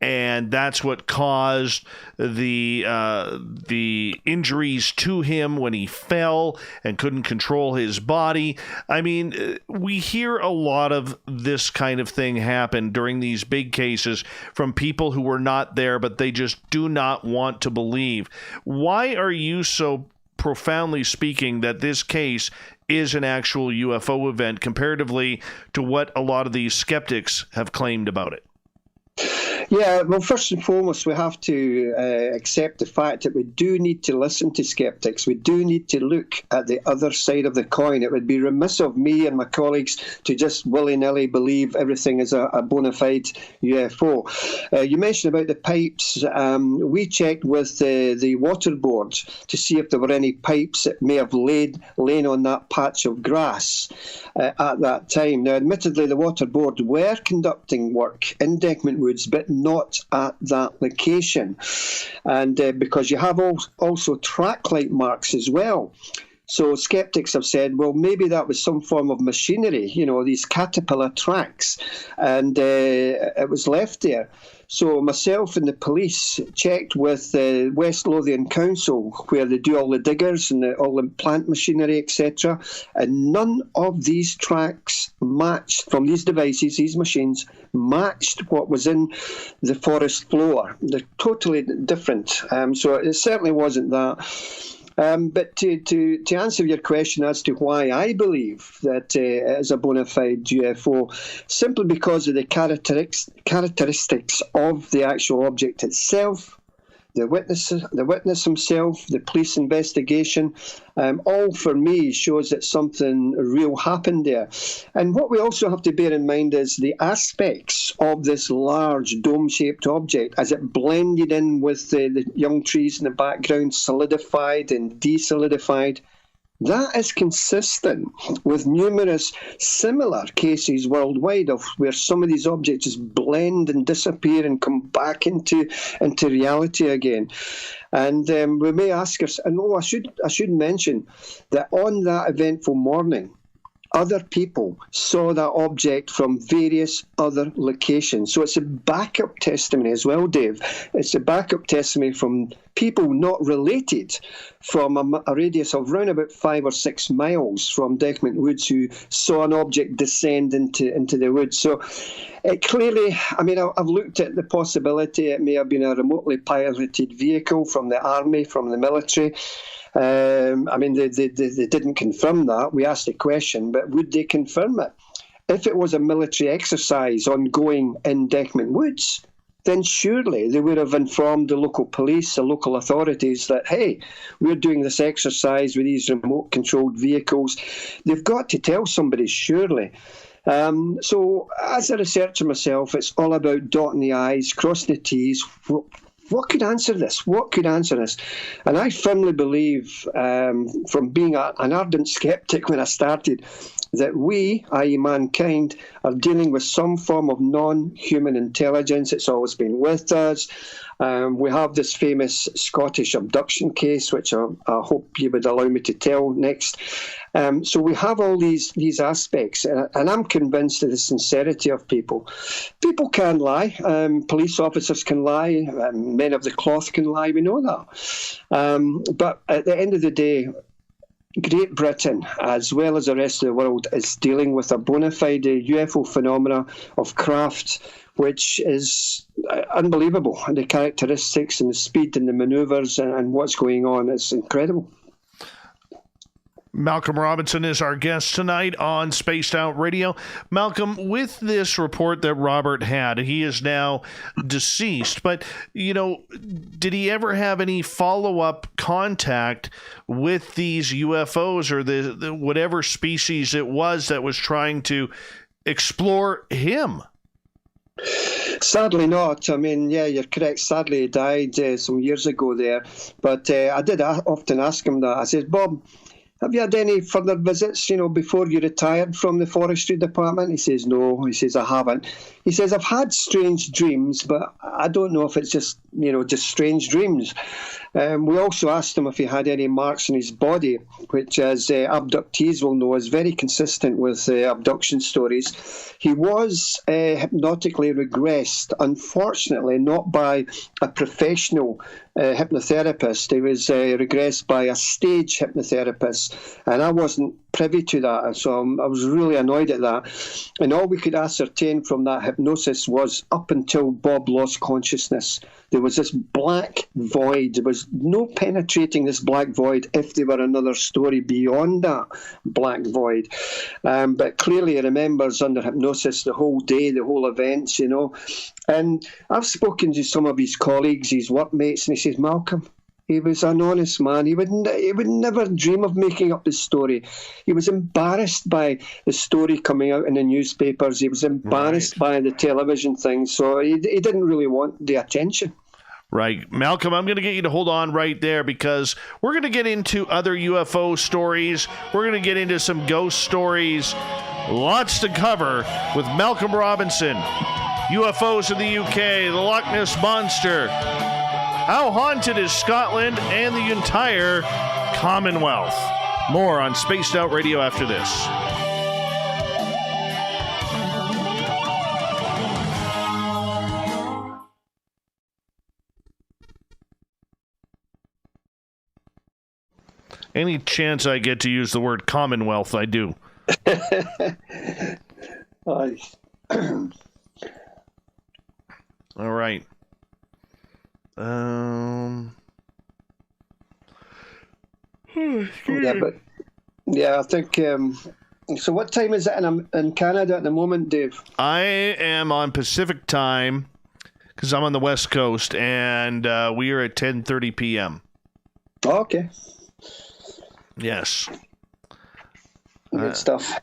and that's what caused the injuries to him when he fell and couldn't control his body. I mean, we hear a lot of this kind of thing happen during these big cases from people who were not there, but they just do not want to believe. Why are you so profoundly speaking that this case is an actual UFO event comparatively to what a lot of these skeptics have claimed about it? Yeah, well, first and foremost, we have to accept the fact that we do need to listen to skeptics. We do need to look at the other side of the coin. It would be remiss of me and my colleagues to just willy-nilly believe everything is a bona fide UFO. You mentioned about the pipes. We checked with the water board to see if there were any pipes that may have lain on that patch of grass at that time. Now, admittedly, the water board were conducting work in Dechmont Woods, but not at that location. And because you have also track light marks as well. So skeptics have said, well, maybe that was some form of machinery, these caterpillar tracks, and it was left there. So myself and the police checked with West Lothian Council, where they do all the diggers and all the plant machinery, etc. And none of these tracks matched, from these devices, these machines, matched what was in the forest floor. They're totally different. So it certainly wasn't that. But to answer your question as to why I believe that it is a bona fide UFO, simply because of the characteristics of the actual object itself, the witness himself, the police investigation, all for me shows that something real happened there. And what we also have to bear in mind is the aspects of this large dome-shaped object as it blended in with the young trees in the background, solidified and desolidified. That is consistent with numerous similar cases worldwide of where some of these objects just blend and disappear and come back into reality again. And we may ask ourselves, and I should mention that on that eventful morning, other people saw that object from various other locations. So it's a backup testimony as well, Dave. It's a backup testimony from people not related from a radius of around about 5 or 6 miles from Dechmont Woods who saw an object descend into the woods. So it clearly, I've looked at the possibility it may have been a remotely piloted vehicle from the army, from the military. They didn't confirm that. We asked the question, but would they confirm it? If it was a military exercise ongoing in Dechmont Woods, then surely they would have informed the local police, the local authorities that, hey, we're doing this exercise with these remote-controlled vehicles. They've got to tell somebody, surely. So as a researcher myself, it's all about dotting the I's, crossing the T's. What could answer this? What could answer this? And I firmly believe, from being an ardent skeptic when I started, that we, i.e. mankind, are dealing with some form of non-human intelligence. It's always been with us. We have this famous Scottish abduction case, which I hope you would allow me to tell next. So we have all these aspects, and I'm convinced of the sincerity of people. People can lie. Police officers can lie. Men of the cloth can lie. We know that. But at the end of the day, Great Britain, as well as the rest of the world, is dealing with a bona fide UFO phenomena of craft, which is unbelievable. And the characteristics and the speed and the manoeuvres and what's going on, it's incredible. Malcolm Robinson is our guest tonight on Spaced Out Radio. Malcolm, with this report that Robert had, he is now deceased, but, did he ever have any follow-up contact with these UFOs or the whatever species it was that was trying to explore him? Sadly not. You're correct. Sadly, he died some years ago there. But I did often ask him that. I said, Bob, have you had any further visits, before you retired from the forestry department? He says, no. He says, I haven't. He says, I've had strange dreams, but I don't know if it's just strange dreams. We also asked him if he had any marks on his body, which, as abductees will know, is very consistent with abduction stories. He was hypnotically regressed, unfortunately, not by a professional hypnotherapist. He was regressed by a stage hypnotherapist. hypnosis, and I wasn't privy to that, so I was really annoyed at that. And all we could ascertain from that hypnosis was up until Bob lost consciousness, there was this black void. There was no penetrating this black void if there were another story beyond that black void. But clearly he remembers under hypnosis the whole day, the whole events, And I've spoken to some of his colleagues, his workmates, and he says, Malcolm, he was an honest man. He would never dream of making up this story. He was embarrassed by the story coming out in the newspapers. He was embarrassed by the television thing. So he didn't really want the attention. Right. Malcolm, I'm going to get you to hold on right there because we're going to get into other UFO stories. We're going to get into some ghost stories. Lots to cover with Malcolm Robinson. UFOs in the UK, the Loch Ness Monster. How haunted is Scotland and the entire Commonwealth? More on Spaced Out Radio after this. Any chance I get to use the word Commonwealth, I do. All right. I think. So, what time is it in Canada at the moment, Dave? I am on Pacific time because I'm on the West Coast, and we are at 10:30 p.m. Oh, okay. Yes. Good stuff.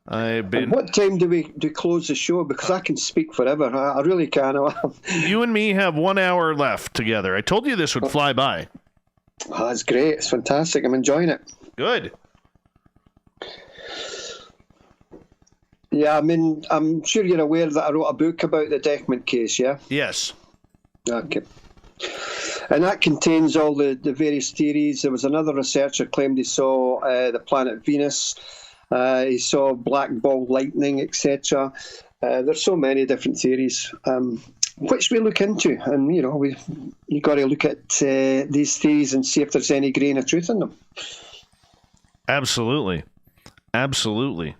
I've been. And what time do we close the show? Because I can speak forever. I really can. You and me have 1 hour left together. I told you this would fly by. Oh, that's great. It's fantastic. I'm enjoying it. Good. Yeah, I mean, I'm sure you're aware that I wrote a book about the Dechmont case, yeah? Yes. Okay. And that contains all the various theories. There was another researcher claimed he saw the planet Venus. He saw black ball lightning, etc. There's so many different theories, which we look into. And, you got to look at these theories and see if there's any grain of truth in them. Absolutely. Absolutely.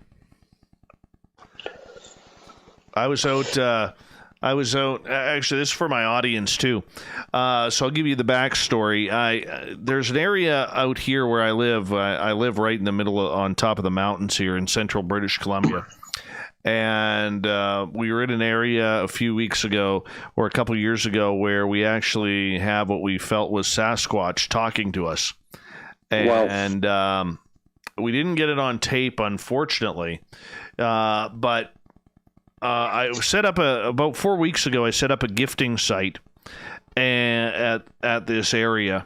I was out, actually, this is for my audience, too. So I'll give you the backstory. There's an area out here where I live. I live right in the middle, on top of the mountains here in central British Columbia. And we were in an area a few weeks ago, or a couple years ago, where we actually have what we felt was Sasquatch talking to us. And we didn't get it on tape, unfortunately. But I set up about 4 weeks ago. I set up a gifting site at this area,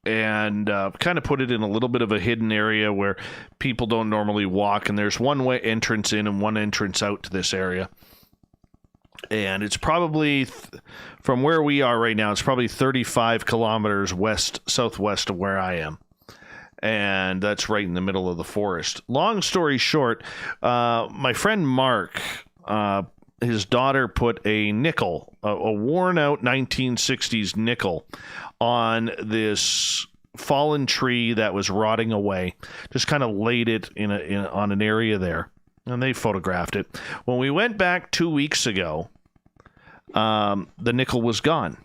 and kind of put it in a little bit of a hidden area where people don't normally walk. And there's one way entrance in and one entrance out to this area. And it's probably from where we are right now. It's probably 35 kilometers southwest of where I am. And that's right in the middle of the forest. Long story short, my friend Mark, his daughter put a nickel, a worn-out 1960s nickel, on this fallen tree that was rotting away. Just kind of laid it on an area there, and they photographed it. When we went back 2 weeks ago, the nickel was gone.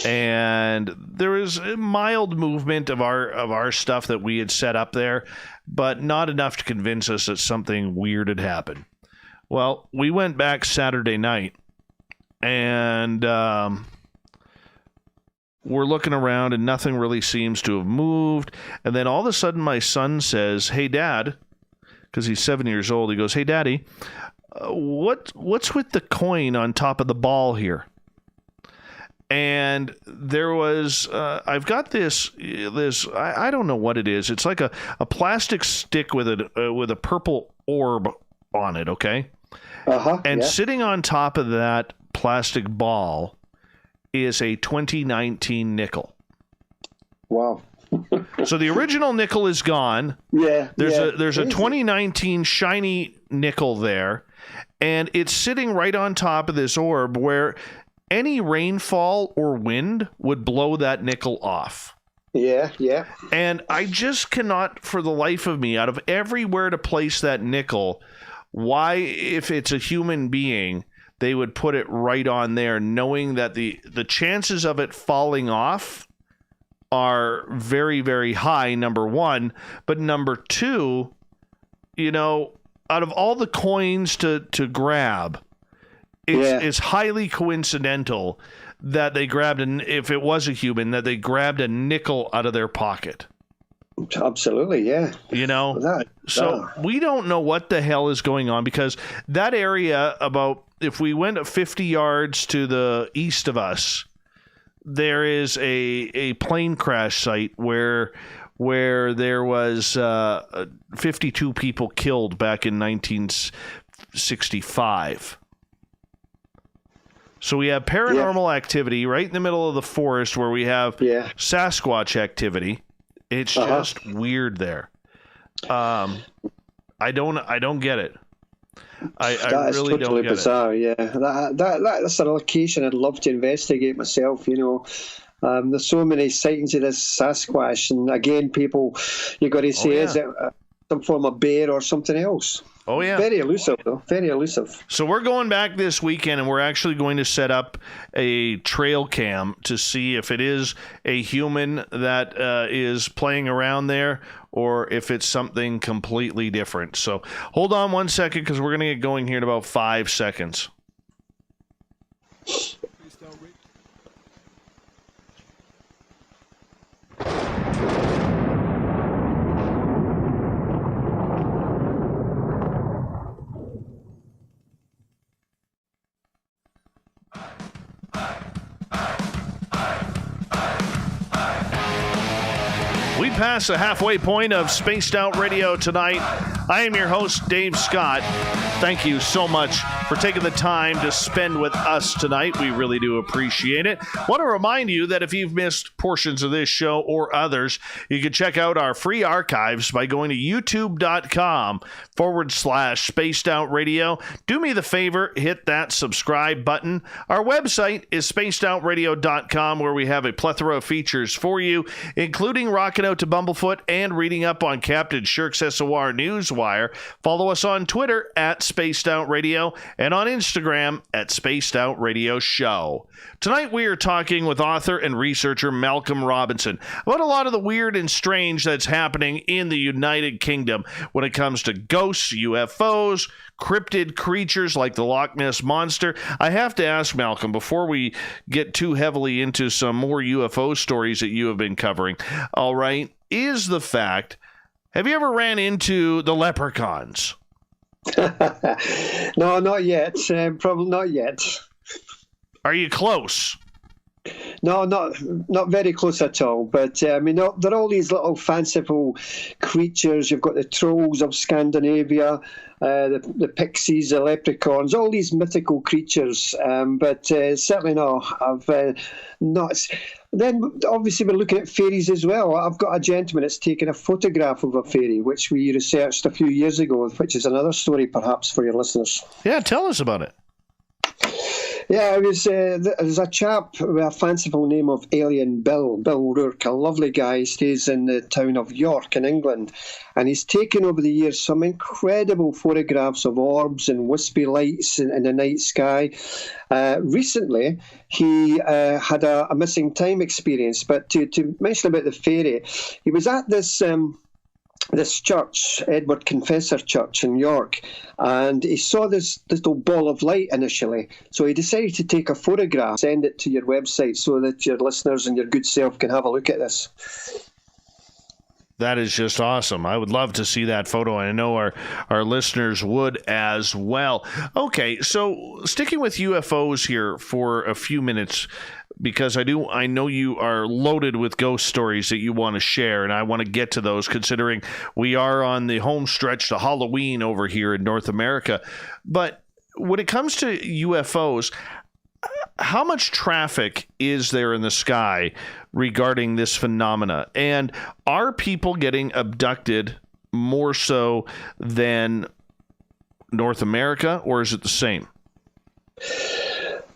And there was a mild movement of our stuff that we had set up there, but not enough to convince us that something weird had happened. Well, we went back Saturday night, and we're looking around, and nothing really seems to have moved. And then all of a sudden, my son says, "Hey, Dad," because he's 7 years old. He goes, "Hey, Daddy, what's with the coin on top of the ball here?" And there was, I've got this, I don't know what it is. It's like a plastic stick with a purple orb on it, okay? And sitting on top of that plastic ball is a 2019 nickel. Wow. So the original nickel is gone. There's a 2019 shiny nickel there, and it's sitting right on top of this orb where any rainfall or wind would blow that nickel off. Yeah, yeah. And I just cannot, for the life of me, out of everywhere to place that nickel, why, if it's a human being, they would put it right on there, knowing that the chances of it falling off are very, very high, number one. But number two, you know, out of all the coins to grab, it's highly coincidental that they grabbed, if it was a human, that they grabbed a nickel out of their pocket. Absolutely, yeah. You know? We don't know what the hell is going on, because that area about, if we went 50 yards to the east of us, there is a plane crash site where there was 52 people killed back in 1965. So we have paranormal activity right in the middle of the forest where we have Sasquatch activity. It's just weird there. I don't get it. I really don't get bizarre, it. Yeah, that's a location I'd love to investigate myself. You know, there's so many sightings of this Sasquatch, and again, people, you got to say, is it some form of bear or something else? Oh, yeah. Very elusive, though. Very elusive. So we're going back this weekend, and we're actually going to set up a trail cam to see if it is a human that is playing around there, or if it's something completely different. So hold on 1 second, because we're going to get going here in about 5 seconds. We pass the halfway point of Spaced Out Radio tonight. I am your host, Dave Scott. Thank you so much for taking the time to spend with us tonight. We really do appreciate it. Want to remind you that if you've missed portions of this show or others, you can check out our free archives by going to youtube.com/Spaced Out Radio. Do me the favor, hit that subscribe button. Our website is spacedoutradio.com, where we have a plethora of features for you, including rocking out to Bumblefoot and reading up on Captain Shirk's SOR Newswire. Follow us on Twitter at Spaced Out Radio and on Instagram at Spaced Out Radio Show. Tonight we are talking with author and researcher Malcolm Robinson about a lot of the weird and strange that's happening in the United Kingdom when it comes to ghosts, UFOs, cryptid creatures like the Loch Ness Monster. I have to ask Malcolm, before we get too heavily into some more UFO stories that you have been covering, all right, is the fact, have you ever ran into the leprechauns? No, not yet. Probably not yet. Are you close? No, not very close at all. But I mean, they're all these little fanciful creatures. You've got the trolls of Scandinavia, the pixies, the leprechauns, all these mythical creatures. But certainly no, I've not. Then obviously we're looking at fairies as well. I've got a gentleman that's taken a photograph of a fairy, which we researched a few years ago, which is another story perhaps for your listeners. Yeah, tell us about it. Yeah, it was, there's a chap with a fanciful name of Alien Bill Rourke, a lovely guy. He stays in the town of York in England, and he's taken over the years some incredible photographs of orbs and wispy lights in the night sky. Recently, he had a missing time experience, but to mention about the fairy, he was at this church, Edward Confessor Church in York, and he saw this little ball of light initially. So he decided to take a photograph, send it to your website so that your listeners and your good self can have a look at this. That is just awesome. I would love to see that photo. I know our listeners would as well. Okay, so sticking with UFOs here for a few minutes, because I know you are loaded with ghost stories that you want to share, and I want to get to those, considering we are on the home stretch to Halloween over here in North America. But when it comes to UFOs, how much traffic is there in the sky regarding this phenomena? And are people getting abducted more so than North America, or is it the same?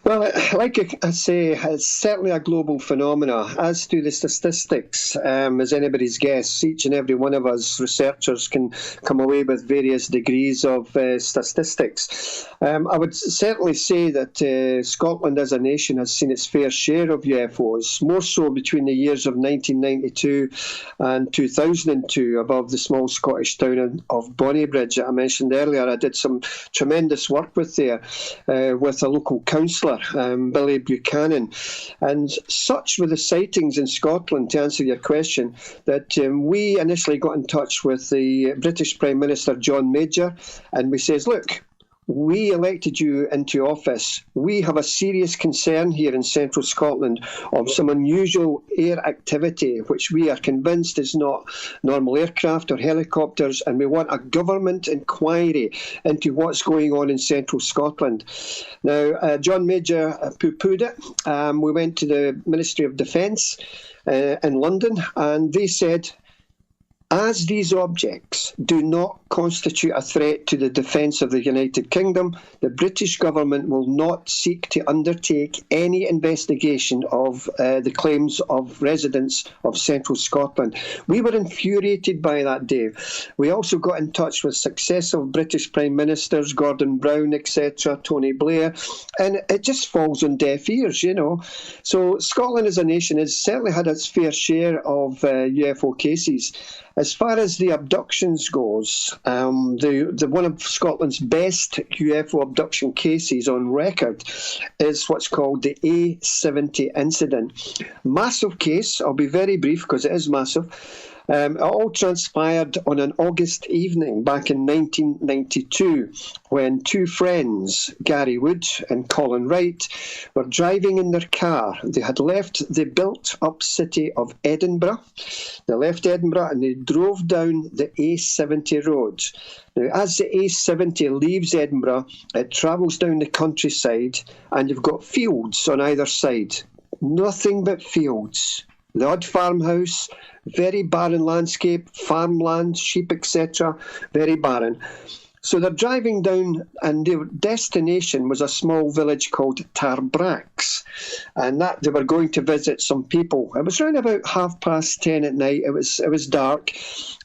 Well, like I say, it's certainly a global phenomena. As to the statistics, as anybody's guess, each and every one of us researchers can come away with various degrees of statistics. I would certainly say that Scotland as a nation has seen its fair share of UFOs, more so between the years of 1992 and 2002 above the small Scottish town of Bonnybridge that I mentioned earlier. I did some tremendous work with there with a local councillor, Billy Buchanan, and such were the sightings in Scotland, to answer your question, that we initially got in touch with the British Prime Minister John Major, and we says, look, we elected you into office. We have a serious concern here in central Scotland of some unusual air activity, which we are convinced is not normal aircraft or helicopters, and we want a government inquiry into what's going on in central Scotland. Now, John Major poo-pooed it. We went to the Ministry of Defence in London, and they said, as these objects do not constitute a threat to the defence of the United Kingdom, the British government will not seek to undertake any investigation of the claims of residents of central Scotland. We were infuriated by that, Dave. We also got in touch with successive British Prime Ministers, Gordon Brown, etc., Tony Blair, and it just falls on deaf ears, you know. So Scotland as a nation has certainly had its fair share of UFO cases. As far as the abductions goes, the one of Scotland's best UFO abduction cases on record is what's called the A70 incident. Massive case. I'll be very brief because it is massive. It all transpired on an August evening back in 1992 when two friends, Gary Wood and Colin Wright, were driving in their car. They had left the built-up city of Edinburgh. They left Edinburgh and they drove down the A70 road. Now, as the A70 leaves Edinburgh, it travels down the countryside and you've got fields on either side. Nothing but fields. The odd farmhouse, very barren landscape, farmland, sheep, etc., very barren. So they're driving down, and their destination was a small village called Tarbrax, and that they were going to visit some people. It was around about 10:30 at night. It was dark,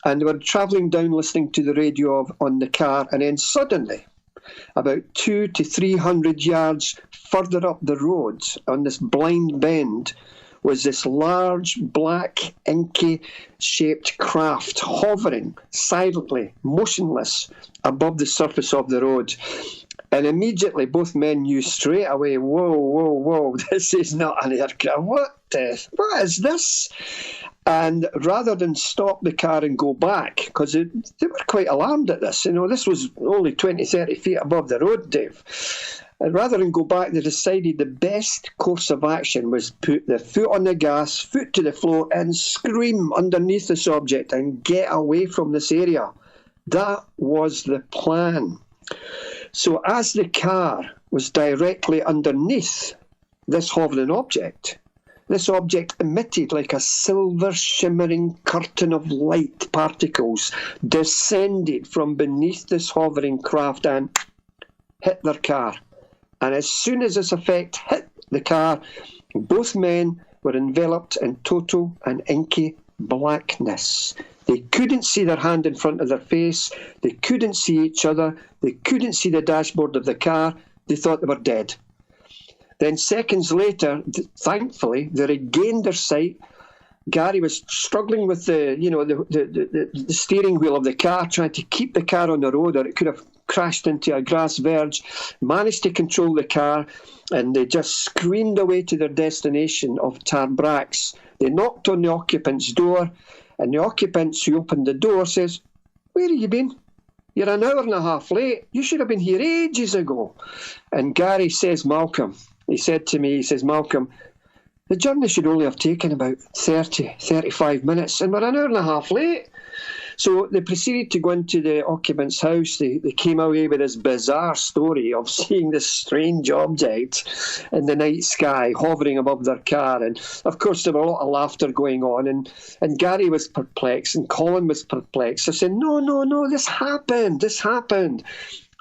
and they were travelling down, listening to the radio on the car, and then suddenly, about 200 to 300 yards further up the road, on this blind bend, was this large, black, inky-shaped craft hovering silently, motionless, above the surface of the road. And immediately both men knew straight away, whoa, this is not an aircraft. What is this? And rather than stop the car and go back, because they were quite alarmed at this, you know, this was only 20, 30 feet above the road, Dave. And rather than go back, they decided the best course of action was put the foot on the gas, foot to the floor, and scream underneath this object and get away from this area. That was the plan. So as the car was directly underneath this hovering object, this object emitted like a silver shimmering curtain of light particles, descended from beneath this hovering craft and hit their car. And as soon as this effect hit the car, both men were enveloped in total and inky blackness. They couldn't see their hand in front of their face. They couldn't see each other. They couldn't see the dashboard of the car. They thought they were dead. Then seconds later, thankfully, they regained their sight. Gary was struggling with the steering wheel of the car, trying to keep the car on the road, or it could have crashed into a grass verge. Managed to control the car, and they just screamed away to their destination of Tarbrax. They knocked on the occupant's door, and the occupants who opened the door says, "Where have you been? You're an hour and a half late. You should have been here ages ago." And Gary says, "Malcolm," he said to me, he says, "Malcolm, the journey should only have taken about 30, 35 minutes, and we're an hour and a half late." So they proceeded to go into the occupant's house. They came away with this bizarre story of seeing this strange object in the night sky hovering above their car. And of course, there were a lot of laughter going on. And Gary was perplexed and Colin was perplexed. I said, no, this happened.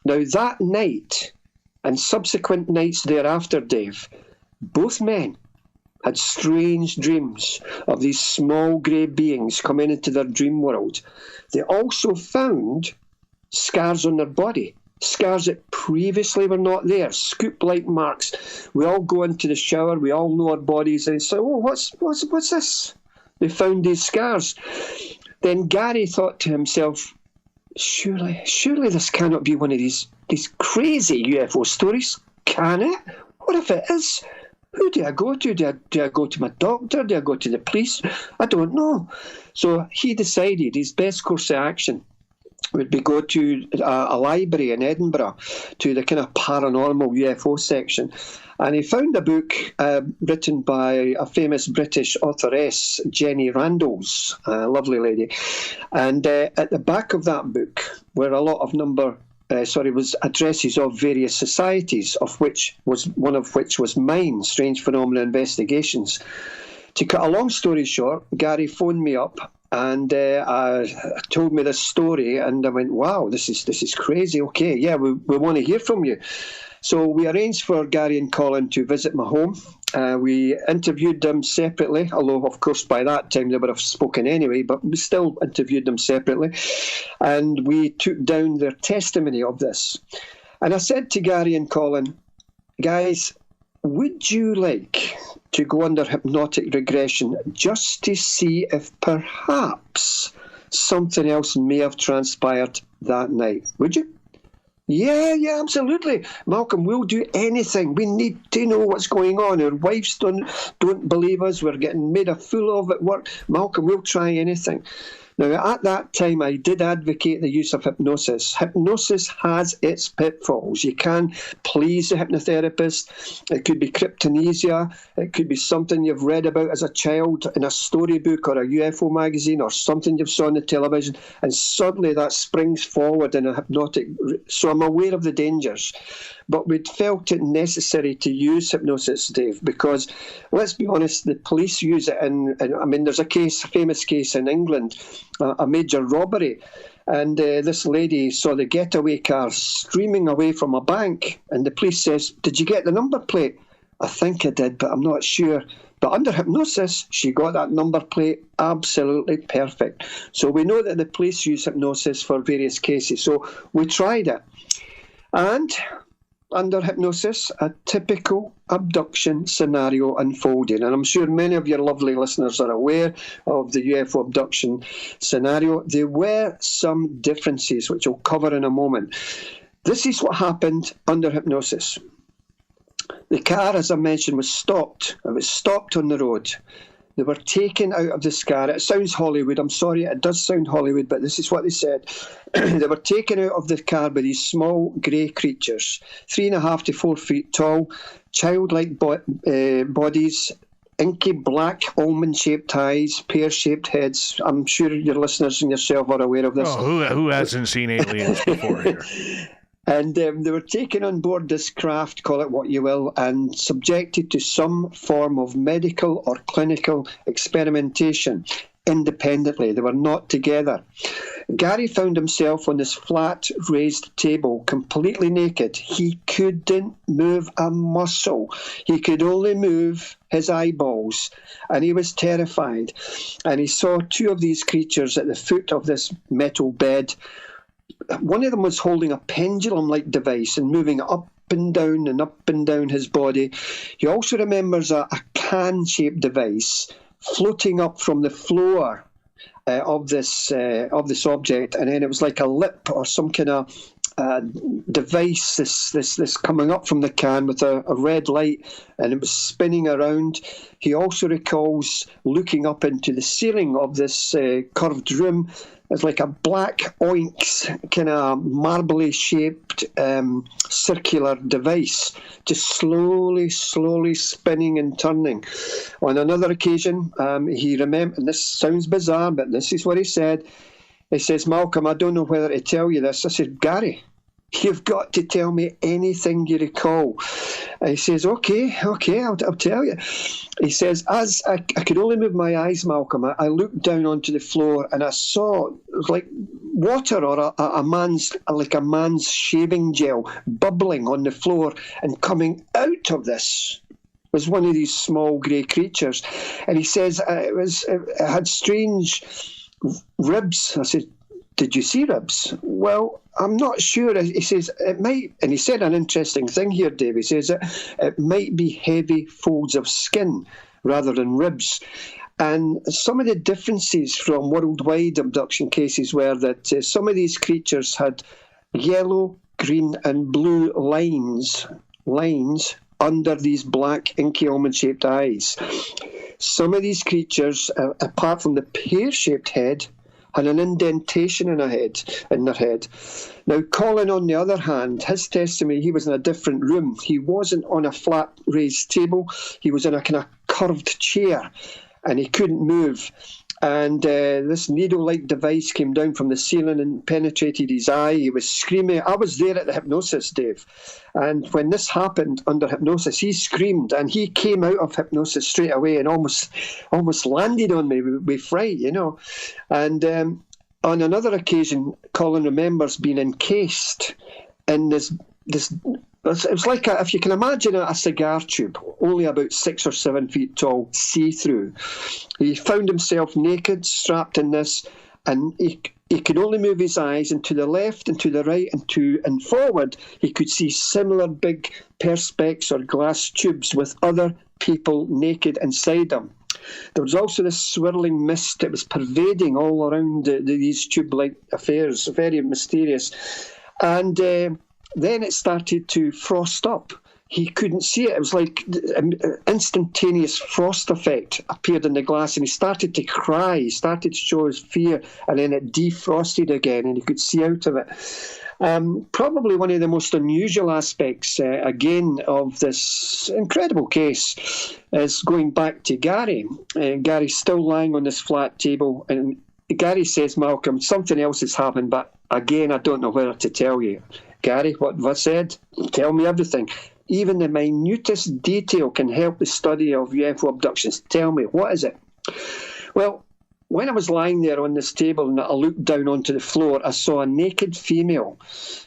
Now that night, and subsequent nights thereafter, Dave, both men had strange dreams of these small grey beings coming into their dream world. They also found scars on their body, scars that previously were not there, scoop-like marks. We all go into the shower, we all know our bodies, and say, oh, what's this? They found these scars. Then Gary thought to himself, surely this cannot be one of these crazy UFO stories, can it? What if it is? Who do I go to? Do I go to my doctor? Do I go to the police? I don't know. So he decided his best course of action would be go to a library in Edinburgh, to the kind of paranormal UFO section. And he found a book written by a famous British authoress, Jenny Randalls, a lovely lady. And at the back of that book were a lot of was addresses of various societies, one of which was mine, Strange Phenomena Investigations. To cut a long story short, Gary phoned me up and told me this story, and I went, wow, this is crazy. Okay, yeah, we want to hear from you. So we arranged for Gary and Colin to visit my home. We interviewed them separately, although, of course, by that time they would have spoken anyway, but we still interviewed them separately. And we took down their testimony of this. And I said to Gary and Colin, guys, would you like to go under hypnotic regression just to see if perhaps something else may have transpired that night? Would you? Yeah, absolutely. Malcolm, we'll do anything. We need to know what's going on. Our wives don't believe us. We're getting made a fool of at work. Malcolm, we'll try anything. Now, at that time, I did advocate the use of hypnosis. Hypnosis has its pitfalls. You can please the hypnotherapist. It could be kryptonesia. It could be something you've read about as a child in a storybook or a UFO magazine or something you saw on the television, and suddenly that springs forward in a hypnotic. So I'm aware of the dangers. But we'd felt it necessary to use hypnosis, Dave, because, let's be honest, the police use it. There's a famous case in England, a major robbery, and this lady saw the getaway car streaming away from a bank, and the police says, did you get the number plate? I think I did, but I'm not sure. But under hypnosis, she got that number plate absolutely perfect. So we know that the police use hypnosis for various cases. So we tried it. And under hypnosis, a typical abduction scenario unfolded. And I'm sure many of your lovely listeners are aware of the UFO abduction scenario. There were some differences, which I'll cover in a moment. This is what happened under hypnosis. The car, as I mentioned, was stopped. It was stopped on the road. They were taken out of this car. It sounds Hollywood. I'm sorry, it does sound Hollywood, but this is what they said. They were taken out of the car by these small grey creatures, 3.5 to 4 feet tall, childlike bodies, inky black almond-shaped eyes, pear-shaped heads. I'm sure your listeners and yourself are aware of this. Oh, who hasn't seen aliens before here? And they were taken on board this craft, call it what you will, and subjected to some form of medical or clinical experimentation independently. They were not together. Gary found himself on this flat, raised table, completely naked. He couldn't move a muscle. He could only move his eyeballs, and he was terrified. And he saw two of these creatures at the foot of this metal bed. One of them was holding a pendulum-like device and moving up and down his body. He also remembers a can-shaped device floating up from the floor of this object, and then it was like a lip or some kind of device, this coming up from the can with a red light, and it was spinning around. He also recalls looking up into the ceiling of this curved room. It's like a black oinks, kind of marbly shaped circular device, just slowly spinning and turning. On another occasion, he remembered, and this sounds bizarre, but this is what he said. He says, Malcolm, I don't know whether to tell you this. I said, Gary, You've got to tell me anything you recall. And he says, okay, I'll tell you. He says, as I could only move my eyes, Malcolm, I looked down onto the floor and I saw like water or a man's shaving gel bubbling on the floor, and coming out of this was one of these small grey creatures. And he says it had strange ribs. I said, did you see ribs? Well, I'm not sure. He says it might, and he said an interesting thing here, Dave. He says it might be heavy folds of skin rather than ribs. And some of the differences from worldwide abduction cases were that some of these creatures had yellow, green, and blue lines under these black, inky almond-shaped eyes. Some of these creatures, apart from the pear-shaped head, had an indentation in their head. Now, Colin, on the other hand, his testimony, he was in a different room. He wasn't on a flat raised table. He was in a kind of curved chair, and he couldn't move. And this needle-like device came down from the ceiling and penetrated his eye. He was screaming. I was there at the hypnosis, Dave. And when this happened under hypnosis, he screamed, and he came out of hypnosis straight away and almost landed on me with fright, you know. And on another occasion, Colin remembers being encased in this it was like, if you can imagine a cigar tube, only about 6 or 7 feet tall, see-through. He found himself naked, strapped in this, and he could only move his eyes, and to the left and to the right and forward, he could see similar big perspex or glass tubes with other people naked inside them. There was also this swirling mist that was pervading all around these tube-like affairs, very mysterious. And then it started to frost up. He couldn't see it. It was like an instantaneous frost effect appeared in the glass, and he started to cry. He started to show his fear, and then it defrosted again, and he could see out of it. Probably one of the most unusual aspects, again, of this incredible case is going back to Gary. Gary's still lying on this flat table, and Gary says, Malcolm, something else has happened, but again, I don't know whether to tell you. Gary, what have I said? Tell me everything. Even the minutest detail can help the study of UFO abductions. Tell me, what is it? Well, when I was lying there on this table and I looked down onto the floor, I saw a naked female.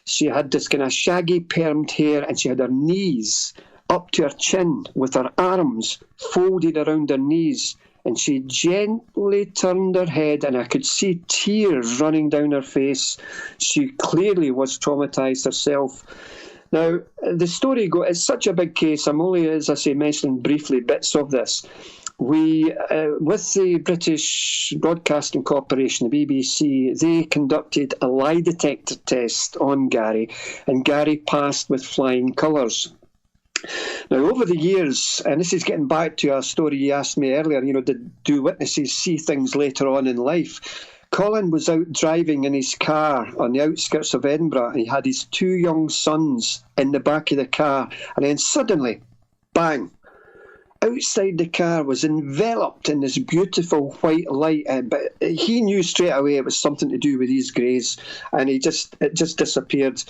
She had this kind of shaggy permed hair, and she had her knees up to her chin with her arms folded around her knees. And she gently turned her head, and I could see tears running down her face. She clearly was traumatized herself. Now, the story it's such a big case. I'm only, as I say, mentioning briefly bits of this. We, with the British Broadcasting Corporation, the BBC, they conducted a lie detector test on Gary, and Gary passed with flying colours. Now, over the years, and this is getting back to a story you asked me earlier, do witnesses see things later on in life? Colin was out driving in his car on the outskirts of Edinburgh, and he had his 2 young sons in the back of the car, and then suddenly, bang, outside the car was enveloped in this beautiful white light, but he knew straight away it was something to do with these greys, and it just disappeared.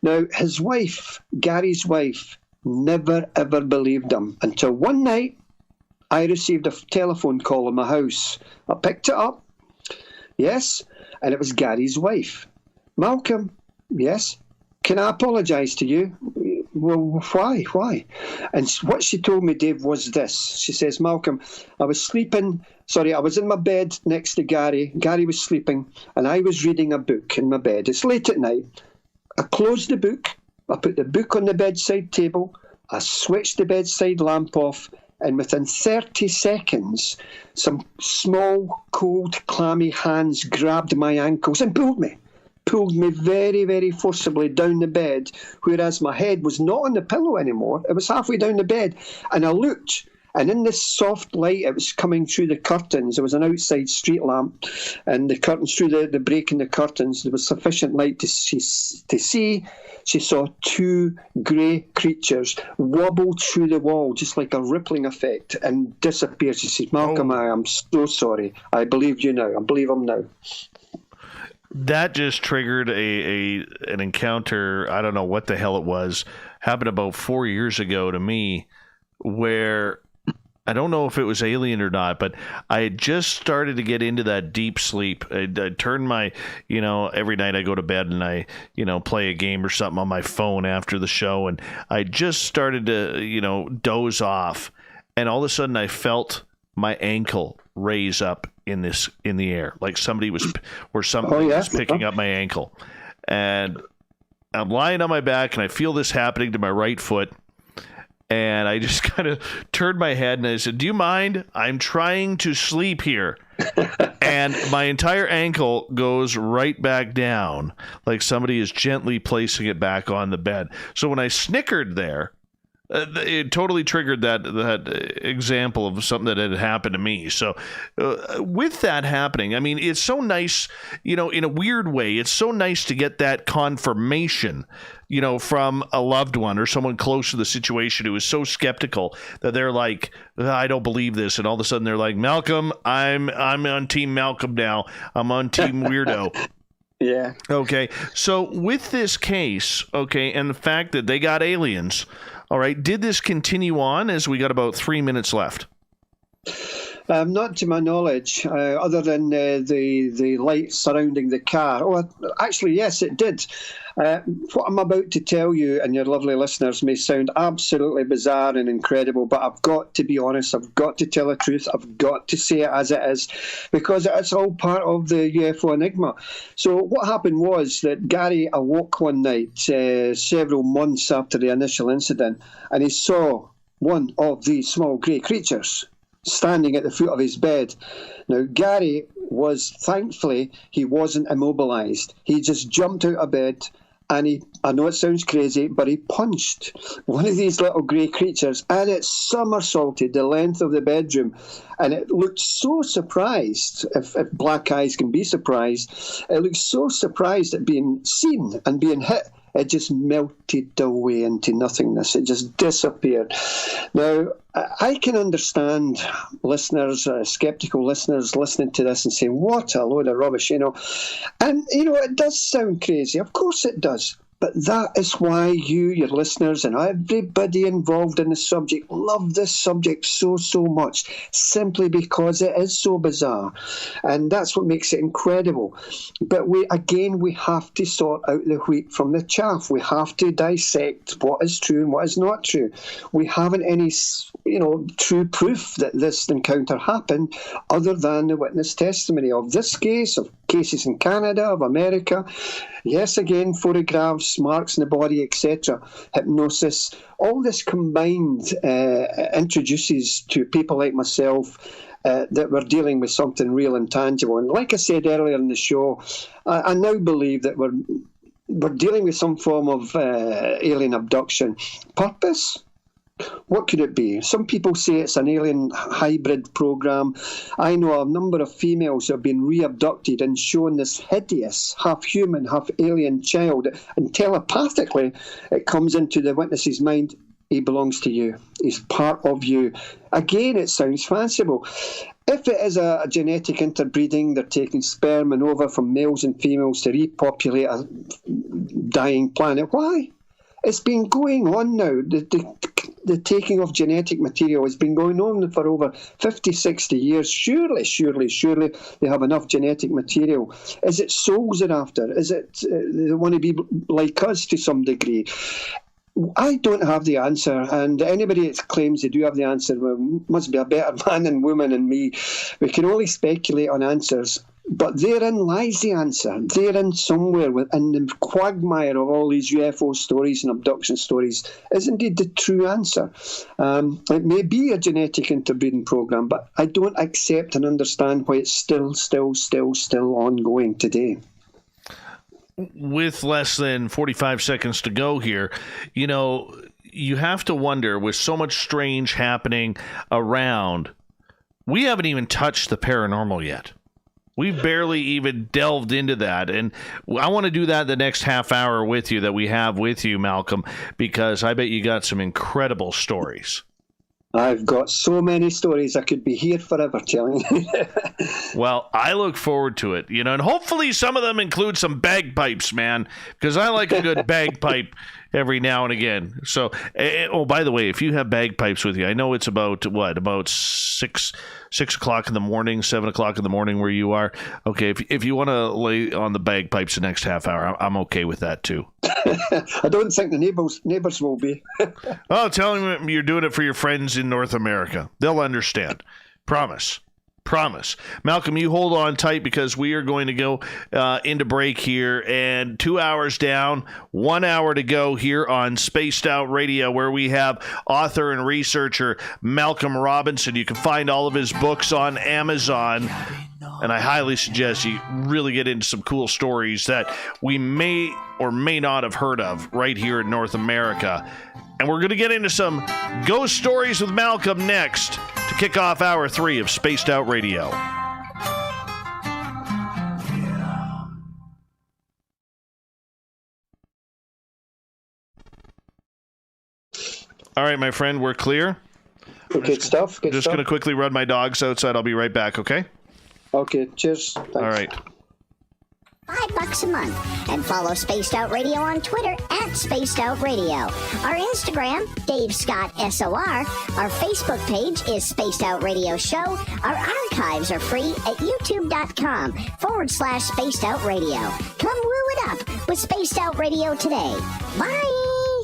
Now, his wife, Gary's wife, never ever believed him until one night I received a telephone call in my house. I picked it up, yes, and it was Gary's wife. Malcolm, yes, can I apologise to you? Well, why? And what she told me, Dave, was this. She says, Malcolm, I was in my bed next to Gary. Gary was sleeping, and I was reading a book in my bed. It's late at night. I closed the book. I put the book on the bedside table, I switched the bedside lamp off, and within 30 seconds, some small, cold, clammy hands grabbed my ankles and pulled me very, very forcibly down the bed, whereas my head was not on the pillow anymore. It was halfway down the bed, and I looked, and in this soft light, it was coming through the curtains. There was an outside street lamp, and the curtains, through the break in the curtains, there was sufficient light to see. She saw 2 grey creatures wobble through the wall, just like a rippling effect, and disappear. She said, Malcolm, I am so sorry. I believed you now. I believe him now. That just triggered an encounter. I don't know what the hell it was. Happened about 4 years ago to me, where I don't know if it was alien or not, but I had just started to get into that deep sleep. I turned my, every night I go to bed and I, play a game or something on my phone after the show, and I just started to, doze off, and all of a sudden I felt my ankle raise up in the air, like somebody was picking up my ankle, and I'm lying on my back and I feel this happening to my right foot. And I just kind of turned my head and I said, "Do you mind? I'm trying to sleep here." And my entire ankle goes right back down, like somebody is gently placing it back on the bed. So when I snickered there, it totally triggered that example of something that had happened to me. So with that happening, I mean, it's so nice, in a weird way, it's so nice to get that confirmation, from a loved one or someone close to the situation who is so skeptical that they're like, "I don't believe this." And all of a sudden they're like, "Malcolm, I'm on team Malcolm now. I'm on team weirdo." Yeah. Okay. So with this case, okay, and the fact that they got aliens, all right, did this continue on as we got about 3 minutes left? Not to my knowledge, other than the lights surrounding the car. Oh, actually, yes, it did. What I'm about to tell you and your lovely listeners may sound absolutely bizarre and incredible, but I've got to be honest. I've got to tell the truth. I've got to say it as it is, because it's all part of the UFO enigma. So what happened was that Gary awoke one night several months after the initial incident, and he saw one of these small grey creatures standing at the foot of his bed. Now, Gary thankfully, he wasn't immobilised. He just jumped out of bed and I know it sounds crazy, but he punched one of these little grey creatures and it somersaulted the length of the bedroom. And it looked so surprised, if black eyes can be surprised, it looked so surprised at being seen and being hit. It just melted away into nothingness. It just disappeared. Now, I can understand listeners, skeptical listeners, listening to this and saying, "What a load of rubbish," And, it does sound crazy. Of course it does. But that is why you, your listeners, and everybody involved in the subject love this subject so, so much, simply because it is so bizarre. And that's what makes it incredible. But we have to sort out the wheat from the chaff. We have to dissect what is true and what is not true. We haven't any, true proof that this encounter happened other than the witness testimony of this case, of cases in Canada, of America. Yes, again, photographs, marks in the body, etc., hypnosis. All this combined introduces to people like myself that we're dealing with something real and tangible. And like I said earlier in the show, I now believe that we're dealing with some form of alien abduction. Purpose? What could it be? Some people say it's an alien hybrid program. I know a number of females who have been re-abducted and shown this hideous, half-human, half-alien child, and telepathically it comes into the witness's mind, he belongs to you. He's part of you. Again, it sounds fanciful. If it is a genetic interbreeding, they're taking sperm and ova from males and females to repopulate a dying planet. Why? It's been going on now. The taking of genetic material has been going on for over 50, 60 years. Surely they have enough genetic material. Is it souls they're after? Is it they want to be like us to some degree? I don't have the answer, and anybody that claims they do have the answer must be a better man and woman than me. We can only speculate on answers. But therein lies the answer. Therein somewhere within the quagmire of all these UFO stories and abduction stories is indeed the true answer. It may be a genetic interbreeding program, but I don't accept and understand why it's still ongoing today. With less than 45 seconds to go here, you have to wonder, with so much strange happening around, we haven't even touched the paranormal yet. We've barely even delved into that, and I want to do that the next half hour with you that we have with you, Malcolm, because I bet you got some incredible stories. I've got so many stories. I could be here forever telling you. Well, I look forward to it, and hopefully some of them include some bagpipes, man, because I like a good bagpipe every now and again. So, by the way, if you have bagpipes with you, I know it's about 6 o'clock in the morning, 7 o'clock in the morning where you are. Okay, if you want to lay on the bagpipes the next half hour, I'm okay with that too. I don't think the neighbors will be. Oh, tell them you're doing it for your friends in North America. They'll understand. Promise. Malcolm, you hold on tight because we are going to go into break here, and 2 hours down, 1 hour to go here on Spaced Out Radio, where we have author and researcher Malcolm Robinson. You can find all of his books on Amazon, and I highly suggest you really get into some cool stories that we may or may not have heard of right here in North America. And we're going to get into some ghost stories with Malcolm next to kick off Hour 3 of Spaced Out Radio. All right, my friend, we're clear. Good stuff. Just going to quickly run my dogs outside. I'll be right back, okay? Okay, cheers. Thanks. All right. $5 a month, and follow Spaced Out Radio on Twitter at Spaced Out Radio. Our Instagram, Dave Scott SOR. Our Facebook page is Spaced Out Radio Show. Our archives are free at youtube.com/Spaced Out Radio. Come woo it up with Spaced Out Radio today. Bye!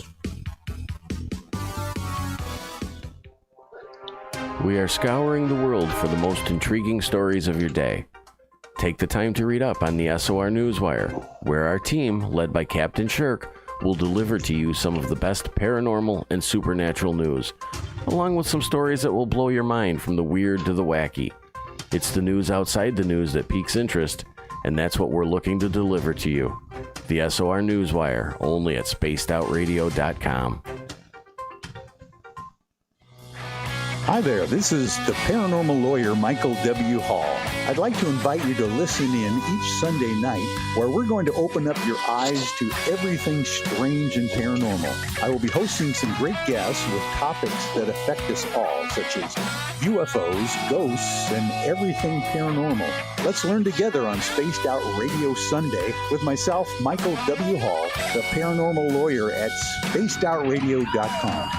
We are scouring the world for the most intriguing stories of your day. Take the time to read up on the SOR Newswire, where our team, led by Captain Shirk, will deliver to you some of the best paranormal and supernatural news, along with some stories that will blow your mind from the weird to the wacky. It's the news outside the news that piques interest, and that's what we're looking to deliver to you. The SOR Newswire, only at spacedoutradio.com. Hi there, this is the paranormal lawyer Michael W. Hall. I'd like to invite you to listen in each Sunday night where we're going to open up your eyes to everything strange and paranormal. I will be hosting some great guests with topics that affect us all, such as UFOs, ghosts, and everything paranormal. Let's learn together on Spaced Out Radio Sunday with myself, Michael W. Hall, the paranormal lawyer at spacedoutradio.com.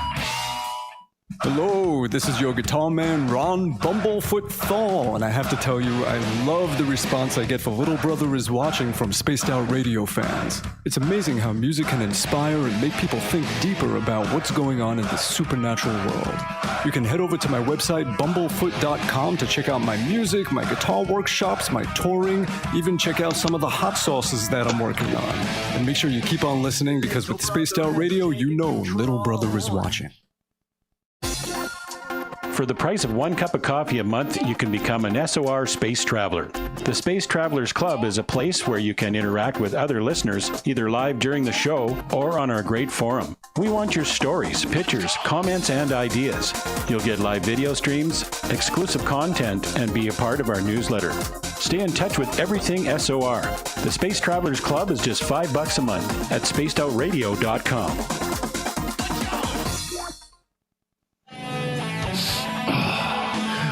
Hello, this is your guitar man, Ron Bumblefoot Thal, and I have to tell you, I love the response I get for Little Brother is Watching from Spaced Out Radio fans. It's amazing how music can inspire and make people think deeper about what's going on in the supernatural world. You can head over to my website, bumblefoot.com, to check out my music, my guitar workshops, my touring, even check out some of the hot sauces that I'm working on. And make sure you keep on listening, because with Spaced Out Radio, you know Little Brother is watching. For the price of 1 cup of coffee a month, you can become an SOR Space Traveler. The Space Travelers Club is a place where you can interact with other listeners, either live during the show or on our great forum. We want your stories, pictures, comments, and ideas. You'll get live video streams, exclusive content, and be a part of our newsletter. Stay in touch with everything SOR. The Space Travelers Club is just $5 a month at spacedoutradio.com.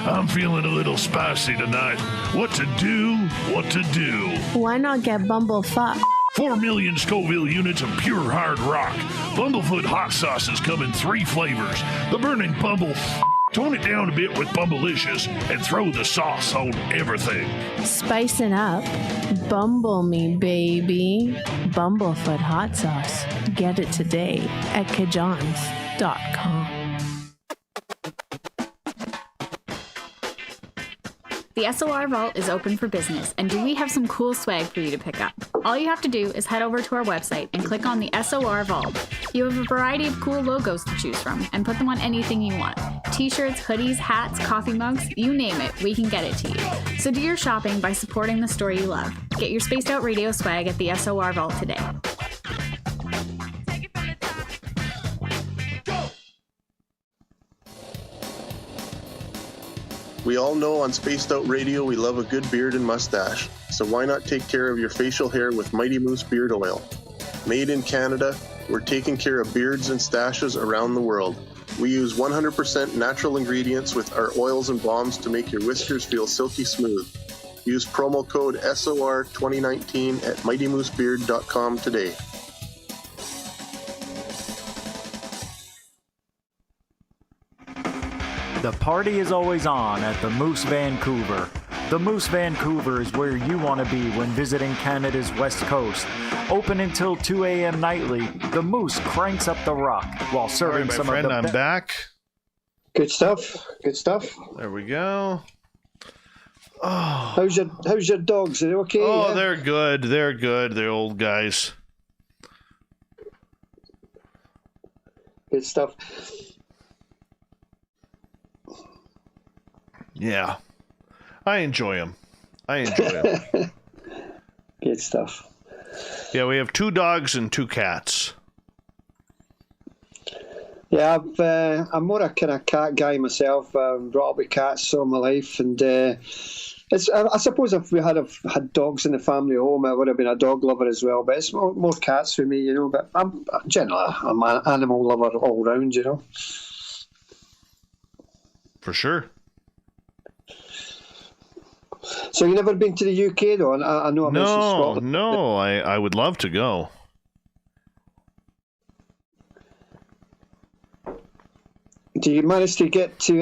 I'm feeling a little spicy tonight. What to do? Why not get Bumblefuck? 4 million Scoville units of pure hard rock. Bumblefoot hot sauces come in 3 flavors. The burning Bumble. Tone it down a bit with Bumblicious and throw the sauce on everything. Spicing up. Bumble me, baby. Bumblefoot hot sauce. Get it today at kajons.com. The SOR Vault is open for business, and we have some cool swag for you to pick up. All you have to do is head over to our website and click on the SOR Vault. You have a variety of cool logos to choose from, and put them on anything you want. T-shirts, hoodies, hats, coffee mugs, you name it, we can get it to you. So do your shopping by supporting the store you love. Get your Spaced Out Radio swag at the SOR Vault today. We all know on Spaced Out Radio we love a good beard and mustache, so why not take care of your facial hair with Mighty Moose Beard Oil? Made in Canada, we're taking care of beards and stashes around the world. We use 100% natural ingredients with our oils and balms to make your whiskers feel silky smooth. Use promo code SOR2019 at mightymoosebeard.com today. The party is always on at the Moose Vancouver. The Moose Vancouver is where you want to be when visiting Canada's West Coast. Open until 2 a.m. nightly, the Moose cranks up the rock while serving some of the I'm back. Good stuff. Good stuff. There we go. Oh. How's your dogs? Are they okay? Oh, yeah? They're good. They're good. They're old guys. Good stuff. Yeah. I enjoy them. Good stuff. Yeah, we have 2 dogs and 2 cats. Yeah, I'm more a kind of cat guy myself. Brought up with cats all my life, and I suppose if we had dogs in the family home, I would have been a dog lover as well. But it's more cats for me, you know. But I'm generally I'm an animal lover all round, you know. For sure. So you never been to the UK though? I know I mentioned Scotland. No, I would love to go. Do you manage to get to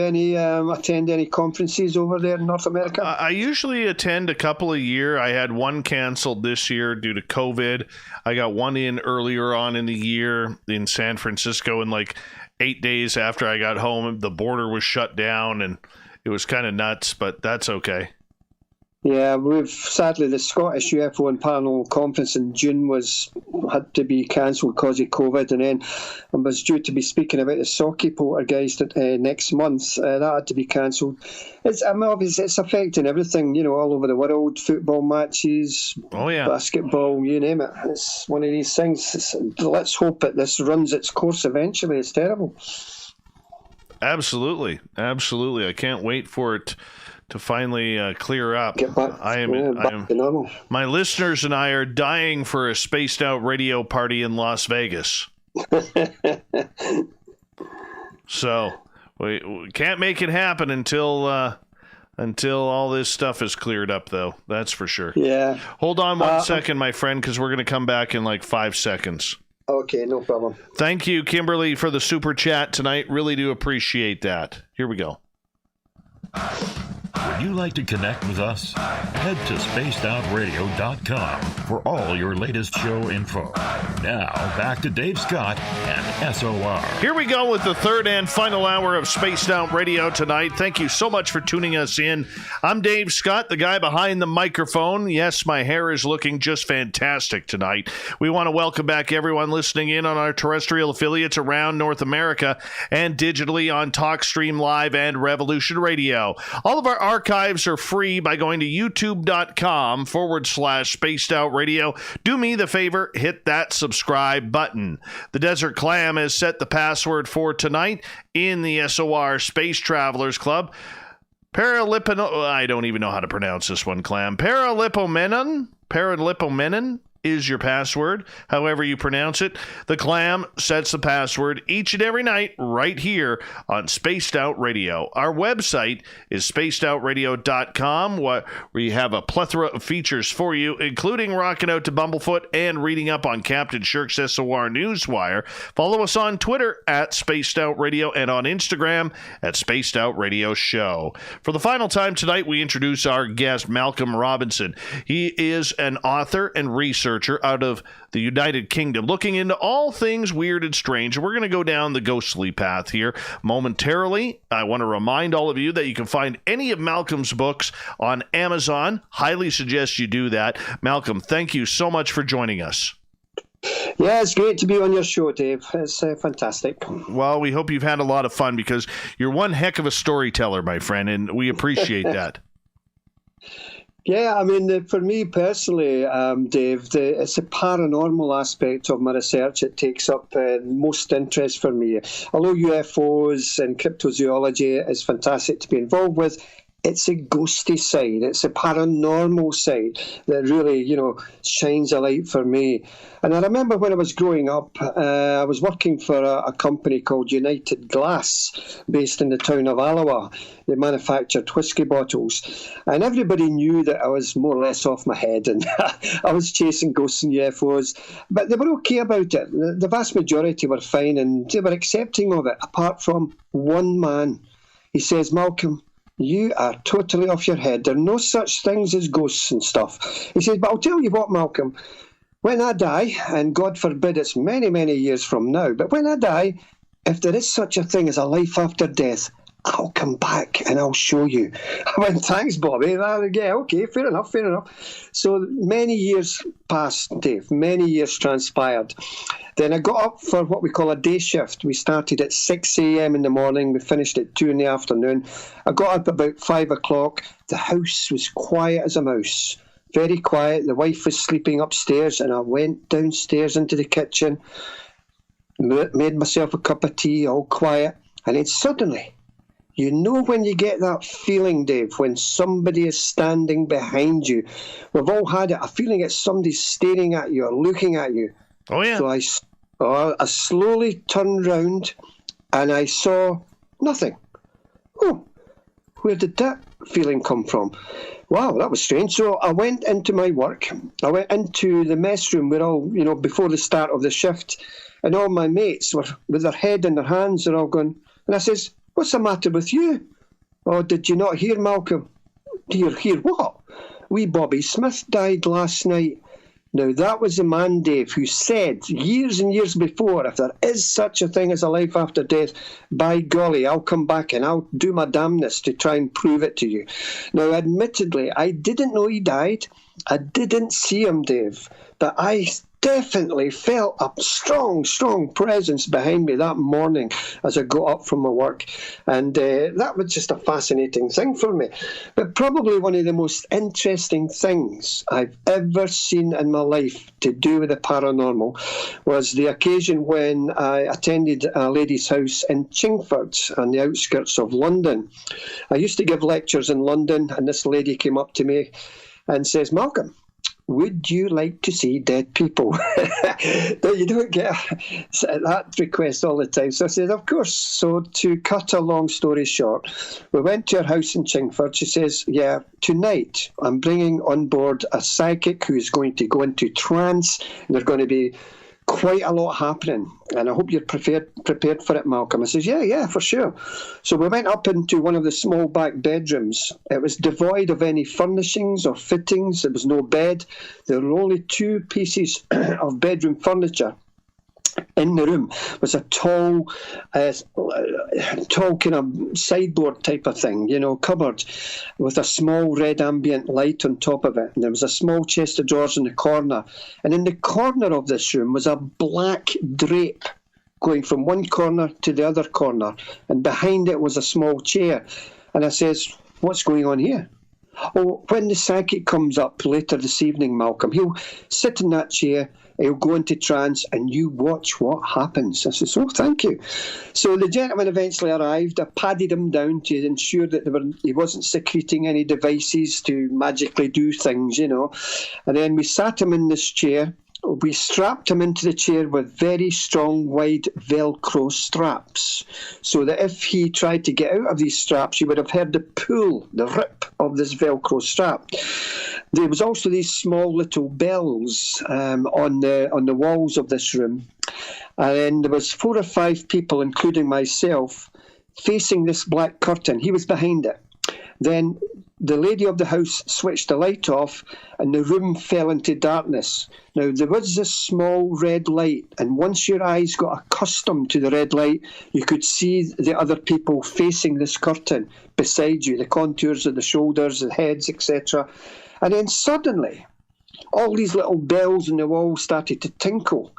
attend any conferences over there in North America? I usually attend a couple a year. I had one canceled this year due to COVID. I got one in earlier on in the year in San Francisco, and like 8 days after I got home, the border was shut down, and it was kind of nuts, but that's okay. Yeah, sadly the Scottish UFO and Paranormal conference in June had to be cancelled because of COVID, and then I was due to be speaking about the Socky poltergeist next month. That had to be cancelled. Obviously it's affecting everything, you know, all over the world. Football matches, basketball, you name it. It's one of these things. Let's hope that this runs its course eventually. It's terrible. Absolutely. I can't wait for it to finally clear up. Get back, back to normal. My listeners and I are dying for a spaced out radio party in Las Vegas. So we can't make it happen until all this stuff is cleared up, though. That's for sure. Yeah. Hold on one second, my friend, because we're going to come back in like 5 seconds. Okay, no problem. Thank you, Kimberly, for the super chat tonight. Really do appreciate that. Here we go. Would you like to connect with us? Head to spacedoutradio.com for all your latest show info. Now, back to Dave Scott and SOR. Here we go with the third and final hour of Spaced Out Radio tonight. Thank you so much for tuning us in. I'm Dave Scott, the guy behind the microphone. Yes, my hair is looking just fantastic tonight. We want to welcome back everyone listening in on our terrestrial affiliates around North America and digitally on TalkStream Live and Revolution Radio. All of our archives are free by going to youtube.com/Spaced Out Radio. Do me the favor, hit that subscribe button. The Desert Clam has set the password for tonight in the SOR Space Travelers Club. I don't even know how to pronounce this one, Clam. Paralipomenon is your password, however you pronounce it. The Clam sets the password each and every night right here on Spaced Out Radio. Our website is spacedoutradio.com, where we have a plethora of features for you, including rocking out to Bumblefoot and reading up on Captain Shirk's SOR Newswire. Follow us on Twitter at Spaced Out Radio and on Instagram at Spaced Out Radio Show. For the final time tonight, we introduce our guest, Malcolm Robinson. He is an author and researcher out of the United Kingdom, looking into all things weird and strange. We're going to go down the ghostly path here momentarily. I want to remind all of you that you can find any of Malcolm's books on Amazon. Highly suggest you do that. Malcolm, thank you so much for joining us. Yeah, it's great to be on your show, Dave. It's fantastic. Well, we hope you've had a lot of fun because you're one heck of a storyteller, my friend, and we appreciate that. Yeah, I mean, for me personally, Dave, it's the paranormal aspect of my research that takes up most interest for me. Although UFOs and cryptozoology is fantastic to be involved with, it's a ghosty side, it's a paranormal side that really, shines a light for me. And I remember when I was growing up, I was working for a company called United Glass, based in the town of Alloa. They manufactured whiskey bottles. And everybody knew that I was more or less off my head, and I was chasing ghosts and UFOs. But they were okay about it. The vast majority were fine, and they were accepting of it, apart from one man. He says, "Malcolm, you are totally off your head. There are no such things as ghosts and stuff." He says, "But I'll tell you what, Malcolm, when I die, and God forbid it's many, many years from now, but when I die, if there is such a thing as a life after death, I'll come back and I'll show you." I went, "Thanks, Bobby." Yeah, okay, fair enough. So many years passed, Dave. Many years transpired. Then I got up for what we call a day shift. We started at 6 a.m. in the morning. We finished at 2 in the afternoon. I got up about 5 o'clock. The house was quiet as a mouse. Very quiet. The wife was sleeping upstairs, and I went downstairs into the kitchen, made myself a cup of tea, all quiet. And then suddenly, when you get that feeling, Dave, when somebody is standing behind you. We've all had it, a feeling that somebody's staring at you or looking at you. Oh, yeah. So I slowly turned round and I saw nothing. Oh, where did that feeling come from? Wow, that was strange. So I went into my work. I went into the mess room where all, before the start of the shift, and all my mates were with their head in their hands. They're all going, and I says, "What's the matter with you?" "Oh, did you not hear, Malcolm?" Hear what? Wee Bobby Smith died last night. Now, that was the man, Dave, who said years and years before, if there is such a thing as a life after death, by golly, I'll come back and I'll do my damnedest to try and prove it to you. Now, admittedly, I didn't know he died. I didn't see him, Dave, but I definitely felt a strong, strong presence behind me that morning as I got up from my work. And that was just a fascinating thing for me. But probably one of the most interesting things I've ever seen in my life to do with the paranormal was the occasion when I attended a lady's house in Chingford on the outskirts of London. I used to give lectures in London, and this lady came up to me and says, "Malcolm, would you like to see dead people?" No, you don't get that request all the time. So I said, of course. So to cut a long story short, we went to her house in Chingford. She says, "Yeah, tonight I'm bringing on board a psychic who's going to go into trance. And there's going to be quite a lot happening, and I hope you're prepared for it, Malcolm." I says, yeah, for sure. So we went up into one of the small back bedrooms. It was devoid of any furnishings or fittings. There was no bed. There were only 2 pieces of bedroom furniture. In the room was a tall kind of sideboard type of thing, cupboard with a small red ambient light on top of it. And there was a small chest of drawers in the corner. And in the corner of this room was a black drape going from one corner to the other corner. And behind it was a small chair. And I says, "What's going on here?" "Oh, when the psychic comes up later this evening, Malcolm, he'll sit in that chair, he'll go into trance, and you watch what happens." I says, "Oh, thank you." So the gentleman eventually arrived. I padded him down to ensure that he wasn't secreting any devices to magically do things, And then we sat him in this chair. We strapped him into the chair with very strong, wide Velcro straps, so that if he tried to get out of these straps, you would have heard the pull, the rip of this Velcro strap. There was also these small little bells on the walls of this room, and there was 4 or 5 people, including myself, facing this black curtain. He was behind it. Then the lady of the house switched the light off, and the room fell into darkness. Now, there was this small red light, and once your eyes got accustomed to the red light, you could see the other people facing this curtain beside you, the contours of the shoulders, the heads, etc. And then suddenly, all these little bells on the wall started to tinkle.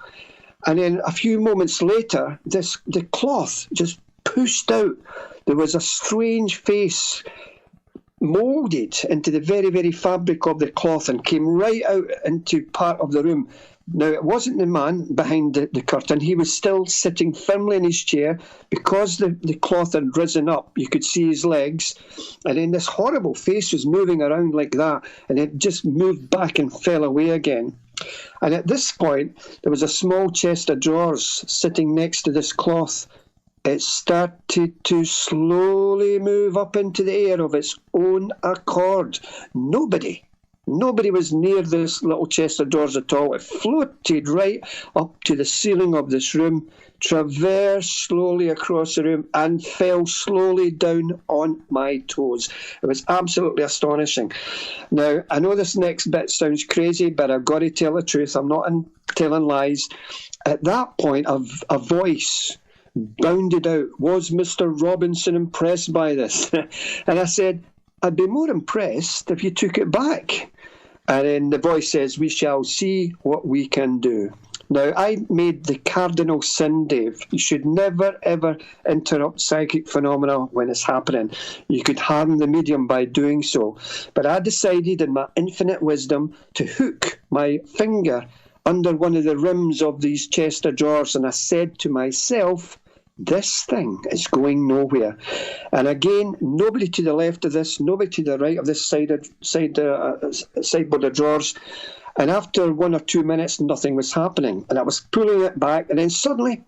And then a few moments later, the cloth just pushed out. There was a strange face moulded into the very, very fabric of the cloth and came right out into part of the room. Now, it wasn't the man behind the curtain. He was still sitting firmly in his chair. Because the cloth had risen up, you could see his legs. And then this horrible face was moving around like that, and it just moved back and fell away again. And at this point, there was a small chest of drawers sitting next to this cloth. It started to slowly move up into the air of its own accord. Nobody was near this little chest of drawers at all. It floated right up to the ceiling of this room, traversed slowly across the room, and fell slowly down on my toes. It was absolutely astonishing. Now, I know this next bit sounds crazy, but I've got to tell the truth. I'm not telling lies. At that point, a voice bounded out. Was Mr. Robinson impressed by this? And I said, I'd be more impressed if you took it back. And then the voice says, we shall see what we can do. Now, I made the cardinal sin, Dave. You should never, ever interrupt psychic phenomena when it's happening. You could harm the medium by doing so. But I decided in my infinite wisdom to hook my finger under one of the rims of these chest of drawers, and I said to myself, this thing is going nowhere. And again, nobody to the left of this, nobody to the right of this sideboard of drawers. And after 1 or 2 minutes, nothing was happening. And I was pulling it back, and then suddenly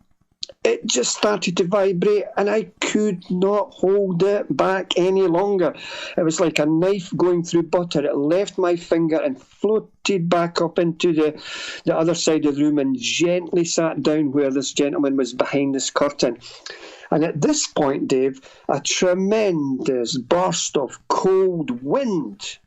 it just started to vibrate, and I could not hold it back any longer. It was like a knife going through butter. It left my finger and floated back up into the other side of the room and gently sat down where this gentleman was behind this curtain. And at this point, Dave, a tremendous burst of cold wind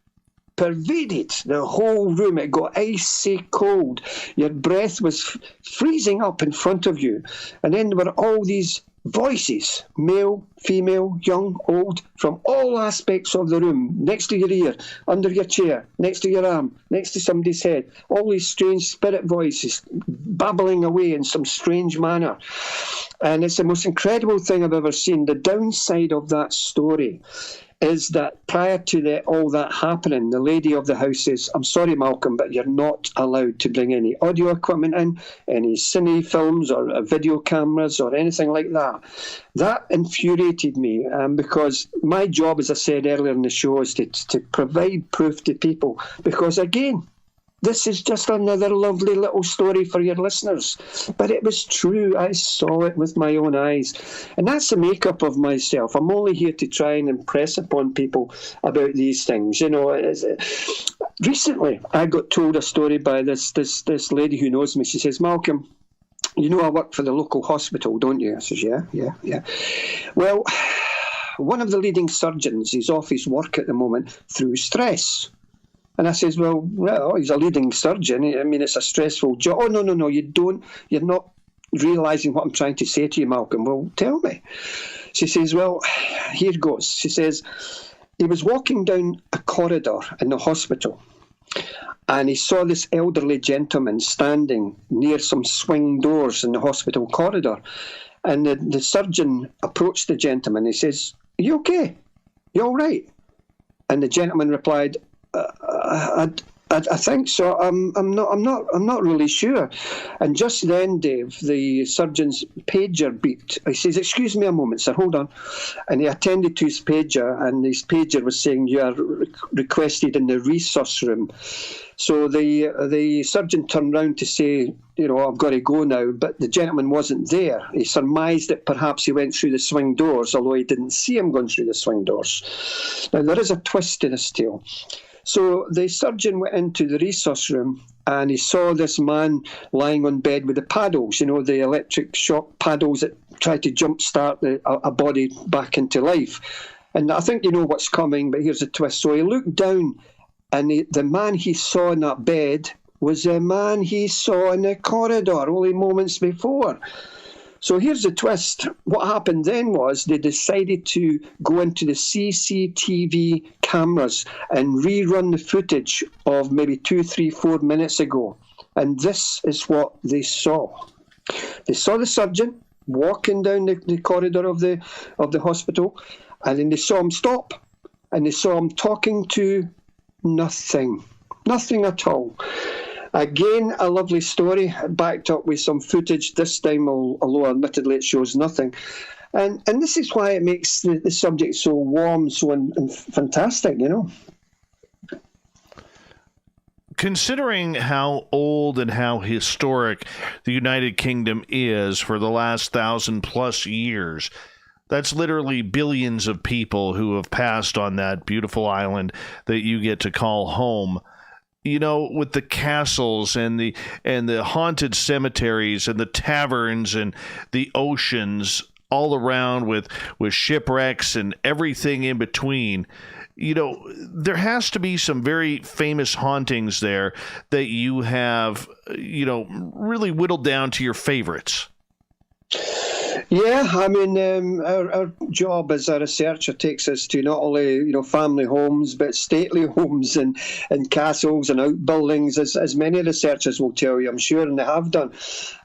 pervaded the whole room. It got icy cold. Your breath was freezing up in front of you. And then there were all these voices, male, female, young, old, from all aspects of the room, next to your ear, under your chair, next to your arm, next to somebody's head. All these strange spirit voices babbling away in some strange manner. And it's the most incredible thing I've ever seen. The downside of that story is that prior to all that happening, the lady of the house says, I'm sorry, Malcolm, but you're not allowed to bring any audio equipment in, any cine films or video cameras or anything like that. That infuriated me because my job, as I said earlier in the show, is to provide proof to people. Because, again, this is just another lovely little story for your listeners. But it was true. I saw it with my own eyes. And that's the makeup of myself. I'm only here to try and impress upon people about these things. You know, recently I got told a story by this lady who knows me. She says, Malcolm, you know I work for the local hospital, don't you? I says, yeah. Well, one of the leading surgeons is off his work at the moment through stress. And I says, well, he's a leading surgeon. I mean, it's a stressful job. Oh, no, you're not realising what I'm trying to say to you, Malcolm. Well, tell me. She says, well, here goes. She says, he was walking down a corridor in the hospital, and he saw this elderly gentleman standing near some swing doors in the hospital corridor. And the surgeon approached the gentleman. He says, are you okay? You all right? And the gentleman replied, I think so. I'm not really sure. And just then, Dave, the surgeon's pager beeped. He says, "Excuse me a moment, sir. Hold on." And he attended to his pager, and his pager was saying, "You are requested in the resus room." So the surgeon turned round to say, "I've got to go now." But the gentleman wasn't there. He surmised that perhaps he went through the swing doors, although he didn't see him going through the swing doors. Now, there is a twist to this tale. So the surgeon went into the resus room, and he saw this man lying on bed with the paddles, the electric shock paddles that try to jumpstart a body back into life. And I think you know what's coming, but here's a twist. So he looked down, and the man he saw in that bed was the man he saw in the corridor only moments before. So here's the twist. What happened then was they decided to go into the CCTV cameras and rerun the footage of maybe 2, 3, 4 minutes ago. And this is what they saw. They saw the surgeon walking down the corridor of the hospital, and then they saw him stop, and they saw him talking to nothing at all. Again, a lovely story, backed up with some footage, this time, although admittedly it shows nothing. And this is why it makes the subject so warm, so and fantastic, you know. Considering how old and how historic the United Kingdom is for the last 1,000+ years, that's literally billions of people who have passed on that beautiful island that you get to call home. You know, with the castles and the haunted cemeteries and the taverns and the oceans all around with shipwrecks and everything in between, you know, there has to be some very famous hauntings there that you have, you know, really whittled down to your favorites. Yeah, I mean, our job as a researcher takes us to not only, you know, family homes, but stately homes and castles and outbuildings, as many researchers will tell you, I'm sure, and they have done.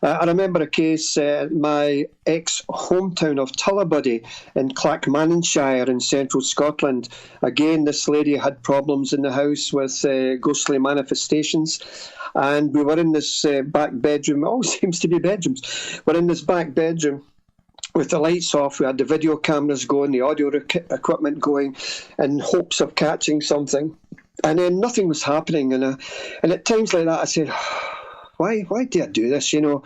I remember a case, my ex-hometown of Tullabuddy in Clackmannanshire in central Scotland. Again, this lady had problems in the house with ghostly manifestations. And we were in this back bedroom. It always seems to be bedrooms. We're in this back bedroom with the lights off. We had the video cameras going, the audio equipment going, in hopes of catching something. And then nothing was happening. And at times like that, I said, why do I do this? You know,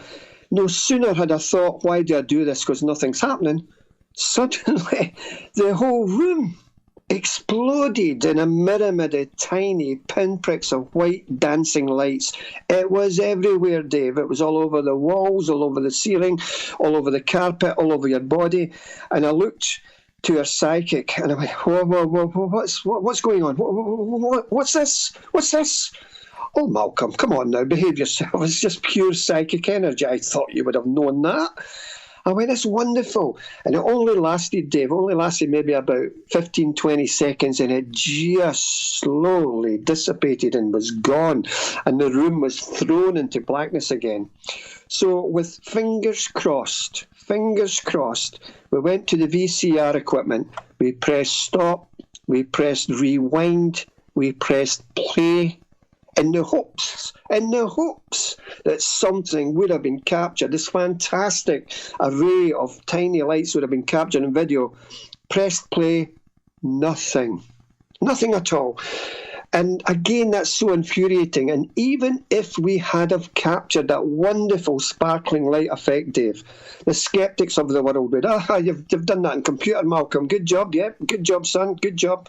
no sooner had I thought, why do I do this? Because nothing's happening. Suddenly, the whole room exploded in a myriad of tiny pinpricks of white dancing lights. It was everywhere, Dave. It was all over the walls, all over the ceiling, all over the carpet, all over your body. And I looked to her psychic and I went, whoa, what's going on? What's this? What's this? Oh, Malcolm, come on now, behave yourself. It's just pure psychic energy. I thought you would have known that. I went, it's wonderful. And it only lasted, Dave, maybe about 15, 20 seconds, and it just slowly dissipated and was gone. And the room was thrown into blackness again. So with fingers crossed, we went to the VCR equipment. We pressed stop, we pressed rewind, we pressed play, in the hopes that something would have been captured. This fantastic array of tiny lights would have been captured in video. Pressed play, nothing at all. And again, that's so infuriating. And even if we had have captured that wonderful sparkling light effect, Dave, the skeptics of the world would, you've done that in computer, Malcolm. Good job, yeah. Good job, son. Good job.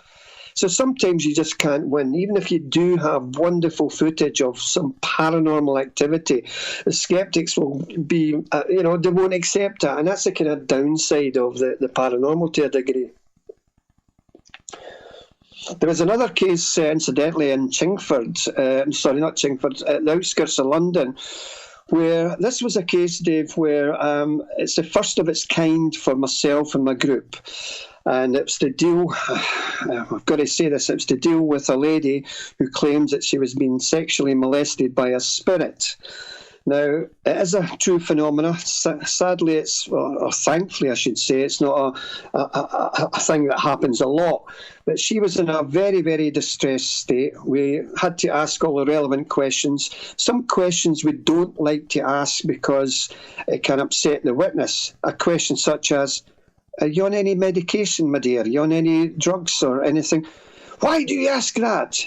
So sometimes you just can't win. Even if you do have wonderful footage of some paranormal activity, the skeptics will be, they won't accept that. And that's the kind of downside of the paranormal to a degree. There was another case, incidentally, in Chingford, at the outskirts of London, where this was a case, Dave, where it's the first of its kind for myself and my group. And it's to deal, I've got to say this, it's to deal with a lady who claims that she was being sexually molested by a spirit. Now, it is a true phenomenon. Sadly, or thankfully, I should say, it's not a thing that happens a lot. But she was in a very, very distressed state. We had to ask all the relevant questions. Some questions we don't like to ask because it can upset the witness. A question such as, are you on any medication, my dear? Are you on any drugs or anything? Why do you ask that?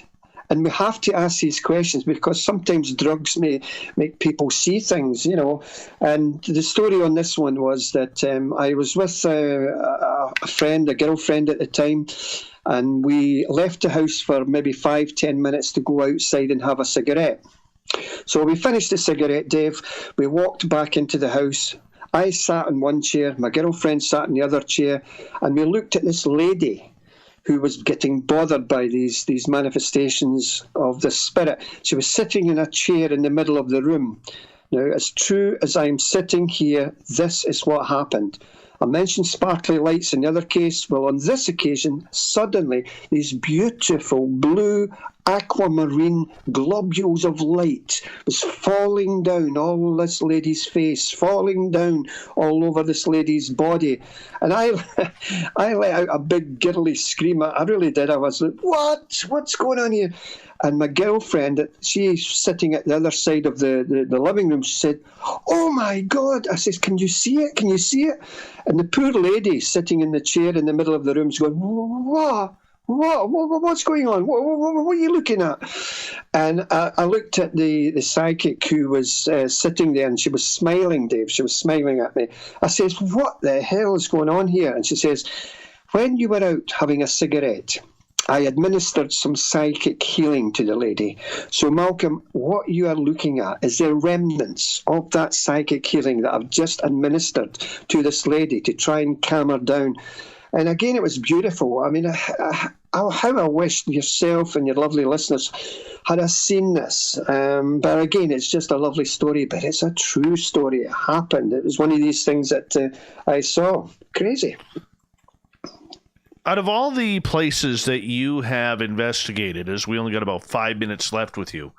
And we have to ask these questions because sometimes drugs may make people see things, you know. And the story on this one was that I was with a girlfriend at the time, and we left the house for maybe 5-10 minutes to go outside and have a cigarette. So we finished the cigarette, Dave. We walked back into the house. I sat in one chair, my girlfriend sat in the other chair, and we looked at this lady who was getting bothered by these manifestations of the spirit. She was sitting in a chair in the middle of the room. Now, as true as I'm sitting here, this is what happened. I mentioned sparkly lights in the other case. Well, on this occasion, suddenly, these beautiful blue aquamarine globules of light was falling down all this lady's face, falling down all over this lady's body. And I let out a big girly scream. I really did. I was like, what? What's going on here? And my girlfriend, she's sitting at the other side of the living room, she said, "Oh my God." I says, "Can you see it? Can you see it?" And the poor lady sitting in the chair in the middle of the room is going, What's going on? What are you looking at? And I looked at the psychic who was sitting there, and she was smiling, Dave. She was smiling at me. I says, "What the hell is going on here?" And she says, "When you were out having a cigarette, I administered some psychic healing to the lady. So, Malcolm, what you are looking at is the remnants of that psychic healing that I've just administered to this lady to try and calm her down." And again, it was beautiful. I mean, how I wish yourself and your lovely listeners had seen this. But again, it's just a lovely story, but it's a true story. It happened. It was one of these things that I saw. Crazy. Out of all the places that you have investigated, as we only got about 5 minutes left with you,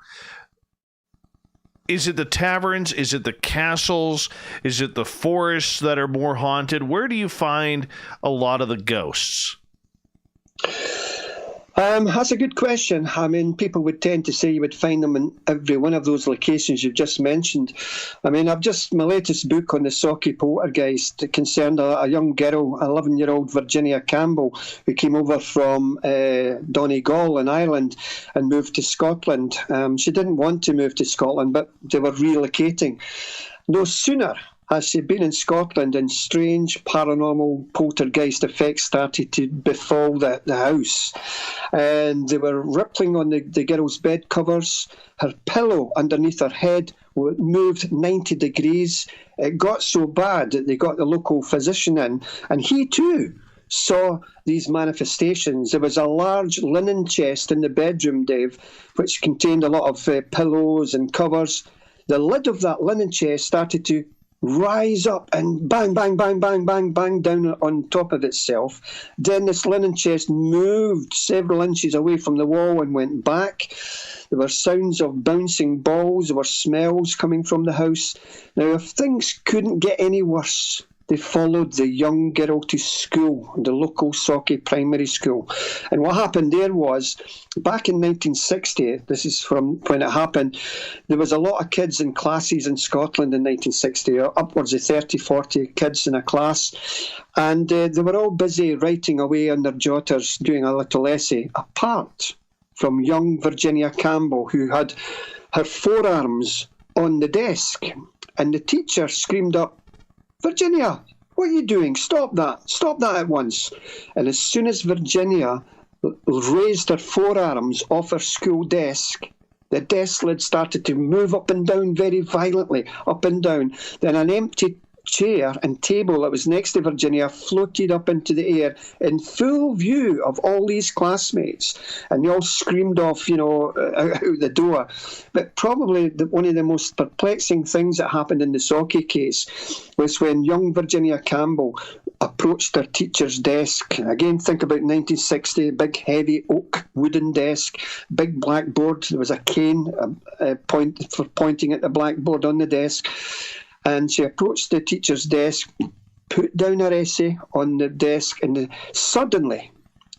is it the taverns? Is it the castles? Is it the forests that are more haunted? Where do you find a lot of the ghosts? That's a good question. I mean, people would tend to say you would find them in every one of those locations you've just mentioned. I mean, my latest book on the Socky poltergeist concerned a young girl, 11-year-old Virginia Campbell, who came over from Donegal in Ireland and moved to Scotland. She didn't want to move to Scotland, but they were relocating. No sooner has she been in Scotland and strange paranormal poltergeist effects started to befall the house. And they were rippling on the girl's bed covers. Her pillow underneath her head moved 90 degrees. It got so bad that they got the local physician in, and he too saw these manifestations. There was a large linen chest in the bedroom, Dave, which contained a lot of pillows and covers. The lid of that linen chest started to rise up and bang, bang, bang, bang, bang, bang down on top of itself. Then this linen chest moved several inches away from the wall and went back. There were sounds of bouncing balls. There were smells coming from the house. Now, if things couldn't get any worse, they followed the young girl to school, the local Socky primary school. And what happened there was, back in 1960, this is from when it happened, there was a lot of kids in classes in Scotland in 1960, upwards of 30, 40 kids in a class. And they were all busy writing away on their jotters, doing a little essay, apart from young Virginia Campbell, who had her forearms on the desk. And the teacher screamed up, "Virginia, what are you doing? Stop that. Stop that at once." And as soon as Virginia raised her forearms off her school desk, the desk lid started to move up and down very violently, up and down. Then an empty chair and table that was next to Virginia floated up into the air in full view of all these classmates, and they all screamed off, out the door. But probably one of the most perplexing things that happened in the Socky case was when young Virginia Campbell approached her teacher's desk. Again, think about 1960, big heavy oak wooden desk, big blackboard. There was a cane for pointing at the blackboard on the desk. And she approached the teacher's desk, put down her essay on the desk, and suddenly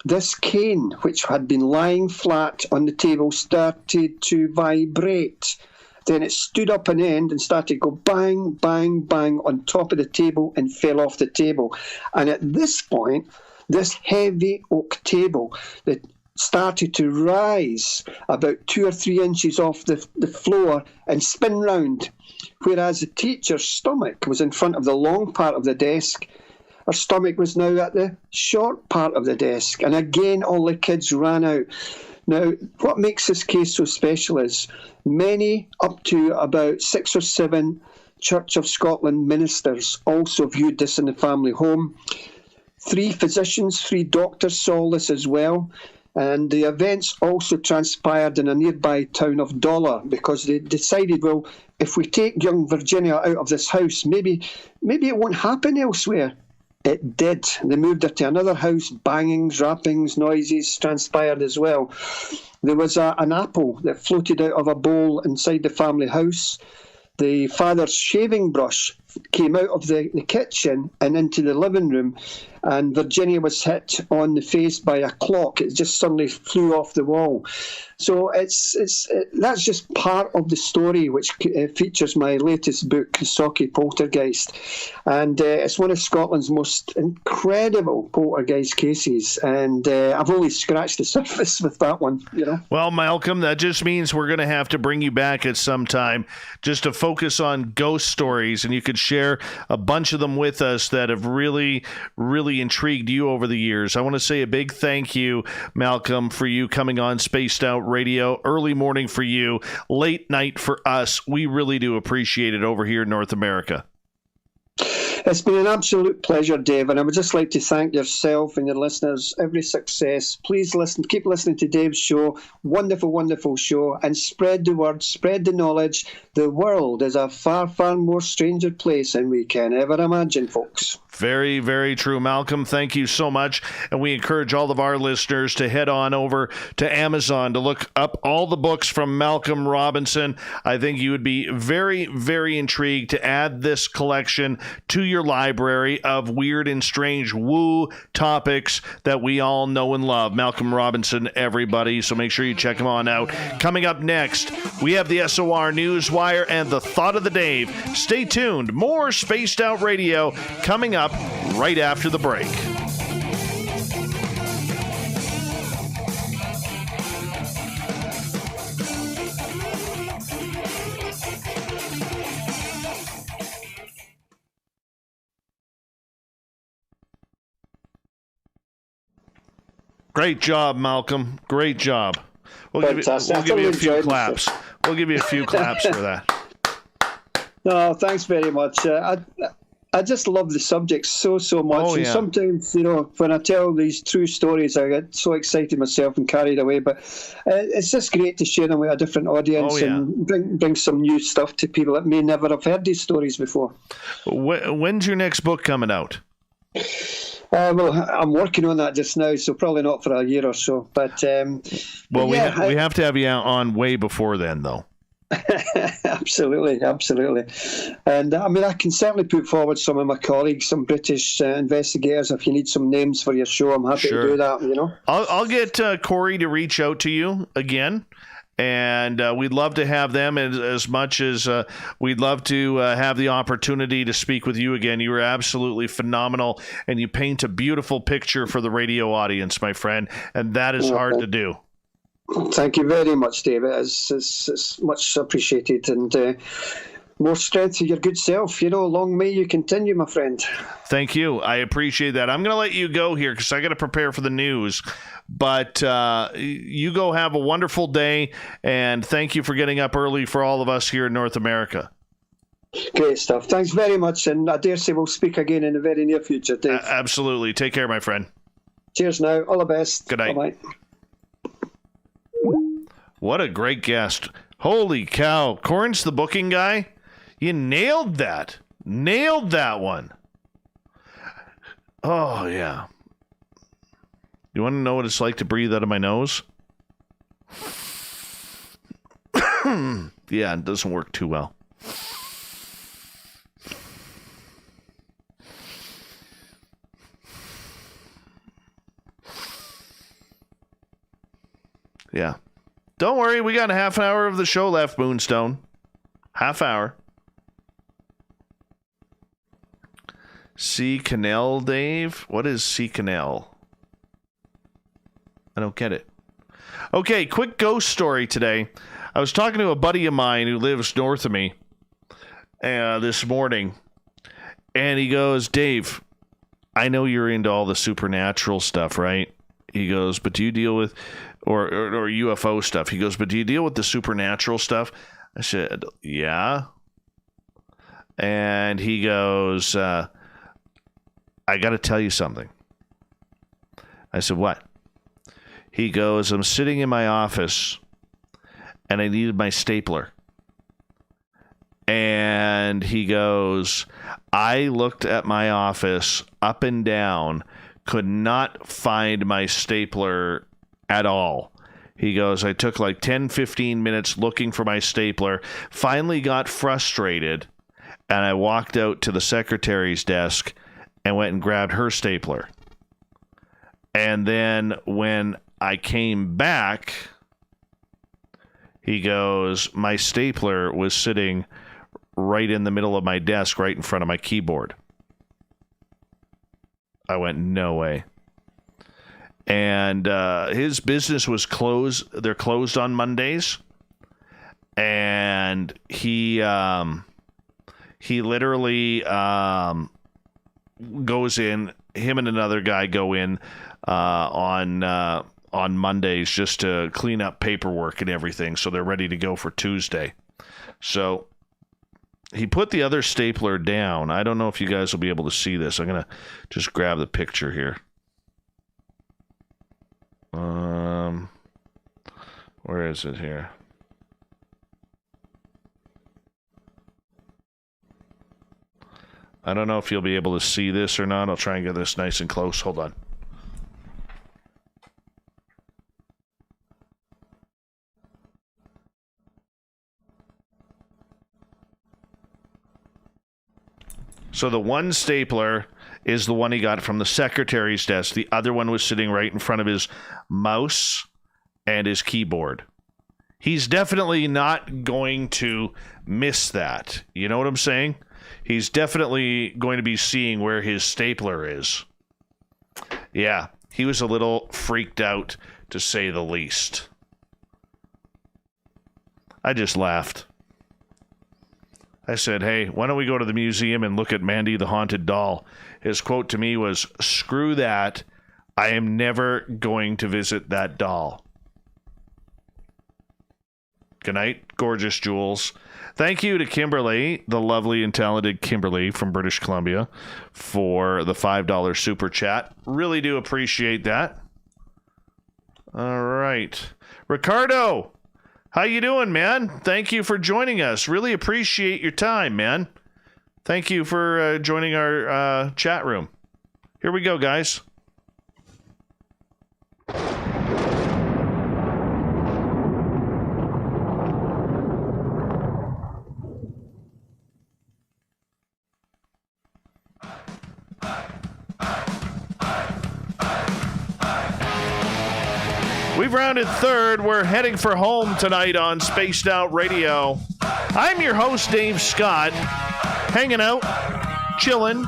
this cane, which had been lying flat on the table, started to vibrate. Then it stood up an end and started to go bang, bang, bang on top of the table and fell off the table. And at this point, this heavy oak table that started to rise about 2 or 3 inches off the floor and spin round, whereas the teacher's stomach was in front of the long part of the desk. Her stomach was now at the short part of the desk, and again all the kids ran out. Now, what makes this case so special is many, up to about 6 or 7 Church of Scotland ministers also viewed this in the family home. 3 physicians, 3 doctors saw this as well. And the events also transpired in a nearby town of Dollar, because they decided, well, if we take young Virginia out of this house, maybe it won't happen elsewhere. It did. They moved her to another house. Bangings, rappings, noises transpired as well. There was an apple that floated out of a bowl inside the family house. The father's shaving brush came out of the kitchen and into the living room, and Virginia was hit on the face by a clock. It just suddenly flew off the wall. So that's just part of the story, which features my latest book, Socky Poltergeist, and it's one of Scotland's most incredible poltergeist cases. And I've only scratched the surface with that one, you know. Well, Malcolm, that just means we're going to have to bring you back at some time just to focus on ghost stories, and you could share a bunch of them with us that have really, really intrigued you over the years. I want to say a big thank you, Malcolm, for you coming on Spaced Out Radio. Early morning for you, late night for us. We really do appreciate it over here in North America. It's been an absolute pleasure, Dave, and I would just like to thank yourself and your listeners. Every success. Please keep listening to Dave's show. Wonderful, wonderful show, and spread the word, spread the knowledge. The world is a far, far more stranger place than we can ever imagine, folks. Very, very true, Malcolm. Thank you so much. And we encourage all of our listeners to head on over to Amazon to look up all the books from Malcolm Robinson. I think you would be very, very intrigued to add this collection to your library of weird and strange woo topics that we all know and love. Malcolm Robinson, everybody. So make sure you check him on out. Coming up next, we have the SOR Newswire and the Thought of the Dave. Stay tuned. More Spaced Out Radio coming up right after the break. Great job, Malcolm. Great job. We'll give you a few claps. We'll give you a few claps for that. No, thanks very much. I just love the subject so much. Oh, yeah. And sometimes, you know, when I tell these true stories, I get so excited myself and carried away. But it's just great to share them with a different audience and bring some new stuff to people that may never have heard these stories before. When's your next book coming out? Well, I'm working on that just now, so probably not for a year or so. But we have to have you on way before then, though. Absolutely. And I mean, I can certainly put forward some of my colleagues, some British investigators. If you need some names for your show, I'm happy to do that, you know. I'll get Corey to reach out to you again. And we'd love to have them as much as we'd love to have the opportunity to speak with you again. You were absolutely phenomenal, and you paint a beautiful picture for the radio audience, my friend, and that is hard to do. Thank you very much, David. It's much appreciated, and more strength to your good self. You know, long may you continue, my friend. Thank you. I appreciate that. I'm going to let you go here because I got to prepare for the news. But you go have a wonderful day, and thank you for getting up early for all of us here in North America. Great stuff. Thanks very much, and I dare say we'll speak again in the very near future, Dave. Absolutely. Take care, my friend. Cheers now. All the best. Good night. Bye-bye. What a great guest. Holy cow. Corn's the booking guy? You nailed that. Nailed that one. Oh, yeah. You want to know what it's like to breathe out of my nose? Yeah, it doesn't work too well. Yeah. Don't worry, we got a half hour of the show left, Moonstone. Half hour. Sea Canal, Dave? What is Sea Canal? I don't get it. Okay, quick ghost story today. I was talking to a buddy of mine who lives north of me this morning, and he goes, Dave, I know you're into all the supernatural stuff, right? He goes, but do you deal with, or UFO stuff? He goes, but do you deal with the supernatural stuff? I said, yeah. And he goes, I got to tell you something. I said, what? He goes, I'm sitting in my office and I needed my stapler. And he goes, I looked at my office up and down, could not find my stapler at all. He goes, I took like 10, 15 minutes looking for my stapler, finally got frustrated and I walked out to the secretary's desk and went and grabbed her stapler. And then when I came back, he goes, my stapler was sitting right in the middle of my desk, right in front of my keyboard. I went, no way. And his business was closed. They're closed on Mondays. And he literally goes in, him and another guy go in on Mondays just to clean up paperwork and everything, so they're ready to go for Tuesday. So he put the other stapler down. I don't know if you guys will be able to see this. I'm going to just grab the picture here. Where is it here? I don't know if you'll be able to see this or not. I'll try and get this nice and close. Hold on. So the one stapler is the one he got from the secretary's desk. The other one was sitting right in front of his mouse and his keyboard. He's definitely not going to miss that. You know what I'm saying? He's definitely going to be seeing where his stapler is. Yeah, he was a little freaked out, to say the least. I just laughed. I said, hey, why don't we go to the museum and look at Mandy the Haunted Doll? His quote to me was, screw that. I am never going to visit that doll. Good night, gorgeous Jules. Thank you to Kimberly, the lovely and talented Kimberly from British Columbia, for the $5 super chat. Really do appreciate that. All right. Ricardo, how you doing, man? Thank you for joining us. Really appreciate your time, man. Thank you for joining our chat room. Here we go, guys. We've rounded third. We're heading for home tonight on Spaced Out Radio. I'm your host, Dave Scott, hanging out, chilling,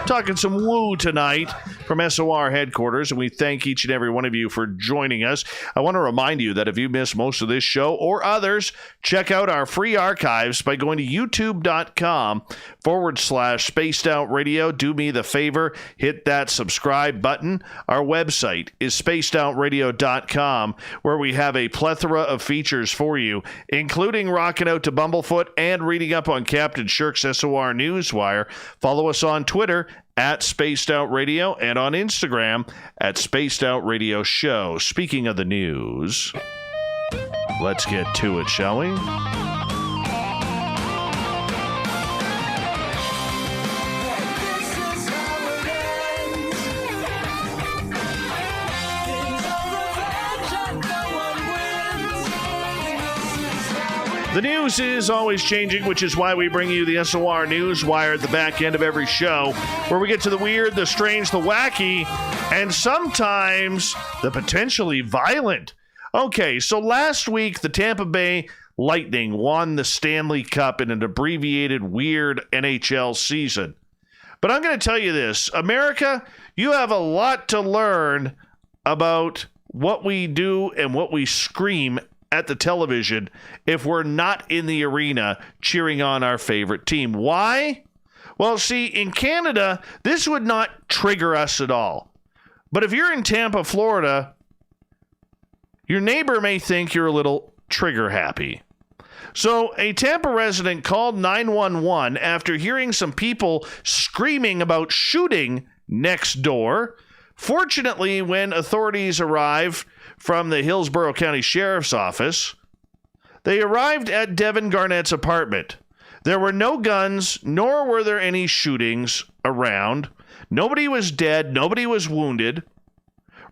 talking some woo tonight from SOR headquarters, and we thank each and every one of you for joining us. I want to remind you that if you missed most of this show or others, check out our free archives by going to youtube.com/Spaced Out Radio. Do me the favor, hit that subscribe button. Our website is spacedoutradio.com, where we have a plethora of features for you, including rocking out to Bumblefoot and reading up on Captain Shirk's SOR Newswire. Follow us on Twitter at Spaced Out Radio and on Instagram at Spaced Out Radio Show. Speaking of the news, let's get to it, shall we? The news is always changing, which is why we bring you the SOR Newswire at the back end of every show, where we get to the weird, the strange, the wacky, and sometimes the potentially violent. Okay, so last week, the Tampa Bay Lightning won the Stanley Cup in an abbreviated, weird NHL season. But I'm going to tell you this, America, you have a lot to learn about what we do and what we scream at the television if we're not in the arena cheering on our favorite team. Why? Well, see, in Canada, this would not trigger us at all. But if you're in Tampa, Florida, your neighbor may think you're a little trigger happy. So a Tampa resident called 911 after hearing some people screaming about shooting next door. Fortunately, when authorities arrived from the Hillsborough County Sheriff's Office, they arrived at Devin Garnett's apartment. There were no guns, nor were there any shootings around. Nobody was dead. Nobody was wounded.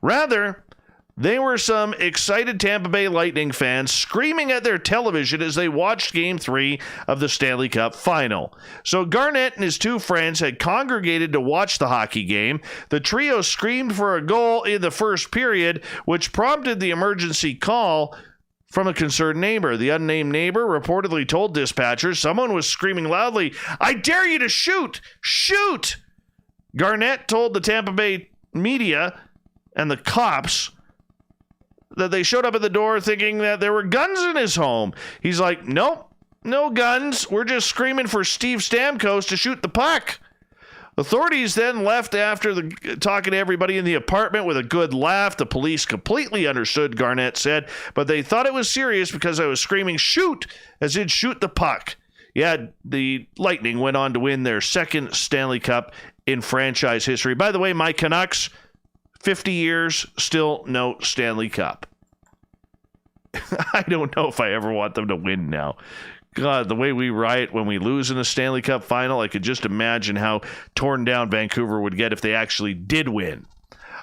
Rather, They were some excited Tampa Bay Lightning fans screaming at their television as they watched Game 3 of the Stanley Cup Final. So Garnett and his two friends had congregated to watch the hockey game. The trio screamed for a goal in the first period, which prompted the emergency call from a concerned neighbor. The unnamed neighbor reportedly told dispatchers someone was screaming loudly, "I dare you to shoot! Shoot!" Garnett told the Tampa Bay media and the cops that they showed up at the door thinking that there were guns in his home. He's like, "Nope, no guns. We're just screaming for Steve Stamkos to shoot the puck." Authorities then left after talking to everybody in the apartment with a good laugh. The police completely understood, Garnett said, but they thought it was serious because I was screaming, "Shoot!" as in shoot the puck. Yeah, the Lightning went on to win their second Stanley Cup in franchise history. By the way, my Canucks, 50 years, still no Stanley Cup. I don't know if I ever want them to win now. God, the way we riot when we lose in the Stanley Cup final, I could just imagine how torn down Vancouver would get if they actually did win.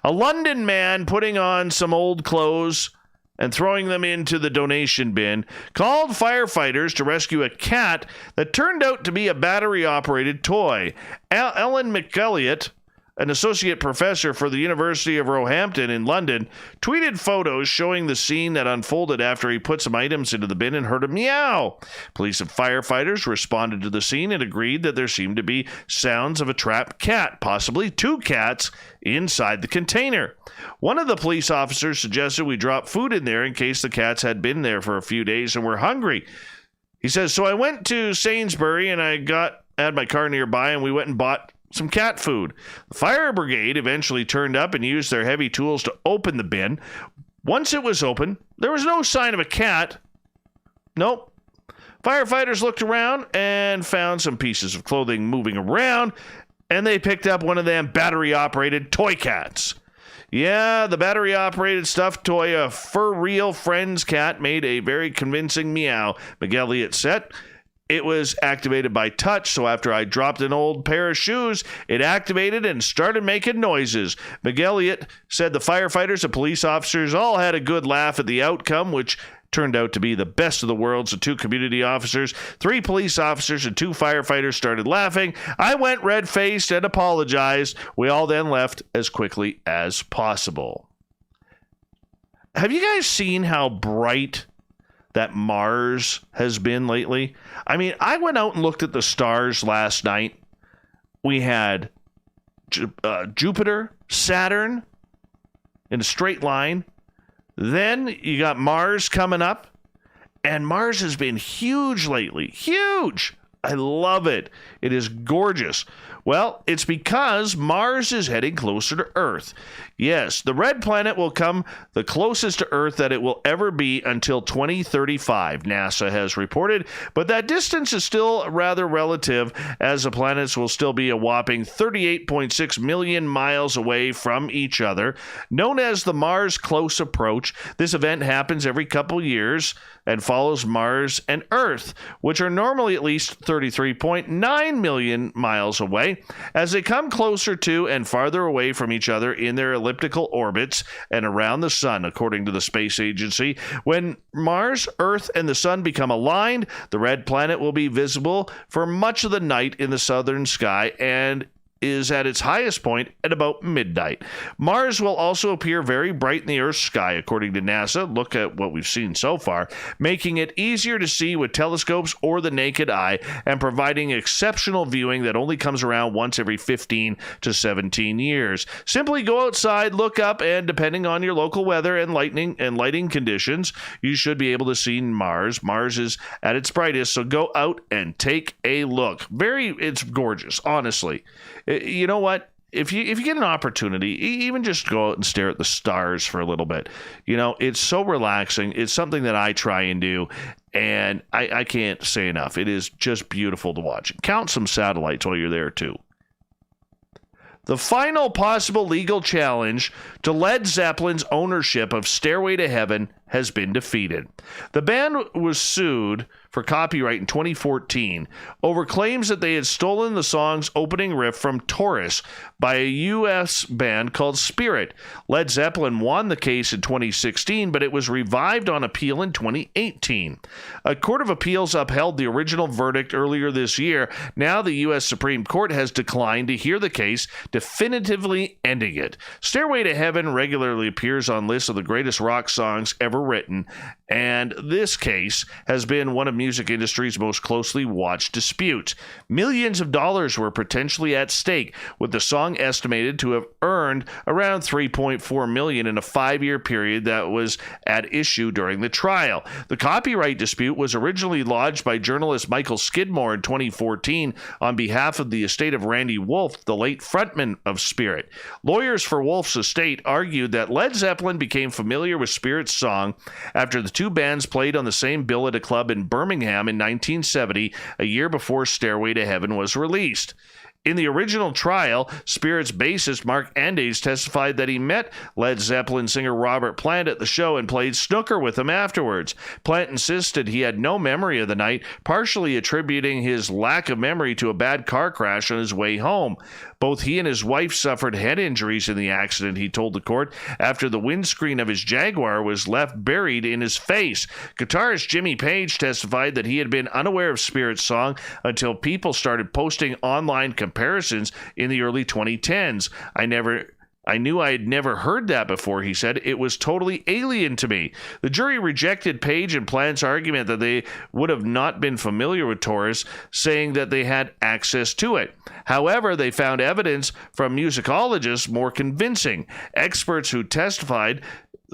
A London man putting on some old clothes and throwing them into the donation bin called firefighters to rescue a cat that turned out to be a battery-operated toy. Ellen McElliott, an associate professor for the University of Roehampton in London, tweeted photos showing the scene that unfolded after he put some items into the bin and heard a meow. Police and firefighters responded to the scene and agreed that there seemed to be sounds of a trapped cat, possibly two cats, inside the container. One of the police officers suggested we drop food in there in case the cats had been there for a few days and were hungry. He says, "So I went to Sainsbury and I had my car nearby and we went and bought some cat food." The fire brigade eventually turned up and used their heavy tools to open the bin. Once it was open, there was no sign of a cat. Nope. Firefighters looked around and found some pieces of clothing moving around, and they picked up one of them battery-operated toy cats. Yeah, the battery-operated stuffed toy, a fur-real friend's cat, made a very convincing meow, McElliott said. It was activated by touch, so after I dropped an old pair of shoes, it activated and started making noises. McElliott said the firefighters and police officers all had a good laugh at the outcome, which turned out to be the best of the worlds. The two community officers, 3 police officers, and 2 firefighters started laughing. I went red-faced and apologized. We all then left as quickly as possible. Have you guys seen how bright that Mars has been lately? I mean, I went out and looked at the stars last night. We had Jupiter, Saturn in a straight line. Then you got Mars coming up, and Mars has been huge lately. Huge! I love it. It is gorgeous. Well, it's because Mars is heading closer to Earth. Yes, the red planet will come the closest to Earth that it will ever be until 2035, NASA has reported, but that distance is still rather relative, as the planets will still be a whopping 38.6 million miles away from each other. Known as the Mars Close Approach, this event happens every couple years and follows Mars and Earth, which are normally at least 33.9 million miles away. As they come closer to and farther away from each other in their elliptical orbits and around the sun, according to the space agency, when Mars, Earth, and the sun become aligned, the red planet will be visible for much of the night in the southern sky and is at its highest point at about midnight. Mars will also appear very bright in the Earth's sky, according to NASA. Look at what we've seen so far, making it easier to see with telescopes or the naked eye and providing exceptional viewing that only comes around once every 15 to 17 years. Simply go outside, look up, and depending on your local weather and lighting conditions, you should be able to see Mars. Mars is at its brightest, so go out and take a look. It's gorgeous, honestly. You know what? If you get an opportunity, even just go out and stare at the stars for a little bit. You know, it's so relaxing. It's something that I try and do, and I can't say enough. It is just beautiful to watch. Count some satellites while you're there, too. The final possible legal challenge to Led Zeppelin's ownership of Stairway to Heaven has been defeated. The band was sued for copyright in 2014 over claims that they had stolen the song's opening riff from Taurus by a U.S. band called Spirit. Led Zeppelin won the case in 2016, but it was revived on appeal in 2018. A court of appeals upheld the original verdict earlier this year. Now the U.S. Supreme Court has declined to hear the case, definitively ending it. Stairway to Heaven regularly appears on lists of the greatest rock songs ever written, and this case has been one of music industry's most closely watched disputes. Millions of dollars were potentially at stake, with the song estimated to have earned around $3.4 million in a 5-year period that was at issue during the trial. The copyright dispute was originally lodged by journalist Michael Skidmore in 2014 on behalf of the estate of Randy Wolf, the late frontman of Spirit. Lawyers for Wolf's estate argued that Led Zeppelin became familiar with Spirit's song after the two bands played on the same bill at a club in Birmingham in 1970, a year before Stairway to Heaven was released. In the original trial, Spirit's bassist Mark Andes testified that he met Led Zeppelin singer Robert Plant at the show and played snooker with him afterwards. Plant insisted he had no memory of the night, partially attributing his lack of memory to a bad car crash on his way home. Both he and his wife suffered head injuries in the accident, he told the court, after the windscreen of his Jaguar was left buried in his face. Guitarist Jimmy Page testified that he had been unaware of Spirit's song until people started posting online comparisons in the early 2010s. I knew I had never heard that before, he said. It was totally alien to me. The jury rejected Page and Plant's argument that they would have not been familiar with Taurus, saying that they had access to it. However, they found evidence from musicologists more convincing. Experts who testified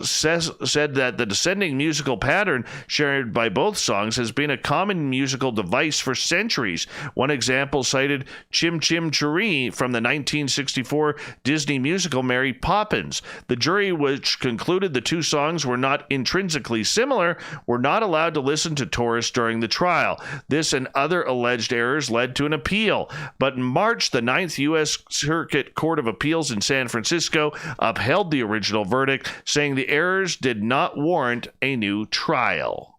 said that the descending musical pattern shared by both songs has been a common musical device for centuries. One example cited Chim Chim Cheree from the 1964 Disney musical Mary Poppins. The jury, which concluded the two songs were not intrinsically similar, were not allowed to listen to Taurus during the trial. This and other alleged errors led to an appeal. But in March, the 9th U.S. Circuit Court of Appeals in San Francisco upheld the original verdict, saying the errors did not warrant a new trial.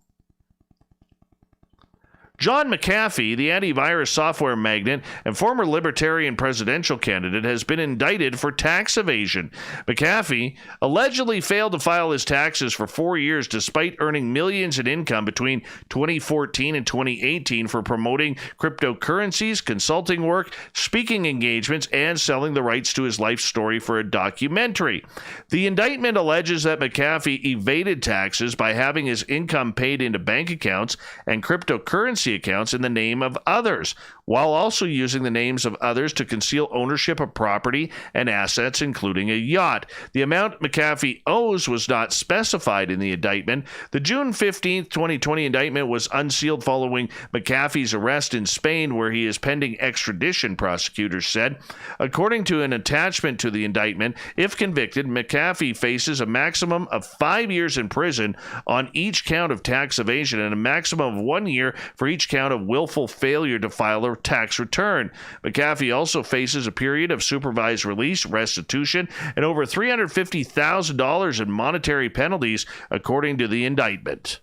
John McAfee, the antivirus software magnate and former Libertarian presidential candidate, has been indicted for tax evasion. McAfee allegedly failed to file his taxes for 4 years despite earning millions in income between 2014 and 2018 for promoting cryptocurrencies, consulting work, speaking engagements, and selling the rights to his life story for a documentary. The indictment alleges that McAfee evaded taxes by having his income paid into bank accounts and cryptocurrency accounts in the name of others, while also using the names of others to conceal ownership of property and assets, including a yacht. The amount McAfee owes was not specified in the indictment. The June 15, 2020 indictment was unsealed following McAfee's arrest in Spain, where he is pending extradition, prosecutors said. According to an attachment to the indictment, if convicted, McAfee faces a maximum of 5 years in prison on each count of tax evasion and a maximum of 1 year for each count of willful failure to file a tax return. McAfee also faces a period of supervised release, restitution, and over $350,000 in monetary penalties, according to the indictment.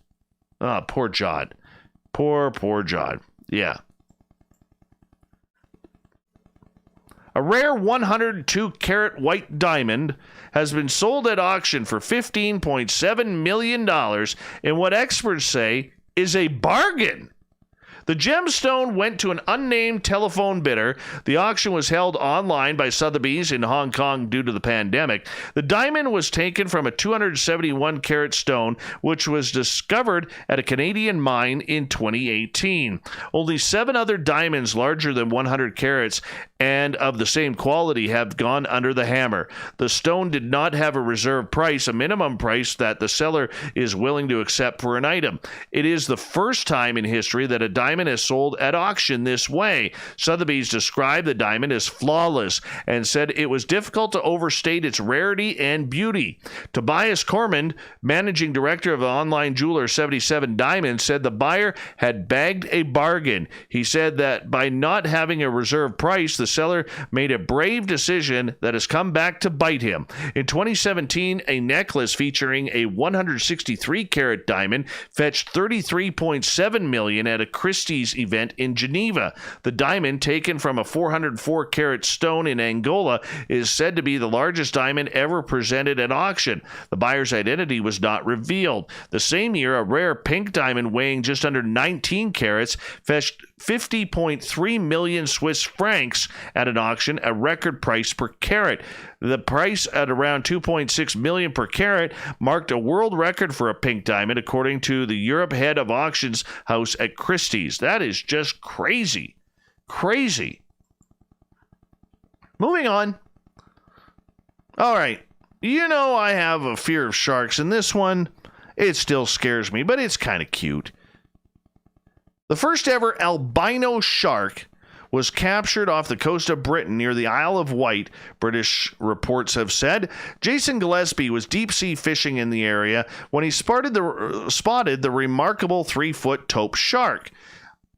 Ah, poor John. Poor John. Yeah. A rare 102-carat white diamond has been sold at auction for $15.7 million in what experts say is a bargain. The gemstone went to an unnamed telephone bidder. The auction was held online by Sotheby's in Hong Kong due to the pandemic. The diamond was taken from a 271-carat stone, which was discovered at a Canadian mine in 2018. Only 7 other diamonds larger than 100 carats and of the same quality have gone under the hammer. The stone did not have a reserve price, a minimum price that the seller is willing to accept for an item. It is the first time in history that a diamond diamond as sold at auction this way. Sotheby's described the diamond as flawless and said it was difficult to overstate its rarity and beauty. Tobias Cormand, managing director of the online jeweler 77 Diamonds, said the buyer had bagged a bargain. He said that by not having a reserve price, the seller made a brave decision that has come back to bite him. In 2017, a necklace featuring a 163-carat diamond fetched $33.7 million at a Christie's event in Geneva. The diamond, taken from a 404-carat stone in Angola, is said to be the largest diamond ever presented at auction. The buyer's identity was not revealed. The same year, a rare pink diamond weighing just under 19 carats fetched 50.3 million Swiss francs at an auction, a record price per carat. The price at around 2.6 million per carat marked a world record for a pink diamond, according to the Europe head of auctions house at Christie's. That is just crazy. Crazy. Moving on. All right. You know I have a fear of sharks, and this one, it still scares me, but it's kind of cute. The first ever albino shark was captured off the coast of Britain near the Isle of Wight, British reports have said. Jason Gillespie was deep-sea fishing in the area when he spotted the remarkable 3-foot taupe shark.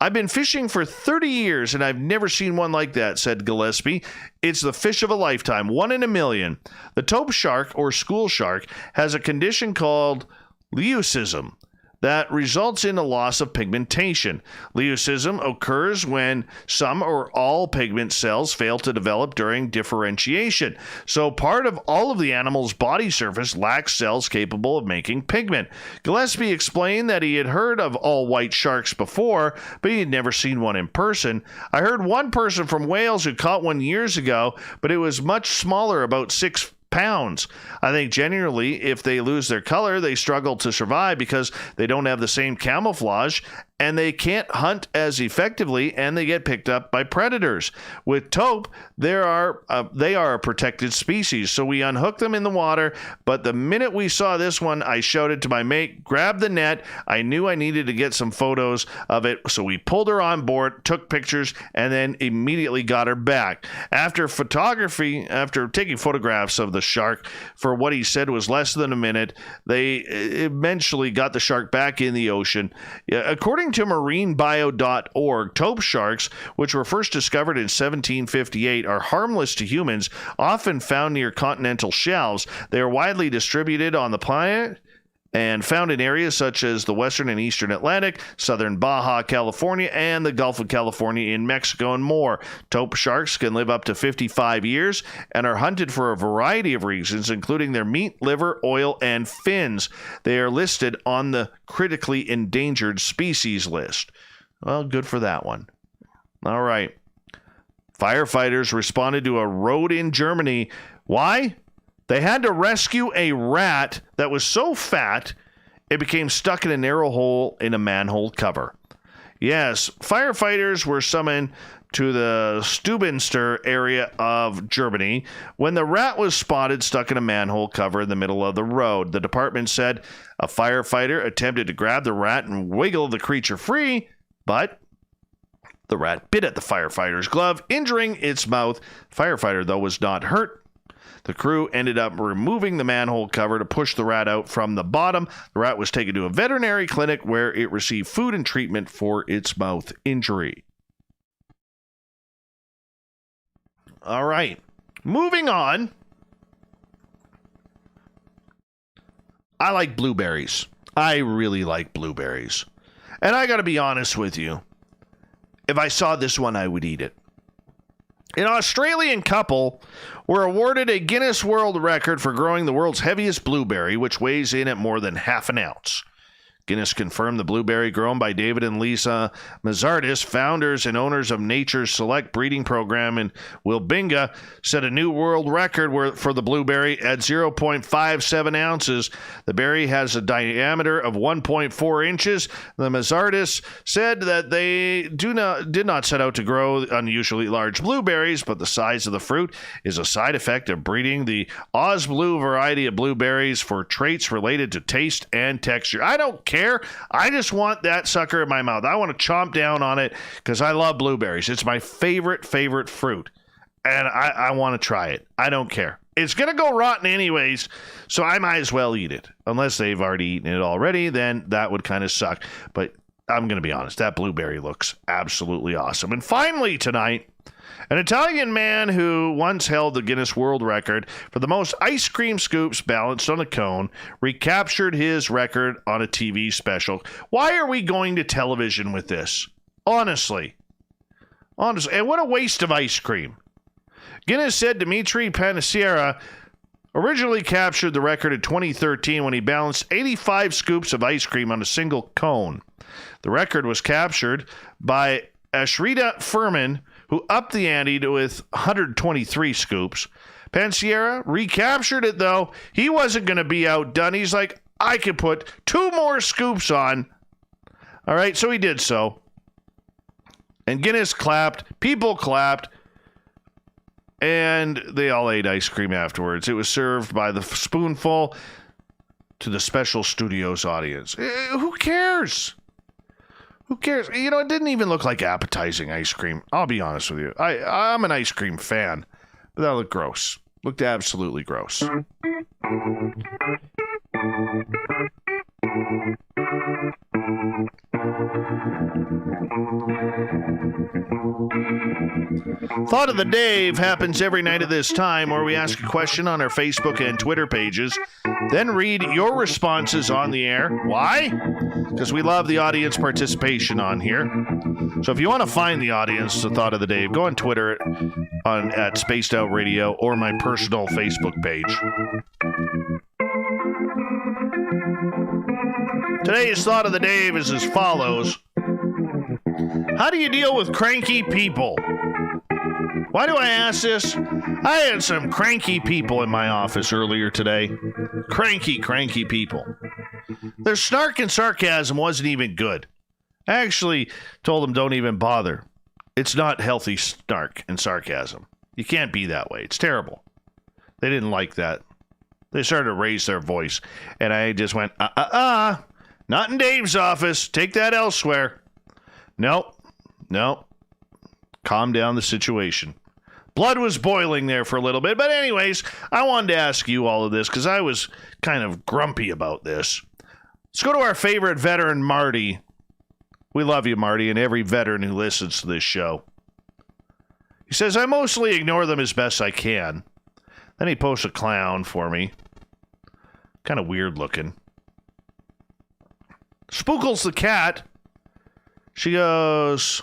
I've been fishing for 30 years and I've never seen one like that, said Gillespie. It's the fish of a lifetime, 1 in a million. The taupe shark, or school shark, has a condition called leucism that results in a loss of pigmentation. Leucism occurs when some or all pigment cells fail to develop during differentiation. So part of all of the animal's body surface lacks cells capable of making pigment. Gillespie explained that he had heard of all white sharks before, but he had never seen one in person. I heard one person from Wales who caught one years ago, but it was much smaller, about 6 pounds. I think generally, if they lose their color, they struggle to survive because they don't have the same camouflage and they can't hunt as effectively, and they get picked up by predators. With taupe, they are a protected species, so we unhooked them in the water, but the minute we saw this one, I shouted to my mate, grab the net. I knew I needed to get some photos of it, so we pulled her on board, took pictures, and then immediately got her back. After taking photographs of the shark for what he said was less than a minute, they eventually got the shark back in the ocean. According to marinebio.org, taupe sharks, which were first discovered in 1758, are harmless to humans, often found near continental shelves. They are widely distributed on the planet and found in areas such as the western and eastern Atlantic, southern Baja California, and the Gulf of California in Mexico, and more. Taupe sharks can live up to 55 years and are hunted for a variety of reasons, including their meat, liver, oil, and fins. They are listed on the critically endangered species list. Well, good for that one. All right. Firefighters responded to a road in Germany. Why? They had to rescue a rat that was so fat it became stuck in a narrow hole in a manhole cover. Yes, firefighters were summoned to the Stubenster area of Germany when the rat was spotted stuck in a manhole cover in the middle of the road. The department said a firefighter attempted to grab the rat and wiggle the creature free, but the rat bit at the firefighter's glove, injuring its mouth. The firefighter, though, was not hurt. The crew ended up removing the manhole cover to push the rat out from the bottom. The rat was taken to a veterinary clinic where it received food and treatment for its mouth injury. All right, moving on. I like blueberries. I really like blueberries. And I got to be honest with you. If I saw this one, I would eat it. An Australian couple were awarded a Guinness World Record for growing the world's heaviest blueberry, which weighs in at more than half an ounce. Guinness confirmed the blueberry grown by David and Lisa Mazzardis, founders and owners of Nature's Select breeding program in Wilbinga, set a new world record for the blueberry at 0.57 ounces. The berry has a diameter of 1.4 inches. The Mazzardis said that they did not set out to grow unusually large blueberries, but the size of the fruit is a side effect of breeding the Oz Blue variety of blueberries for traits related to taste and texture. I don't care. I just want that sucker in my mouth. I want to chomp down on it because I love blueberries. It's my favorite fruit. And I want to try it. I don't care. It's going to go rotten anyways, so I might as well eat it. Unless they've already eaten it already, then that would kind of suck. But I'm going to be honest, that blueberry looks absolutely awesome. And finally tonight, an Italian man who once held the Guinness World Record for the most ice cream scoops balanced on a cone recaptured his record on a TV special. Why are we going to television with this? Honestly. And what a waste of ice cream. Guinness said Dimitri Panisiera originally captured the record in 2013 when he balanced 85 scoops of ice cream on a single cone. The record was captured by Ashrita Furman, who upped the ante with 123 scoops. Panisiera recaptured it, though. He wasn't going to be outdone. He's like, I could put 2 more scoops on. All right, so he did so. And Guinness clapped. People clapped. And they all ate ice cream afterwards. It was served by the spoonful to the special studios audience. Who cares? Who cares? You know, it didn't even look like appetizing ice cream. I'll be honest with you. I'm an ice cream fan. But that looked gross. Looked absolutely gross. Thought of the Dave happens every night at this time, where we ask a question on our Facebook and Twitter pages, then read your responses on the air. Why? Because we love the audience participation on here. So if you want to find the audience, the Thought of the Dave, go on Twitter at Spaced Out Radio or my personal Facebook page. Today's Thought of the Dave is as follows. How do you deal with cranky people? Why do I ask this? I had some cranky people in my office earlier today. Cranky people. Their snark and sarcasm wasn't even good. I actually told them don't even bother. It's not healthy snark and sarcasm. You can't be that way. It's terrible. They didn't like that. They started to raise their voice. And I just went, not in Dave's office. Take that elsewhere. Nope. Calm down the situation. Blood was boiling there for a little bit. But anyways, I wanted to ask you all of this because I was kind of grumpy about this. Let's go to our favorite veteran, Marty. We love you, Marty, and every veteran who listens to this show. He says, I mostly ignore them as best I can. Then he posts a clown for me. Kind of weird looking. Spookles the cat. She goes,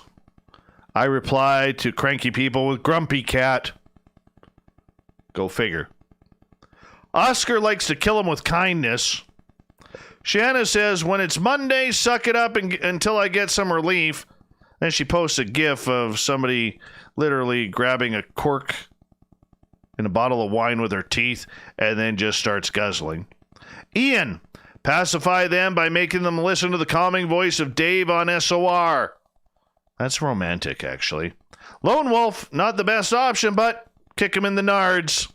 I reply to cranky people with grumpy cat. Go figure. Oscar likes to kill him with kindness. Shanna says, when it's Monday, suck it up until I get some relief. Then she posts a gif of somebody literally grabbing a cork in a bottle of wine with her teeth and then just starts guzzling. Ian, pacify them by making them listen to the calming voice of Dave on SOR. That's romantic, actually. Lone Wolf, not the best option, but kick him in the nards.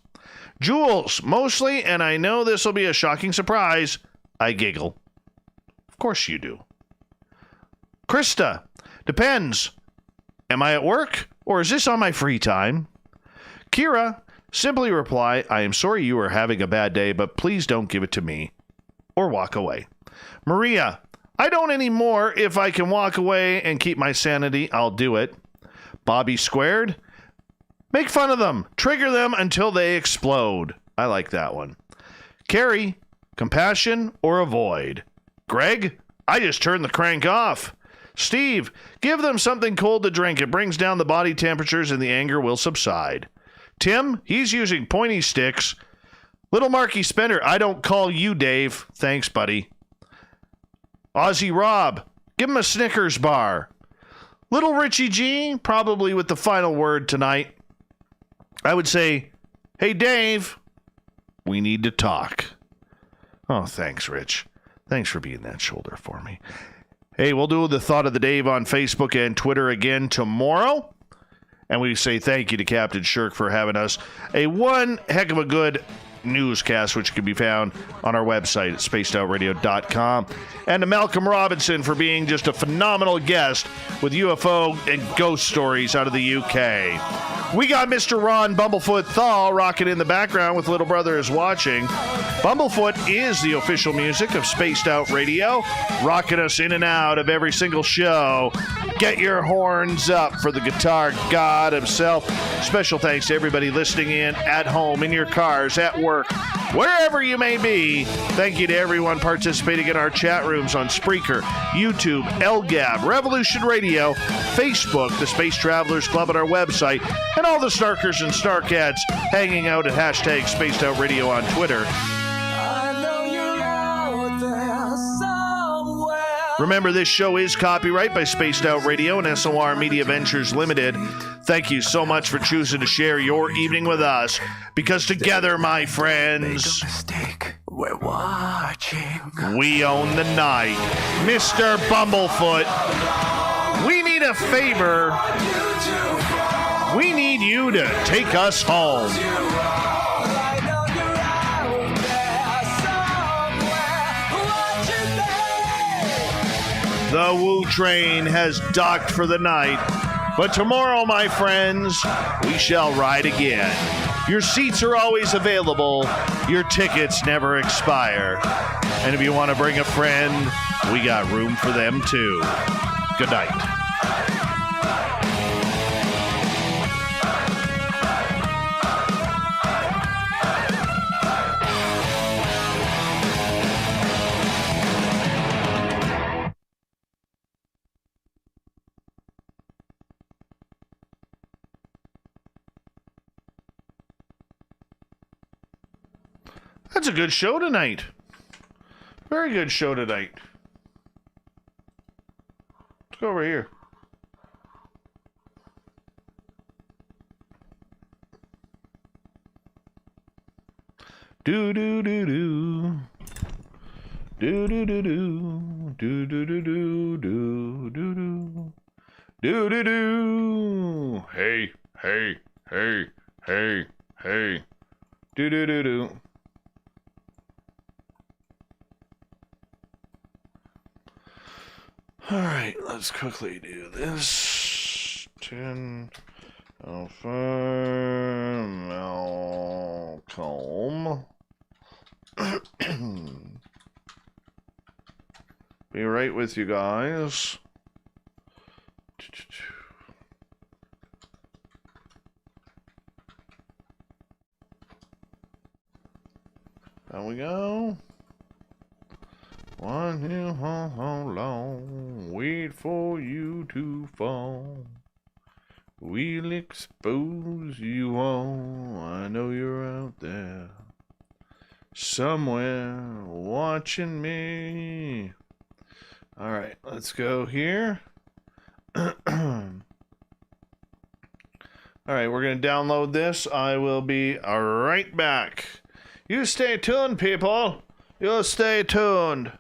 Jules, mostly, and I know this will be a shocking surprise, I giggle. Of course you do. Krista, depends. Am I at work, or is this on my free time? Kira, simply reply, I am sorry you are having a bad day, but please don't give it to me. Or walk away. Maria, I don't anymore. If I can walk away and keep my sanity, I'll do it. Bobby Squared, make fun of them. Trigger them until they explode. I like that one. Carrie, compassion or avoid. Greg, I just turned the crank off. Steve, give them something cold to drink. It brings down the body temperatures and the anger will subside. Tim, he's using pointy sticks. Little Marky Spender, I don't call you Dave. Thanks, buddy. Aussie Rob, give him a Snickers bar. Little Richie G, probably with the final word tonight. I would say, hey, Dave, we need to talk. Oh, thanks, Rich. Thanks for being that shoulder for me. Hey, we'll do the Thought of the Dave on Facebook and Twitter again tomorrow. And we say thank you to Captain Shirk for having us. A one heck of a good newscast, which can be found on our website at spacedoutradio.com. And to Malcolm Robinson for being just a phenomenal guest with UFO and ghost stories out of the UK. We got Mr. Ron Bumblefoot Thal rocking in the background with Little Brother is Watching. Bumblefoot is the official music of Spaced Out Radio, rocking us in and out of every single show. Get your horns up for the guitar god himself. Special thanks to everybody listening in at home, in your cars, at work, wherever you may be. Thank you to everyone participating in our chat rooms on Spreaker, YouTube, LGAB, Revolution Radio, Facebook, the Space Travelers Club at our website, and all the Snarkers and Snarkheads hanging out at hashtag Spaced Out Radio on Twitter. Remember, this show is copyright by Spaced Out Radio and SOR Media Ventures Limited. Thank you so much for choosing to share your evening with us, because together, my friends, we're watching. We own the night. Mr. Bumblefoot, we need a favor. We need you to take us home. The Woo train has docked for the night, but tomorrow, my friends, we shall ride again. Your seats are always available. Your tickets never expire. And if you want to bring a friend, we got room for them too. Good night. That's a good show tonight. Very good show tonight. Let's go over here. Do do do do. Do do do do. Do do do do do do do. Do do do. Hey, hey, hey, hey, hey. Do do do do. All right, let's quickly do this. 10 Alpha Malcolm. Be right with you guys. There we go. One hill, how long, wait for you to fall. We'll expose you all, I know you're out there, somewhere watching me. Alright, let's go here. Alright, we're going to download this. I will be right back. You stay tuned, people. You stay tuned.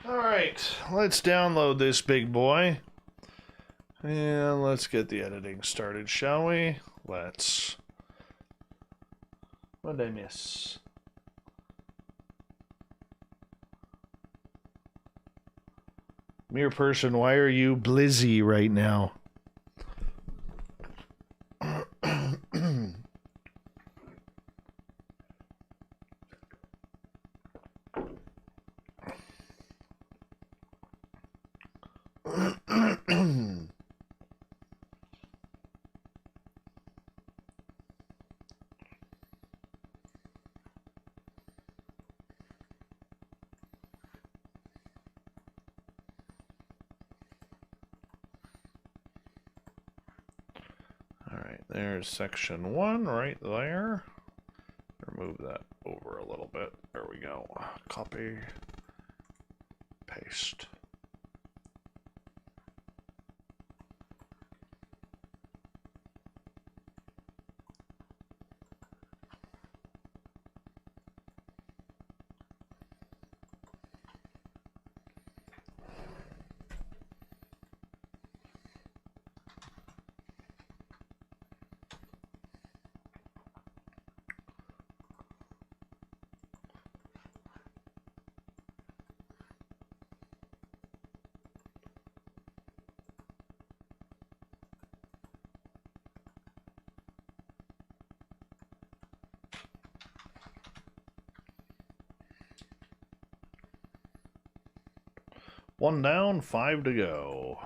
All right, let's download this big boy. And let's get the editing started, shall we? Let's... What did I miss? Mere person, why are you blizzy right now? There's section 1 right there. Remove that over a little bit. There we go. Copy. Paste. One down, 5 to go.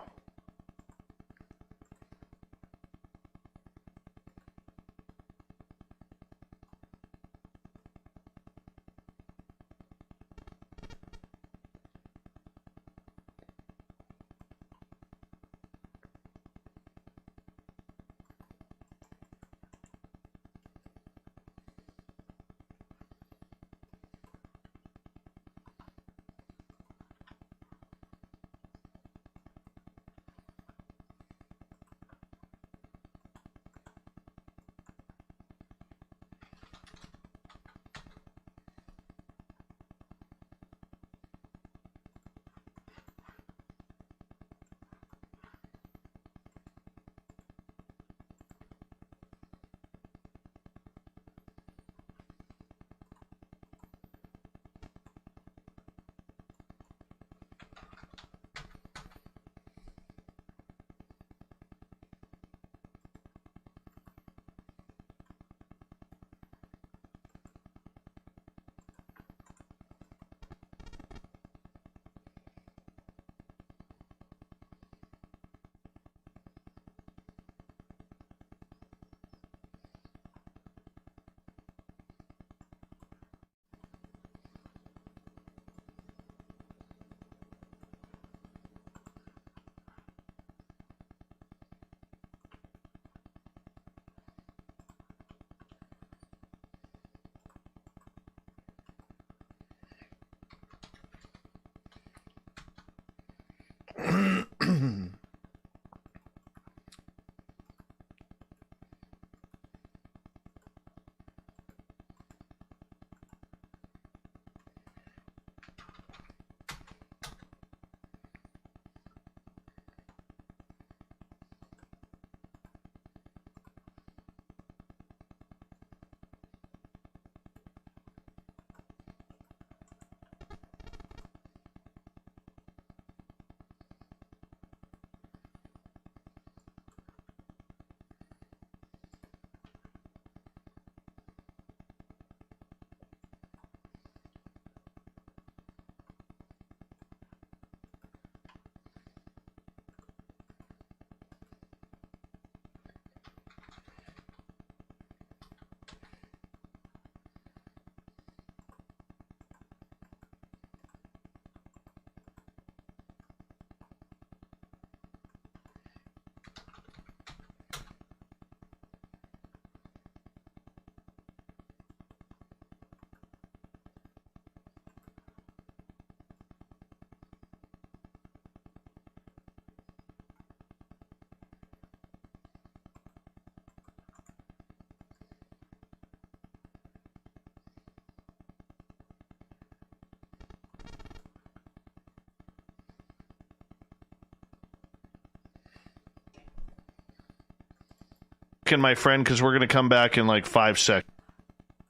and my friend, because we're going to come back in like 5 seconds.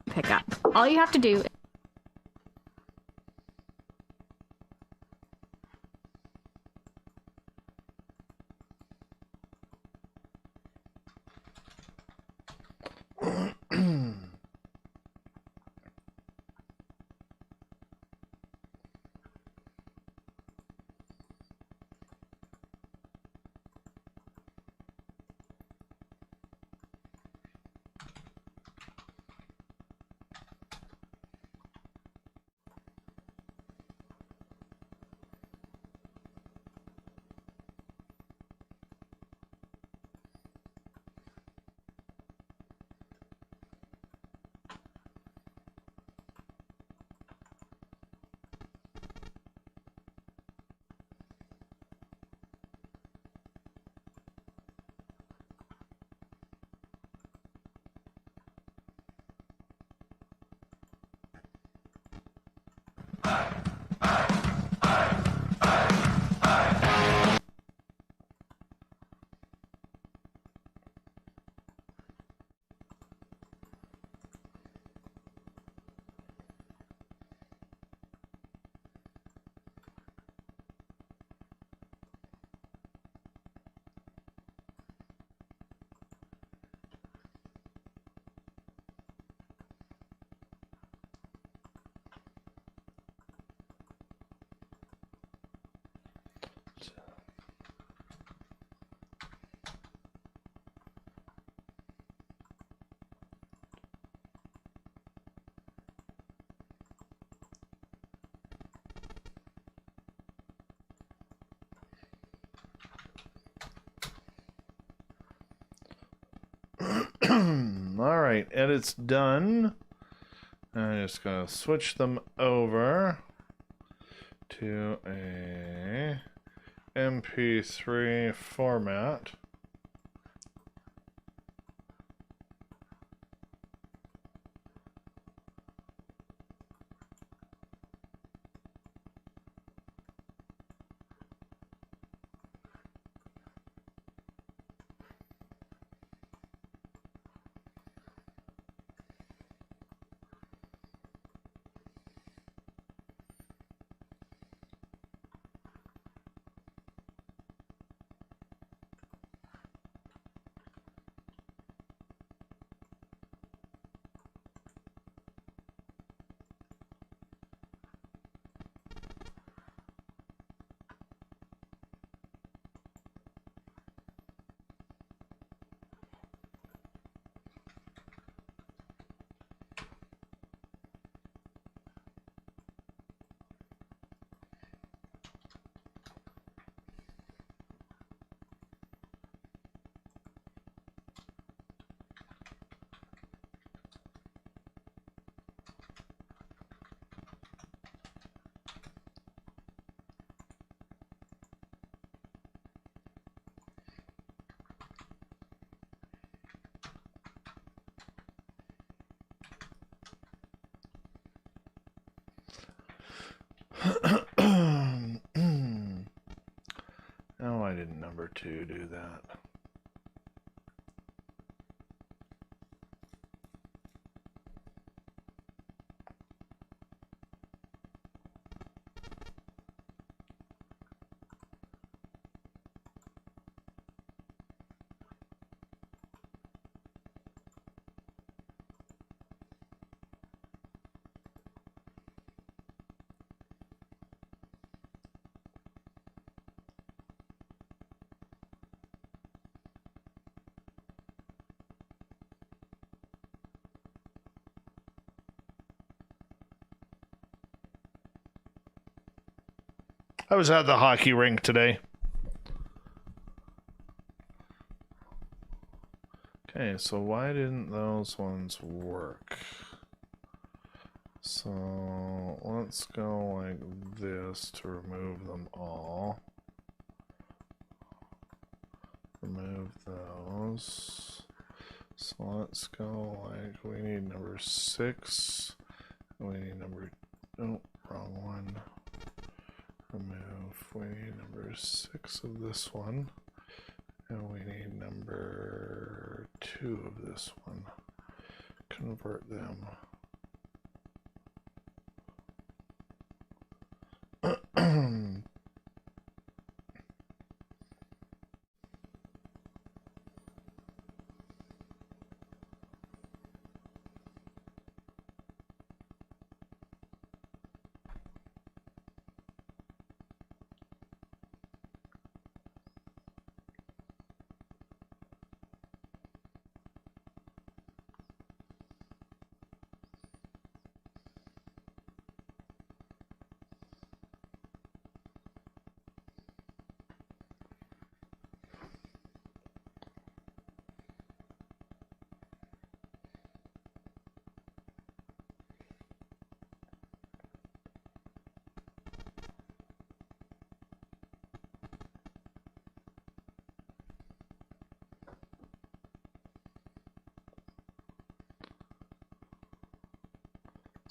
Pick up. All you have to do. All right, edit's done. I'm just gonna switch them over to a MP3 format. Oh, I didn't number 2 do that. I was at the hockey rink today. Okay, so why didn't those ones work? So let's go like this to remove them all. Remove those. So let's go like, we need number 6. We need number, oh, wrong one. Remove, we need number 6 of this one. And we need number 2 of this one. Convert them.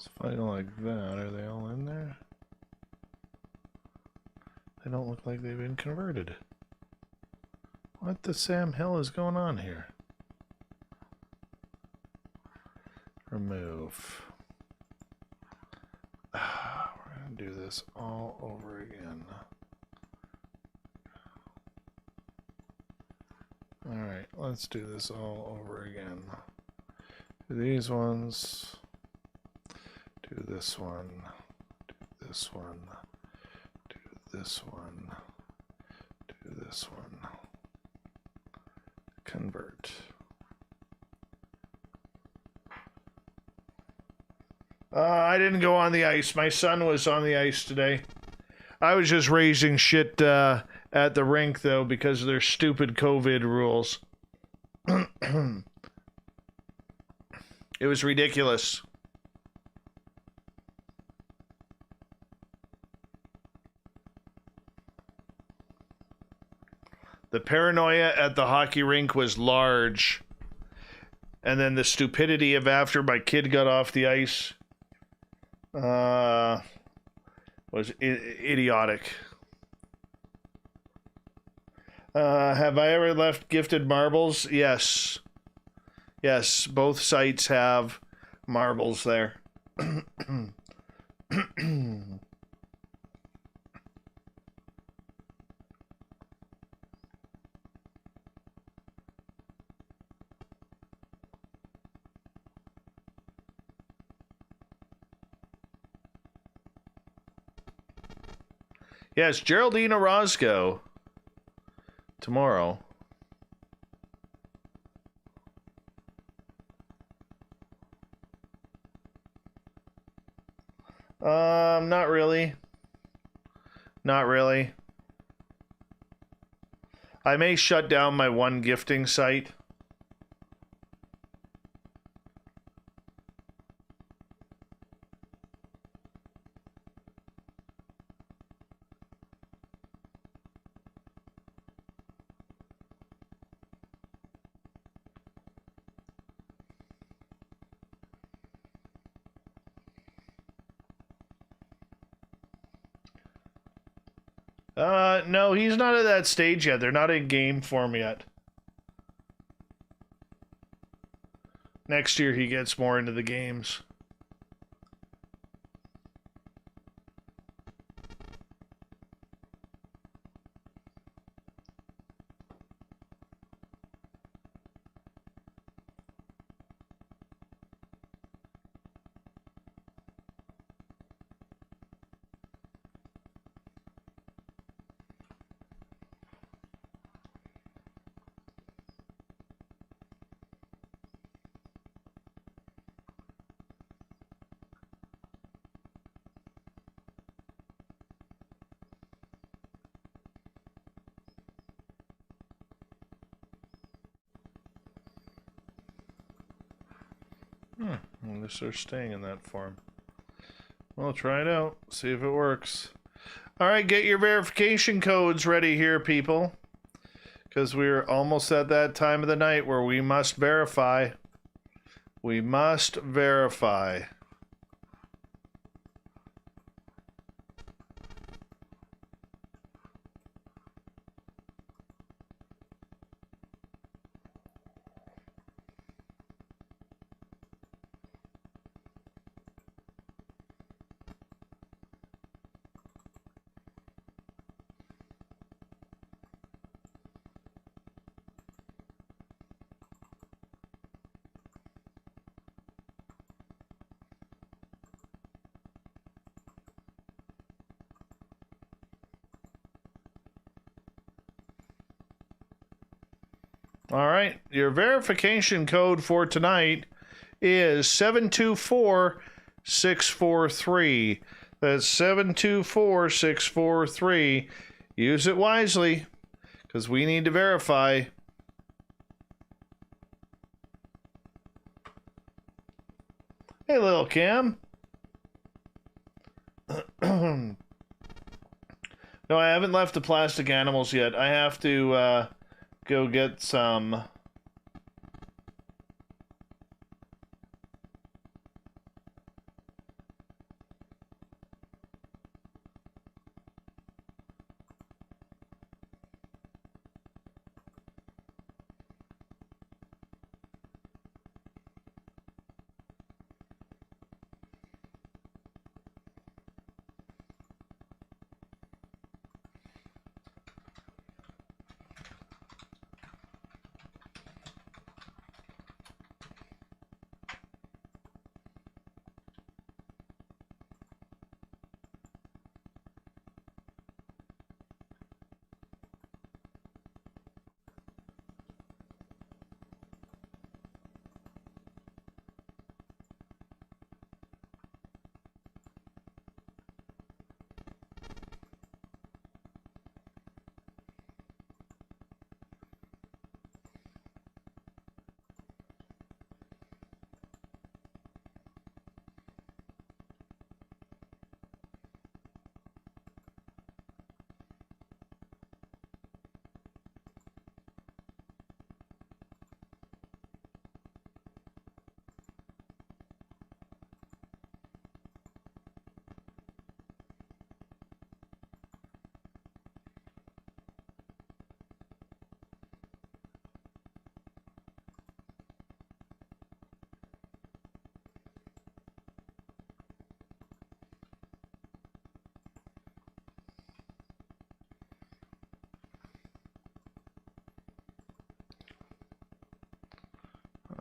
If I go like that, are they all in there? They don't look like they've been converted. What the Sam Hill is going on here? Remove. We're going to do this all over again. Alright, let's do this all over again. Do these ones. Do this one. Do this one. Do this one. Do this one. Convert. I didn't go on the ice. My son was on the ice today. I was just raising shit at the rink, though, because of their stupid COVID rules. It was ridiculous. The paranoia at the hockey rink was large. And then the stupidity of after my kid got off the ice was idiotic. Have I ever left gifted marbles? Yes. Yes, both sites have marbles there. Yes, Geraldine Orozco. Tomorrow. Not really. Not really. I may shut down my one gifting site. No, he's not at that stage yet. They're not in game form yet. Next year he gets more into the games. Unless they're staying in that form. Well, try it out. See if it works. Alright, get your verification codes ready here, people. Because we're almost at that time of the night where we must verify. We must verify. All right. Your verification code for tonight is 724-643. That's 724-643. Use it wisely, because we need to verify. Hey, little Cam. No, I haven't left the plastic animals yet. I have to go get some.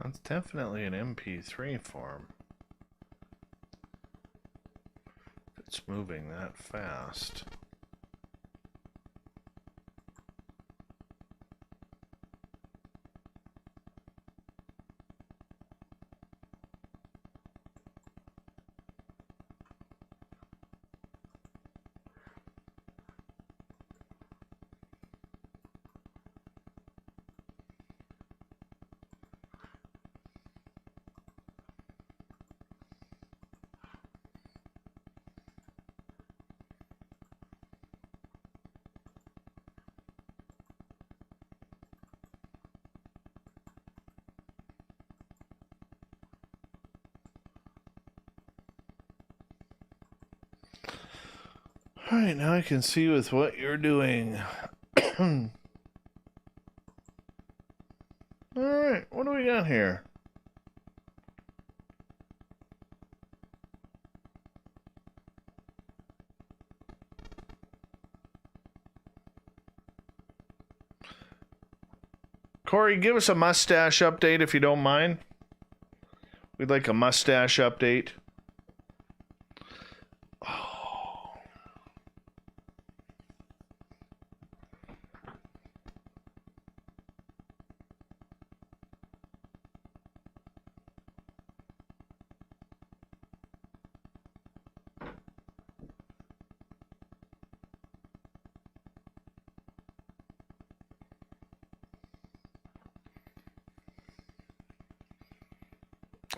That's definitely an MP3 form. It's moving that fast. Alright, now I can see with what you're doing. Alright, what do we got here? Corey, give us a mustache update if you don't mind. We'd like a mustache update.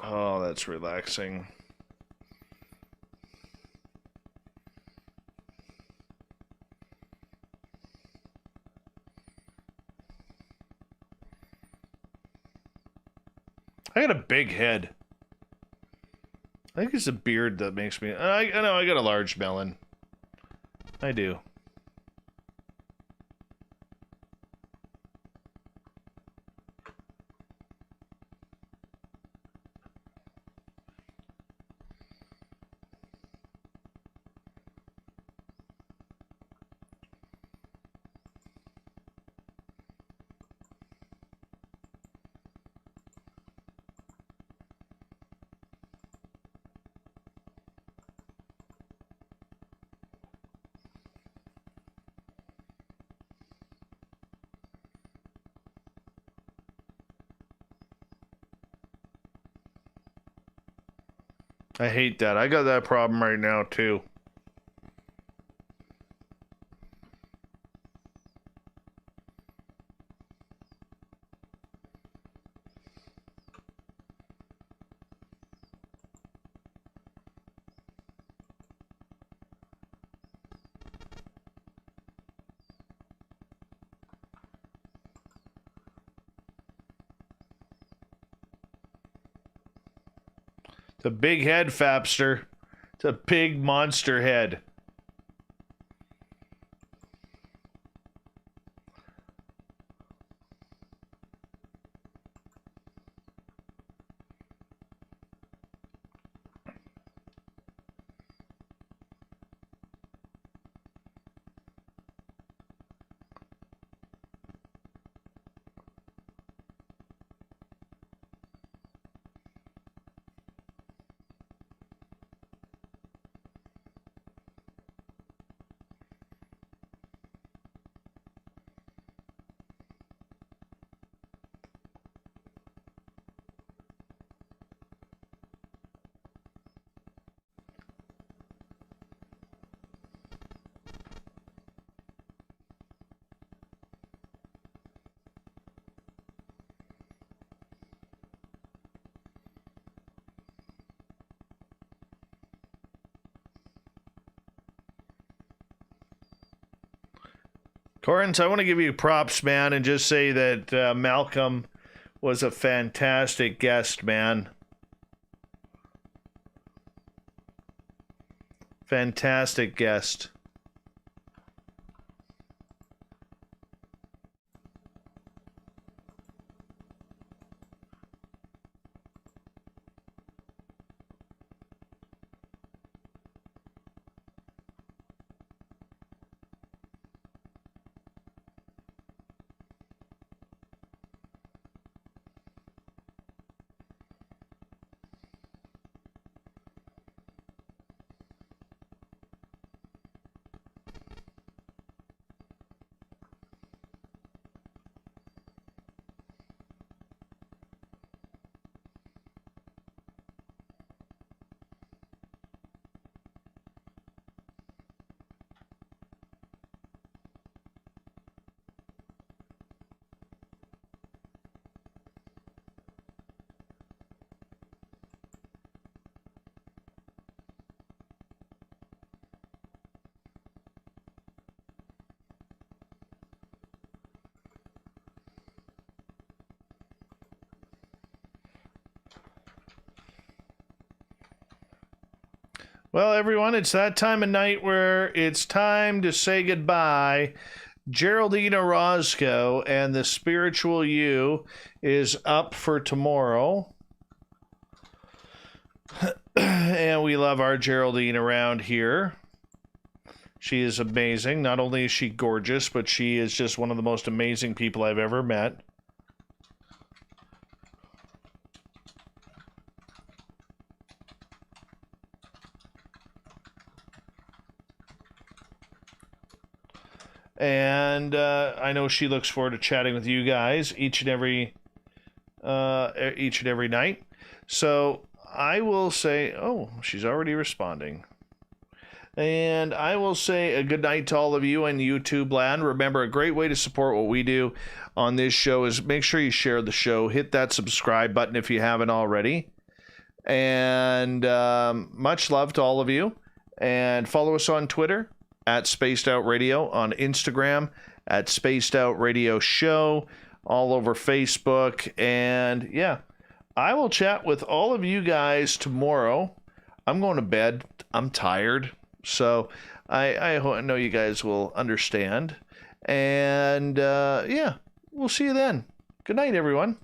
Oh, that's relaxing. I got a big head. I think it's a beard that makes me... I know, I got a large melon. I do. I hate that. I got that problem right now, too. It's a big head, Fapster. It's a big monster head. Torrance, I want to give you props, man, and just say that Malcolm was a fantastic guest, man. Fantastic guest. Well, everyone, it's that time of night where it's time to say goodbye. Geraldine Orozco and the Spiritual You is up for tomorrow. And we love our Geraldine around here. She is amazing. Not only is she gorgeous, but she is just one of the most amazing people I've ever met. And I know she looks forward to chatting with you guys each and every night. So I will say, oh, she's already responding. And I will say a good night to all of you in YouTube land. Remember, a great way to support what we do on this show is make sure you share the show. Hit that subscribe button if you haven't already. And much love to all of you. And follow us on Twitter at Spaced Out Radio, on Instagram at Spaced Out Radio Show, all over Facebook. And yeah, I will chat with all of you guys tomorrow. I'm going to bed. I'm tired. So I know you guys will understand. And yeah, we'll see you then. Good night, everyone.